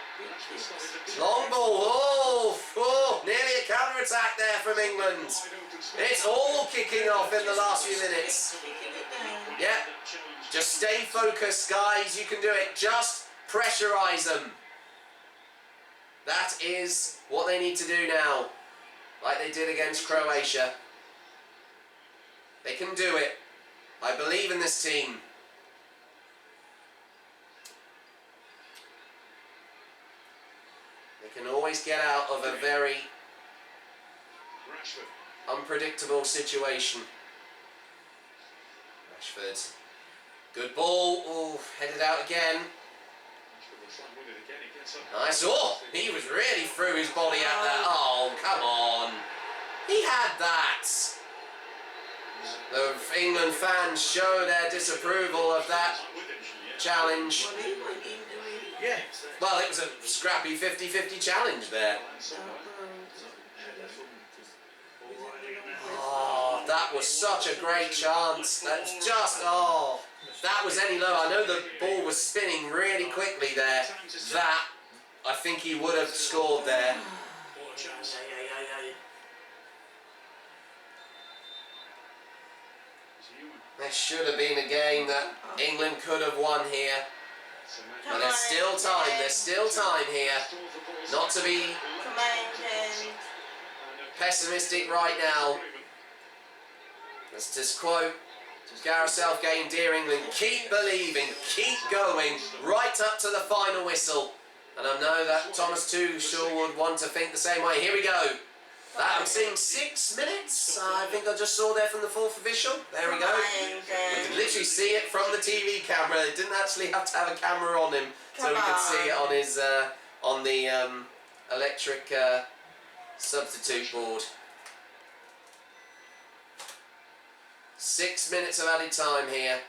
Long ball. Oh, nearly a counter-attack there from England. It's all kicking off in the last few minutes. Yeah. Just stay focused, guys. You can do it. Just pressurise them. That is what they need to do now. Like they did against Croatia. They can do it. I believe in this team. They can always get out of a very unpredictable situation. Rashford. Good ball. Oh, headed out again. Nice. Oh, he was really threw his body at that. Oh, come on. He had that. The England fans show their disapproval of that challenge. Yeah. Well, it was a scrappy 50-50 challenge there. Oh, that was such a great chance. That's just, oh, that was any lower. I know the ball was spinning really quickly there. That, I think he would have scored there. This should have been a game that England could have won here. But there's still time, there's still time here. Not to be pessimistic right now. Let's just quote Gareth Southgate, dear England, keep believing, keep going, right up to the final whistle. And I know that Thomas Tuchel would want to think the same way. Here we go. I'm seeing 6 minutes. I think I just saw there from the fourth official. There we go. We can literally see it from the TV camera. They didn't actually have to have a camera on him, so we could see it on his on the electric substitute board. 6 minutes of added time here.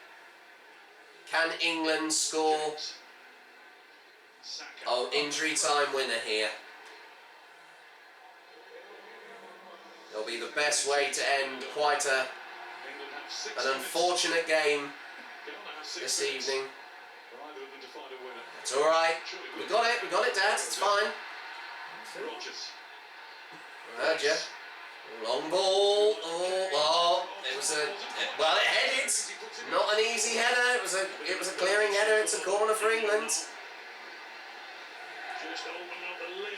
Can England score? Oh, injury time winner here. It'll be the best way to end quite an unfortunate game this evening. It's alright. We got it, Dad, it's fine. I heard you. Long ball. Oh, it was a... Well, it headed. Not an easy header. It was a clearing header. It's a corner for England.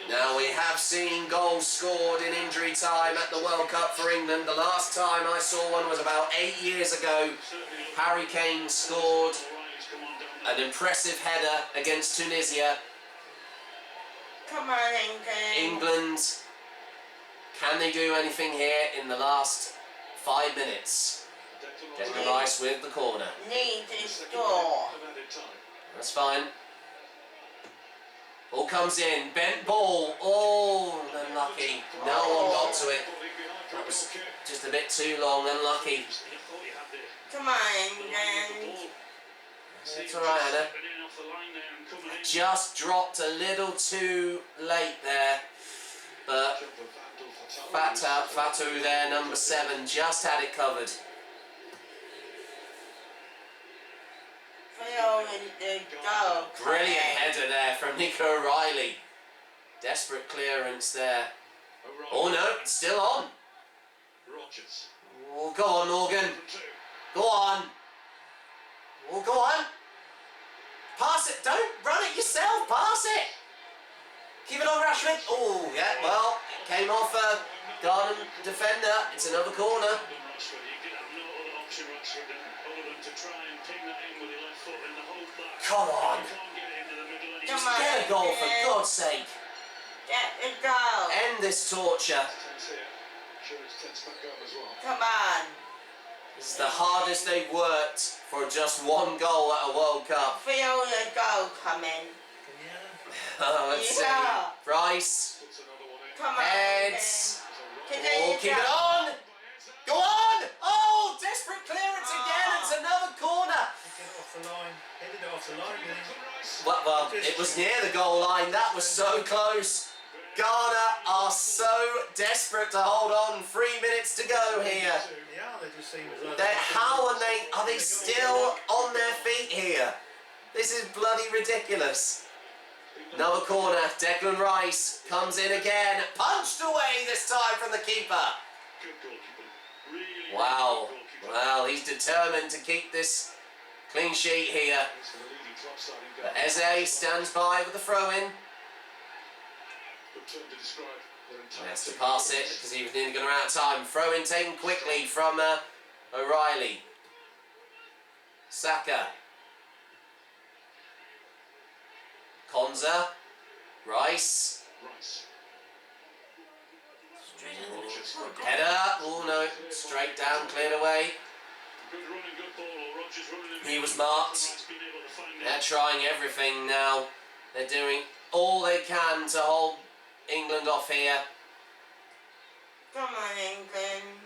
Now we have seen goals scored in injury time at the World Cup for England. The last time I saw one was about 8 years ago. Harry Kane scored An impressive header against Tunisia. Come on, England. England, can they do anything here in the last 5 minutes? Declan Rice with the corner. Need to score. That's fine. Ball comes in, bent ball. Oh, unlucky. No one got to it. That was just a bit too long, unlucky. Come on, England. It's alright, Anna. Just dropped a little too late there. But Fatu there, number 7, just had it covered. Brilliant header there from Nico O'Reilly. Desperate clearance there. Oh no, it's still on. Oh, go on, Morgan. Go on. Oh, go on. Pass it. Don't run it yourself. Pass it. Keep it on, Rashford. Oh, yeah, well, came off a Garden defender. It's another corner. Come on. Just get a goal, for God's sake. Get the goal. End this torture. Come on. This is the hardest they've worked for just one goal at a World Cup. Feel the goal coming. Let's see. Rice. Come on. Heads. Oh, keep it on. Go on. Oh, desperate clearance again. It's another corner. Get it off the line. Headed it off the line, didn't he? Well, it was near the goal line. That was so close. Ghana are so desperate to hold on. 3 minutes to go here. Yeah, they just seem as though How are they still on their feet here? This is bloody ridiculous. Another corner. Declan Rice comes in again. Punched away this time from the keeper. Wow. Well, he's determined to keep this clean sheet here. But Eze stands by with the throw-in. He has to pass it because he was nearly going to run out of time. Throw-in taken quickly from O'Reilly. Saka. Konza. Rice. Header. Oh no, straight down, cleared away. He was marked. They're trying everything now. They're doing all they can to hold England off here. Come on, England.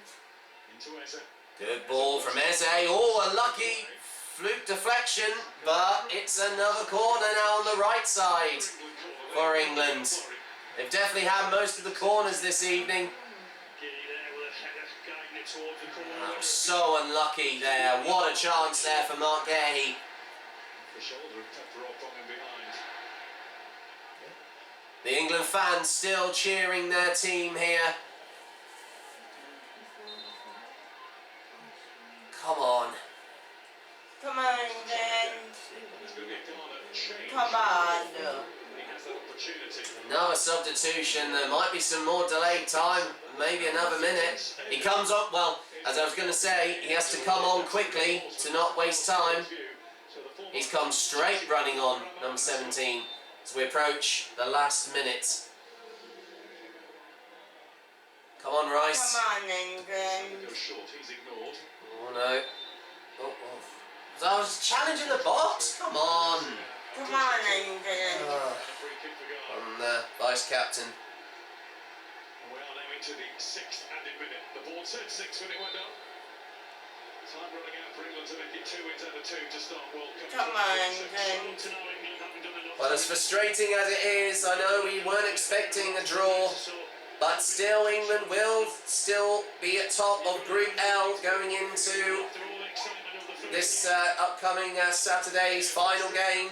Good ball from Eze. Oh, a lucky fluke deflection, but it's another corner now on the right side for England. They've definitely had most of the corners this evening. That was so unlucky there. What a chance there for Mark Gahey. The England fans still cheering their team here. Come on. Come on, England. Come on. Another substitution. There might be some more delayed time. Maybe another minute. He comes up, well, as I was going to say, he has to come on quickly to not waste time. He's come straight running on, number 17, as we approach the last minute. Come on, Rice. Come on, England. Oh no. Oh. So I was challenging the box. Come on. Come on, England. I'm the vice captain. We are now into the 6th added minute. The board said 6 when it went up. Time running out for England to make it 2 wins out of 2 to start World Cup. Come on, England. Well, as frustrating as it is, I know we weren't expecting a draw, but still England will still be at top of Group L going into this upcoming Saturday's final game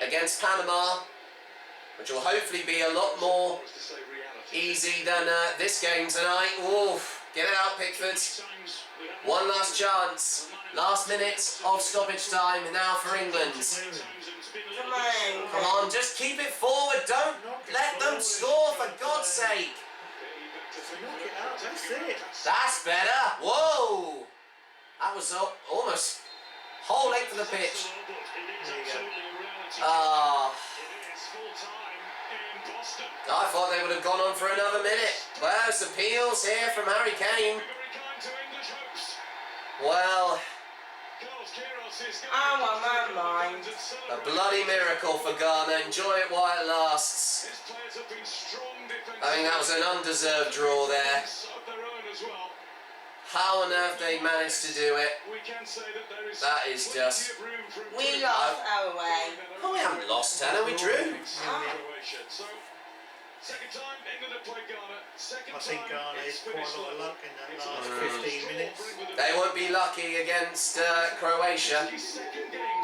against Panama, which will hopefully be a lot more easy than this game tonight. Oof, get it out, Pickford. One last chance. Last minute of stoppage time now for England. Come on. Come on, just keep it forward. Don't let them score, for God's sake. knock it out, that's it. That's better. Whoa. That was almost Whole length of the pitch. There you go. Ah. I thought they would have gone on for another minute. Well, it's appeals here from Harry Kane. Well, Oh, my mind. a bloody miracle for Ghana. Enjoy it while it lasts. I think that was an undeserved draw there. How on earth they managed to do it? That is just... We lost our way. Oh, we haven't lost, Tanner. We drew. I think Ghana is quite a lot of luck in that last 15 minutes. They won't be lucky against Croatia.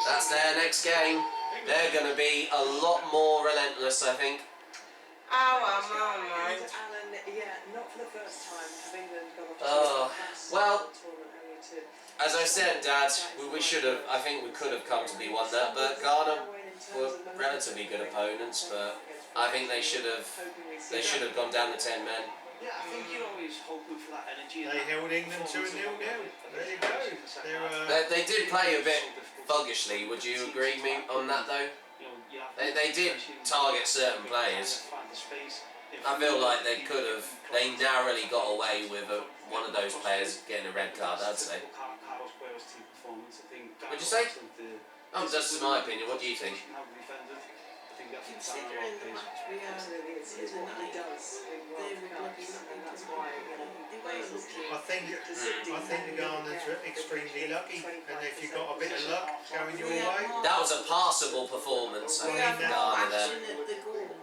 That's their next game. They're going to be a lot more relentless, I think. Oh, my mind. Alan, yeah, not for the first time have England gone off Oh, well, tournament only to as I said, Dad, we should have, I think we could have comfortably won that, but Ghana were relatively good opponents, but I think they should have gone down to 10 men. Yeah, I think you're always hoping for that energy. They held England to a 0-0. There you go. They did play a bit thuggishly, would you agree me on that though? They did target certain players. I feel like they narrowly got away with one of those players getting a red card, I'd say. Would you say? Oh, that's my opinion. What do you think? Considering the match we are it's what he does in World Cups, and that's why, you know, they were lucky. I think the Ghanans are extremely lucky, and if you've got a bit of luck going your way, That was a passable performance, I We think, have from more Ghana there. action at the goal.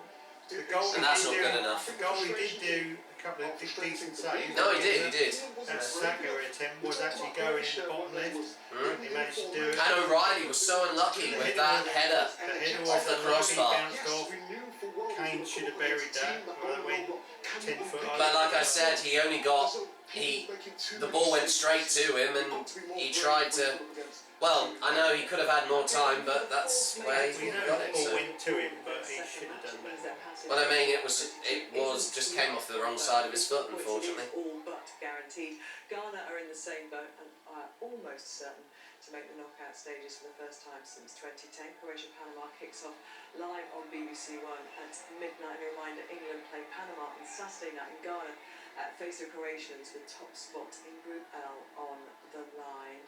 the goal And that's not good enough. The goal he did do a couple of decent saves. No, he did. That Saka attempt was actually going in the bottom left. He managed to do it. And O'Reilly was so unlucky with that header The header off the crossbar. bounced off. Kane should have buried that. It went 10 foot over. But like I said, he only got the ball went straight to him, and he tried to. Well, I know he could have had more time, but that's where he We know got the it. ball So. went to him, but he should have done better. Well, I mean, it was just came off the wrong side of his foot, unfortunately. All but guaranteed. Ghana are in the same boat and are almost certain to make the knockout stages for the first time since 2010. Croatia Panama kicks off live on BBC One at midnight. A reminder: England play Panama on Saturday night, and Ghana face the Croatians with top spot in Group L on the line.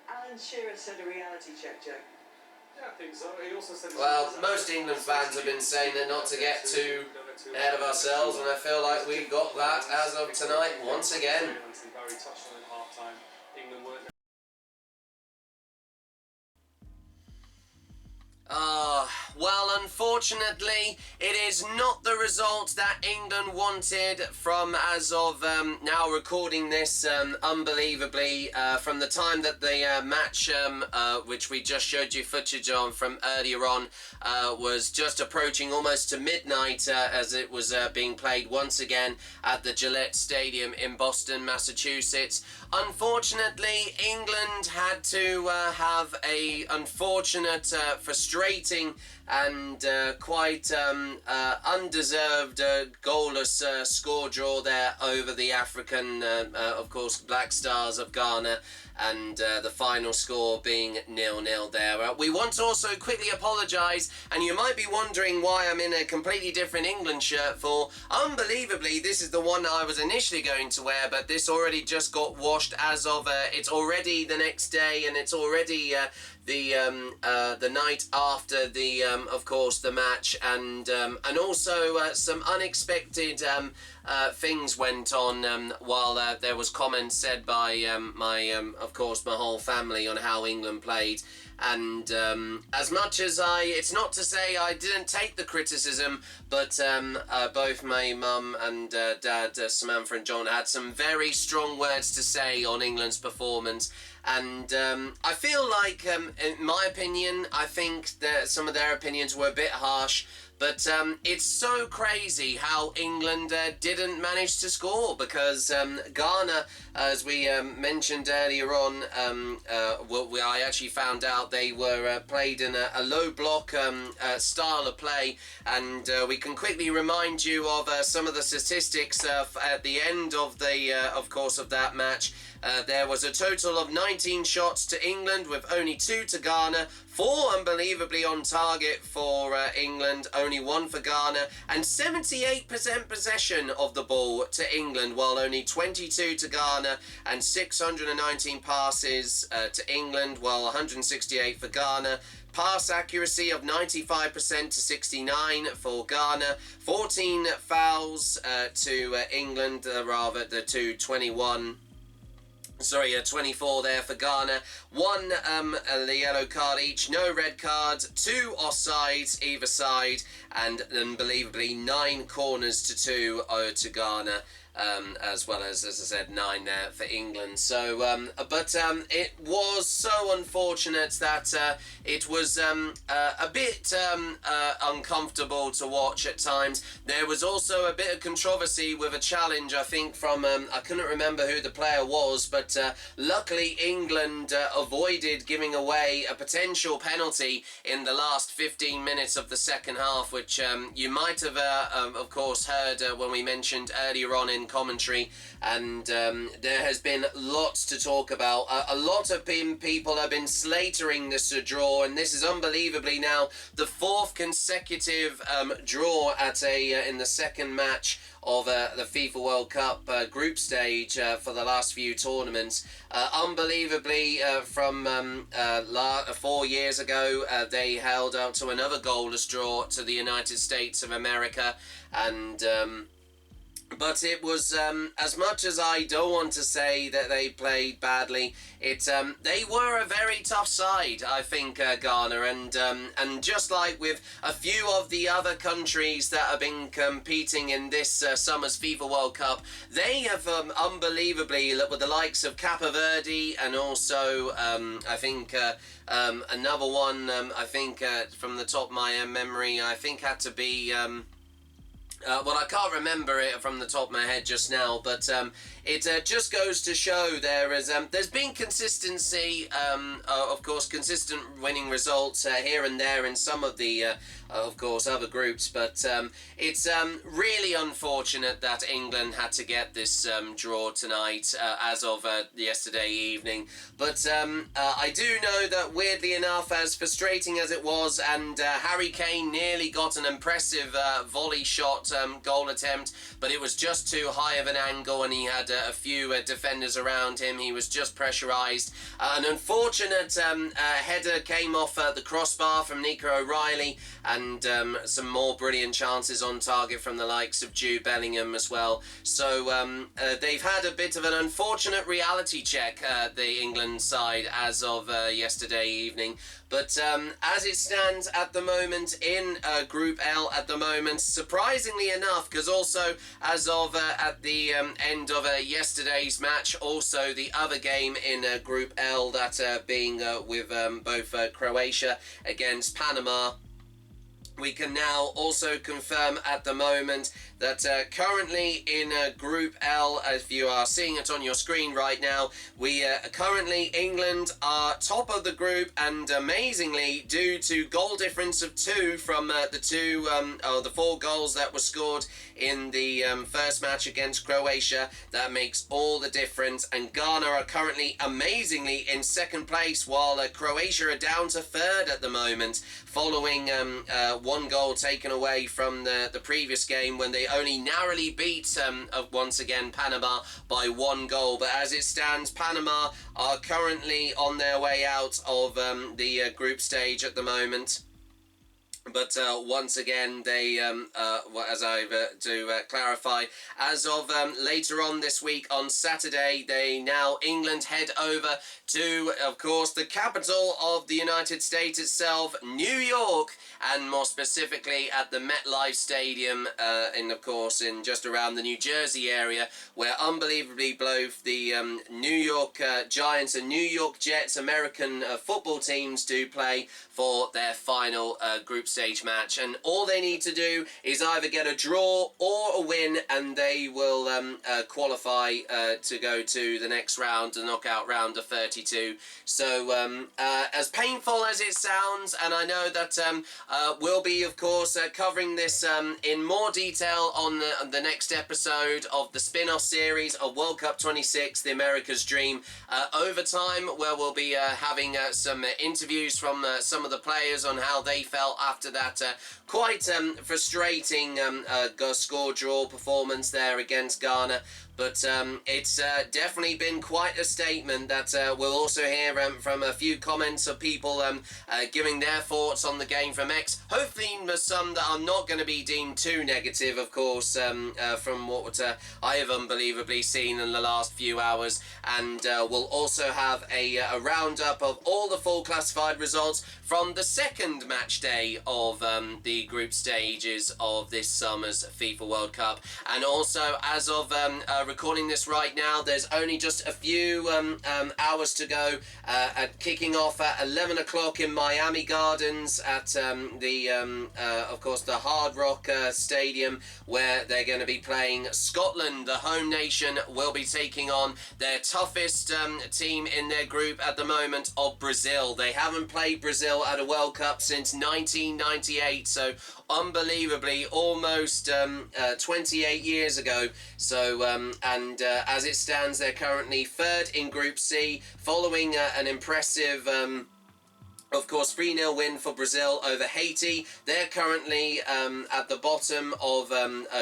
Alan Shearer said a reality check, Joe. Yeah, I think so. He also said Well, most England fans have been saying that not to get too ahead of ourselves, and I feel like we've got that as of tonight once again. Barry touched on it at half-time. England weren't. Well, unfortunately, it is not the result that England wanted from, as of now recording this, unbelievably, from the time that the match, which we just showed you footage on from earlier on, was just approaching almost to midnight as it was being played once again at the Gillette Stadium in Boston, Massachusetts. Unfortunately, England had to have a unfortunate, frustrating and quite undeserved goalless score draw there over the African, of course, Black Stars of Ghana, and the final score being 0-0 there. We want to also quickly apologise, and you might be wondering why I'm in a completely different England shirt for. Unbelievably, this is the one I was initially going to wear, but this already just got washed as of, it's already the next day, and it's already the night after the of course the match, and also some unexpected things went on while there was comments said by of course my whole family on how England played. And as much as it's not to say I didn't take the criticism, but both my mum and dad, Samantha and John, had some very strong words to say on England's performance. And I feel like, in my opinion, I think that some of their opinions were a bit harsh. But it's so crazy how England didn't manage to score, because Ghana, as we mentioned earlier on, I actually found out they were played in a low block style of play, and we can quickly remind you of some of the statistics at the end of the, of course, of that match. There was a total of 90 19 shots to England with only 2 to Ghana, 4 unbelievably on target for England, only 1 for Ghana, and 78% possession of the ball to England, while only 22 to Ghana, and 619 passes to England, while 168 for Ghana. Pass accuracy of 95% to 69 for Ghana. 14 fouls to England, to 21. 24 there for Ghana. 1 the yellow card each, no red cards, 2 offsides either side, and unbelievably 9 corners to 2 to Ghana. As well as I said, 9 there for England. So, it was so unfortunate that it was a bit uncomfortable to watch at times. There was also a bit of controversy with a challenge, I think, from, I couldn't remember who the player was, but luckily England avoided giving away a potential penalty in the last 15 minutes of the second half, which you might have, of course, heard when we mentioned earlier on in commentary, and there has been lots to talk about. A lot of people have been slatering this draw, and this is unbelievably now the 4th consecutive draw at in the second match of the FIFA World Cup group stage for the last few tournaments. Unbelievably, from 4 years ago, they held out to another goalless draw to the United States of America, and but it was, as much as I don't want to say that they played badly, they were a very tough side, I think, Ghana, and just like with a few of the other countries that have been competing in this summer's FIFA World Cup, they have unbelievably, with the likes of Cape Verde, and also, I think, another one, I think, from the top of my memory, I think had to be... well, I can't remember it from the top of my head just now, but it just goes to show there's been consistency, of course, consistent winning results here and there in some of the, of course, other groups, but it's really unfortunate that England had to get this draw tonight as of yesterday evening. But I do know that, weirdly enough, as frustrating as it was, and Harry Kane nearly got an impressive volley shot goal attempt, but it was just too high of an angle, and he had a few defenders around him. He was just pressurised. An unfortunate header came off the crossbar from Nico O'Reilly, and some more brilliant chances on target from the likes of Jude Bellingham as well. So they've had a bit of an unfortunate reality check, the England side, as of yesterday evening. But as it stands at the moment in Group L at the moment, surprisingly enough, because also as of at the end of yesterday's match, also the other game in Group L, that being with both Croatia against Panama, we can now also confirm at the moment that currently in Group L, if you are seeing it on your screen right now, we currently, England are top of the group, and amazingly, due to goal difference of 2 from the 4 goals that were scored in the first match against Croatia, that makes all the difference, and Ghana are currently amazingly in second place, while Croatia are down to 3rd at the moment, following 1 goal taken away from the previous game, when they only narrowly beat, once again, Panama by 1 goal. But as it stands, Panama are currently on their way out of the group stage at the moment. But once again, they, as I do clarify, as of later on this week on Saturday, England head over to, of course, the capital of the United States itself, New York, and more specifically at the MetLife Stadium, of course, in just around the New Jersey area, where unbelievably both the New York Giants and New York Jets American football teams do play for their final group stage match, and all they need to do is either get a draw or a win, and they will qualify to go to the next round, the knockout round of 32. So as painful as it sounds, and I know that we'll be, of course, covering this in more detail on the next episode of the spin-off series of World Cup 26, The America's Dream, Overtime, where we'll be having some interviews from some of the players on how they felt after that quite frustrating score draw performance there against Ghana. But it's definitely been quite a statement that we'll also hear from a few comments of people giving their thoughts on the game from X. Hopefully some that are not going to be deemed too negative, of course, from what I have unbelievably seen in the last few hours. And we'll also have a roundup of all the full classified results from the second match day of the group stages of this summer's FIFA World Cup. And also, as of recording this right now, there's only just a few hours to go at kicking off at 11 o'clock in Miami Gardens at of course, the Hard Rock Stadium, where they're going to be playing Scotland. The home nation will be taking on their toughest team in their group at the moment of Brazil. They haven't played Brazil at a World Cup since 1998, so unbelievably almost 28 years ago. So as it stands, they're currently third in Group C, following an impressive of course, 3-0 win for Brazil over Haiti. They're currently at the bottom of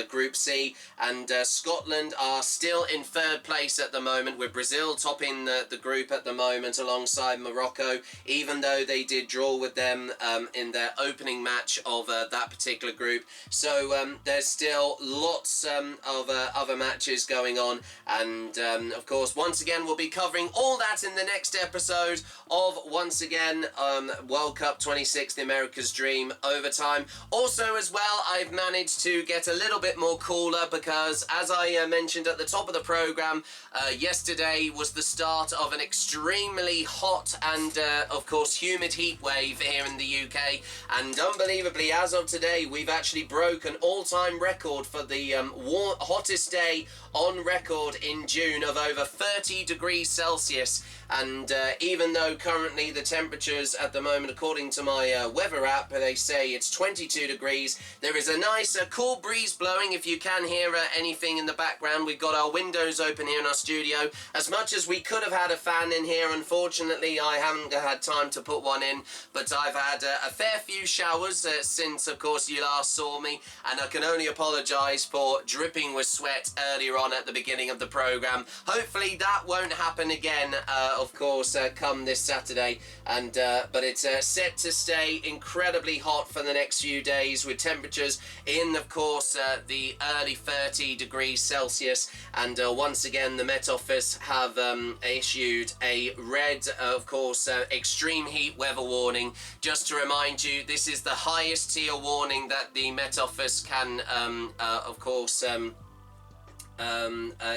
Group C, and Scotland are still in third place at the moment, with Brazil topping the group at the moment alongside Morocco, even though they did draw with them in their opening match of that particular group. So there's still lots of other matches going on, and of course, once again, we'll be covering all that in the next episode of, once again, World Cup 26, The America's Dream, Overtime. Also, as well, I've managed to get a little bit more cooler because, as I mentioned at the top of the programme, yesterday was the start of an extremely hot and, of course, humid heat wave here in the UK. And unbelievably, as of today, we've actually broke an all-time record for the hottest day on record in June of over 30 degrees Celsius. And even though currently the temperatures at the moment, according to my weather app, they say it's 22 degrees, there is a nice cool breeze blowing. If you can hear anything in the background, we've got our windows open here in our studio. As much as we could have had a fan in here, unfortunately I haven't had time to put one in, but I've had a fair few showers since, of course, you last saw me, and I can only apologise for dripping with sweat earlier on at the beginning of the programme. Hopefully that won't happen again, of course, come this Saturday, and but it's set to stay incredibly hot for the next few days, with temperatures in, of course, the early 30 degrees Celsius. And once again, the Met Office have issued a red, of course, extreme heat weather warning. Just to remind you, this is the highest tier warning that the Met Office can, of course,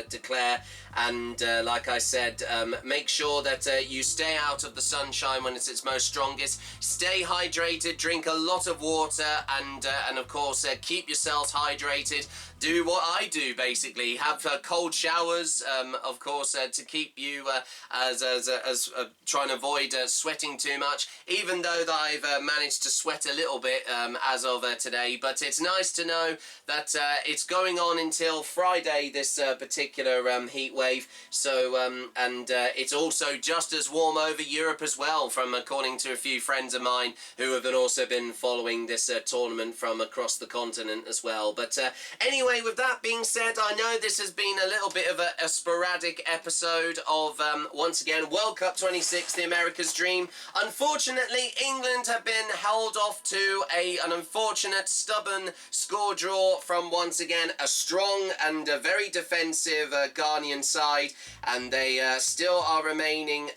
declare. And like I said, make sure that you stay out of the sunshine when it's its most strongest. Stay hydrated, drink a lot of water, and of course keep yourselves hydrated. Do what I do, basically. Have cold showers, of course, to keep you as trying to avoid sweating too much. Even though that I've managed to sweat a little bit as of today, but it's nice to know that it's going on until Friday, this particular heat wave. So and it's also just as warm over Europe as well, from according to a few friends of mine who have also been following this tournament from across the continent as well. But anyway, with that being said, I know this has been a little bit of a sporadic episode of, once again, World Cup 26, The America's Dream. Unfortunately, England have been held off to an unfortunate, stubborn score draw from, once again, a strong and a very defensive Ghanaian side, and they still are remaining,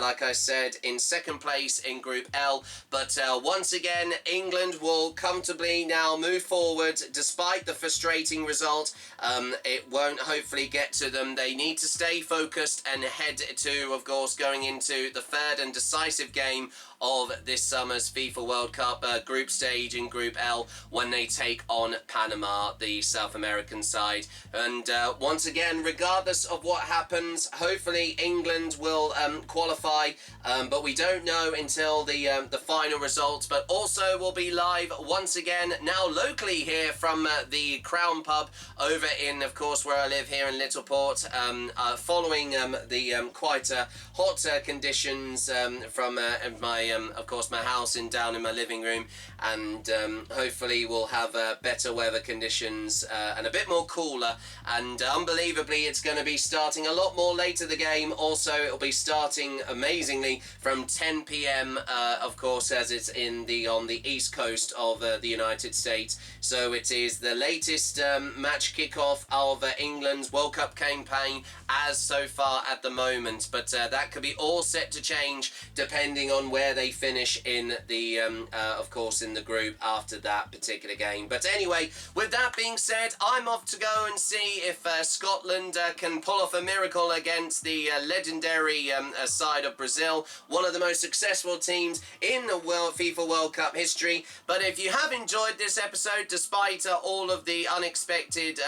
like I said, in second place in Group L. But once again, England will comfortably now move forward despite the frustrating result. It won't hopefully get to them. They need to stay focused and head to, of course, going into the third and decisive game of this summer's FIFA World Cup group stage in Group L when they take on Panama, the South American side. And once again, regardless of what happens, hopefully England will qualify, but we don't know until the final results. But also we'll be live once again now locally here from the Crown Pub over in, of course, where I live here in Littleport, following the quite hot conditions from my of course my house down in my living room, and hopefully we'll have better weather conditions and a bit more cooler, and unbelievably it's going to be starting a lot more later the game. Also it'll be starting amazingly from 10 p.m. Of course, as it's on the east coast of the United States, so it is the latest match kickoff of England's World Cup campaign as so far at the moment, but that could be all set to change depending on where they finish in the of course in the group after that particular game. But anyway, with that being said, I'm off to go and see if Scotland can pull off a miracle against the legendary side of Brazil, one of the most successful teams in the FIFA World Cup history. But if you have enjoyed this episode, despite all of the unexpected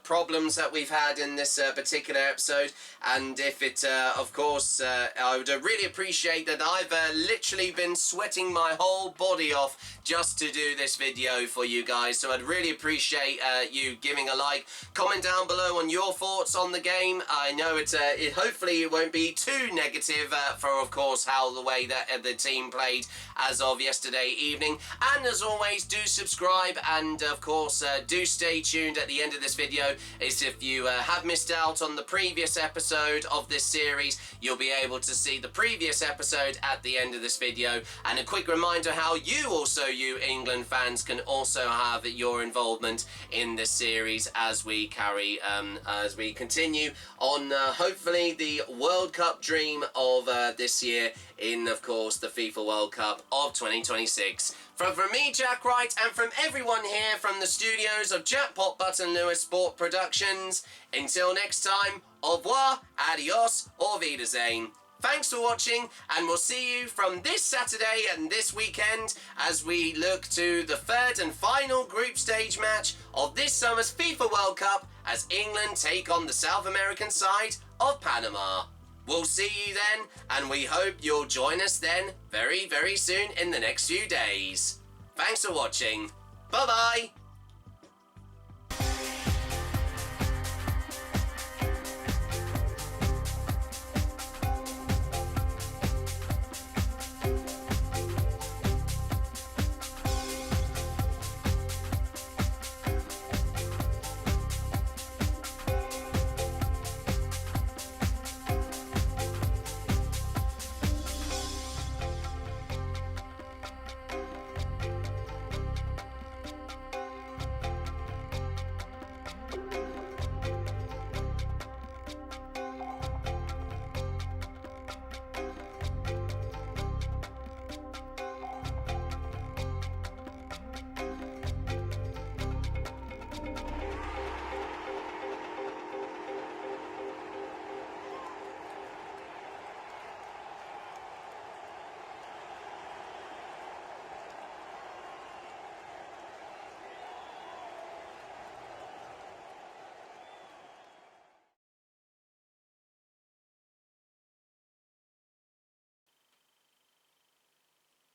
problems that we've had in this particular episode, and if it of course I would really appreciate that. I've literally been sweating my whole body off just to do this video for you guys, so I'd really appreciate you giving a like, comment down below on your thoughts on the game. I know hopefully it won't be too negative for, of course, how the way that the team played as of yesterday evening. And as always, do subscribe, and of course do stay tuned at the end of this video, as if you have missed out on the previous episode of this series, you'll be able to see the previous episode at the end of this video. And a quick reminder how you England fans can also have your involvement in this series as we continue on hopefully the World Cup dream of this year in, of course, the FIFA World Cup of 2026. From me, Jack Wright, and from everyone here from the studios of JackpotButtonLewis Sport Productions, until next time, au revoir, adios, or wiedersehen. Thanks for watching, and we'll see you from this Saturday and this weekend as we look to the third and final group stage match of this summer's FIFA World Cup as England take on the South American side of Panama. We'll see you then, and we hope you'll join us then very, very soon in the next few days. Thanks for watching. Bye-bye.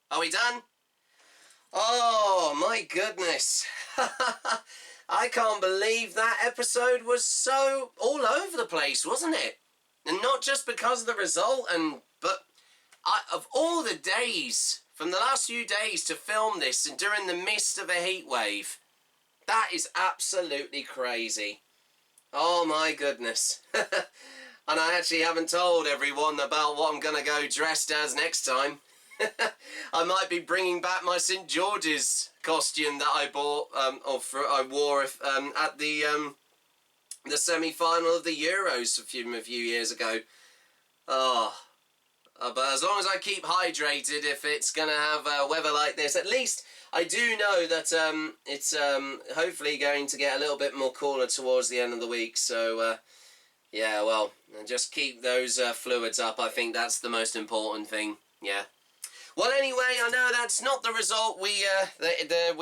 Are we done? Oh my goodness. I can't believe that episode was so all over the place, wasn't it? And not just because of the result, but of all the days, from the last few days to film this and during the midst of a heat wave, that is absolutely crazy. Oh my goodness. And I actually haven't told everyone about what I'm going to go dressed as next time. I might be bringing back my St. George's costume that I bought, I wore at the semi-final of the Euros a few years ago. Oh, but as long as I keep hydrated, if it's going to have weather like this, at least I do know that it's hopefully going to get a little bit more cooler towards the end of the week. So, yeah, well, just keep those fluids up. I think that's the most important thing, yeah. Well, anyway, I know that's not the result we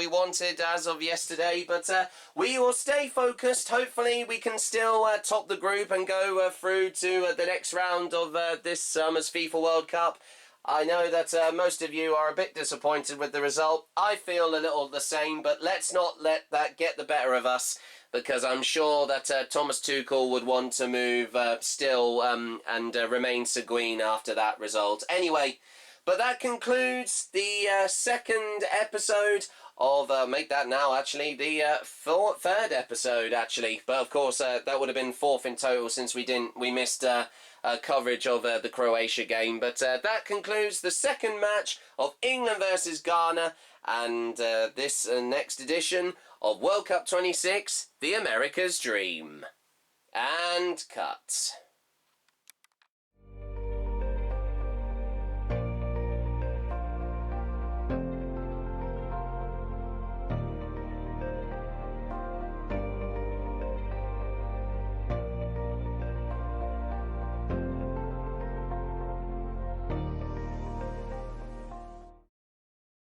wanted as of yesterday, but we will stay focused. Hopefully, we can still top the group and go through to the next round of this summer's FIFA World Cup. I know that most of you are a bit disappointed with the result. I feel a little the same, but let's not let that get the better of us, because I'm sure that Thomas Tuchel would want to move still and remain sanguine after that result. Anyway, but that concludes the second episode of, make that now actually, the third episode actually. But of course that would have been fourth in total, since we missed coverage of the Croatia game. But that concludes the second match of England versus Ghana, and this next edition of World Cup 26, the America's Dream. And cut.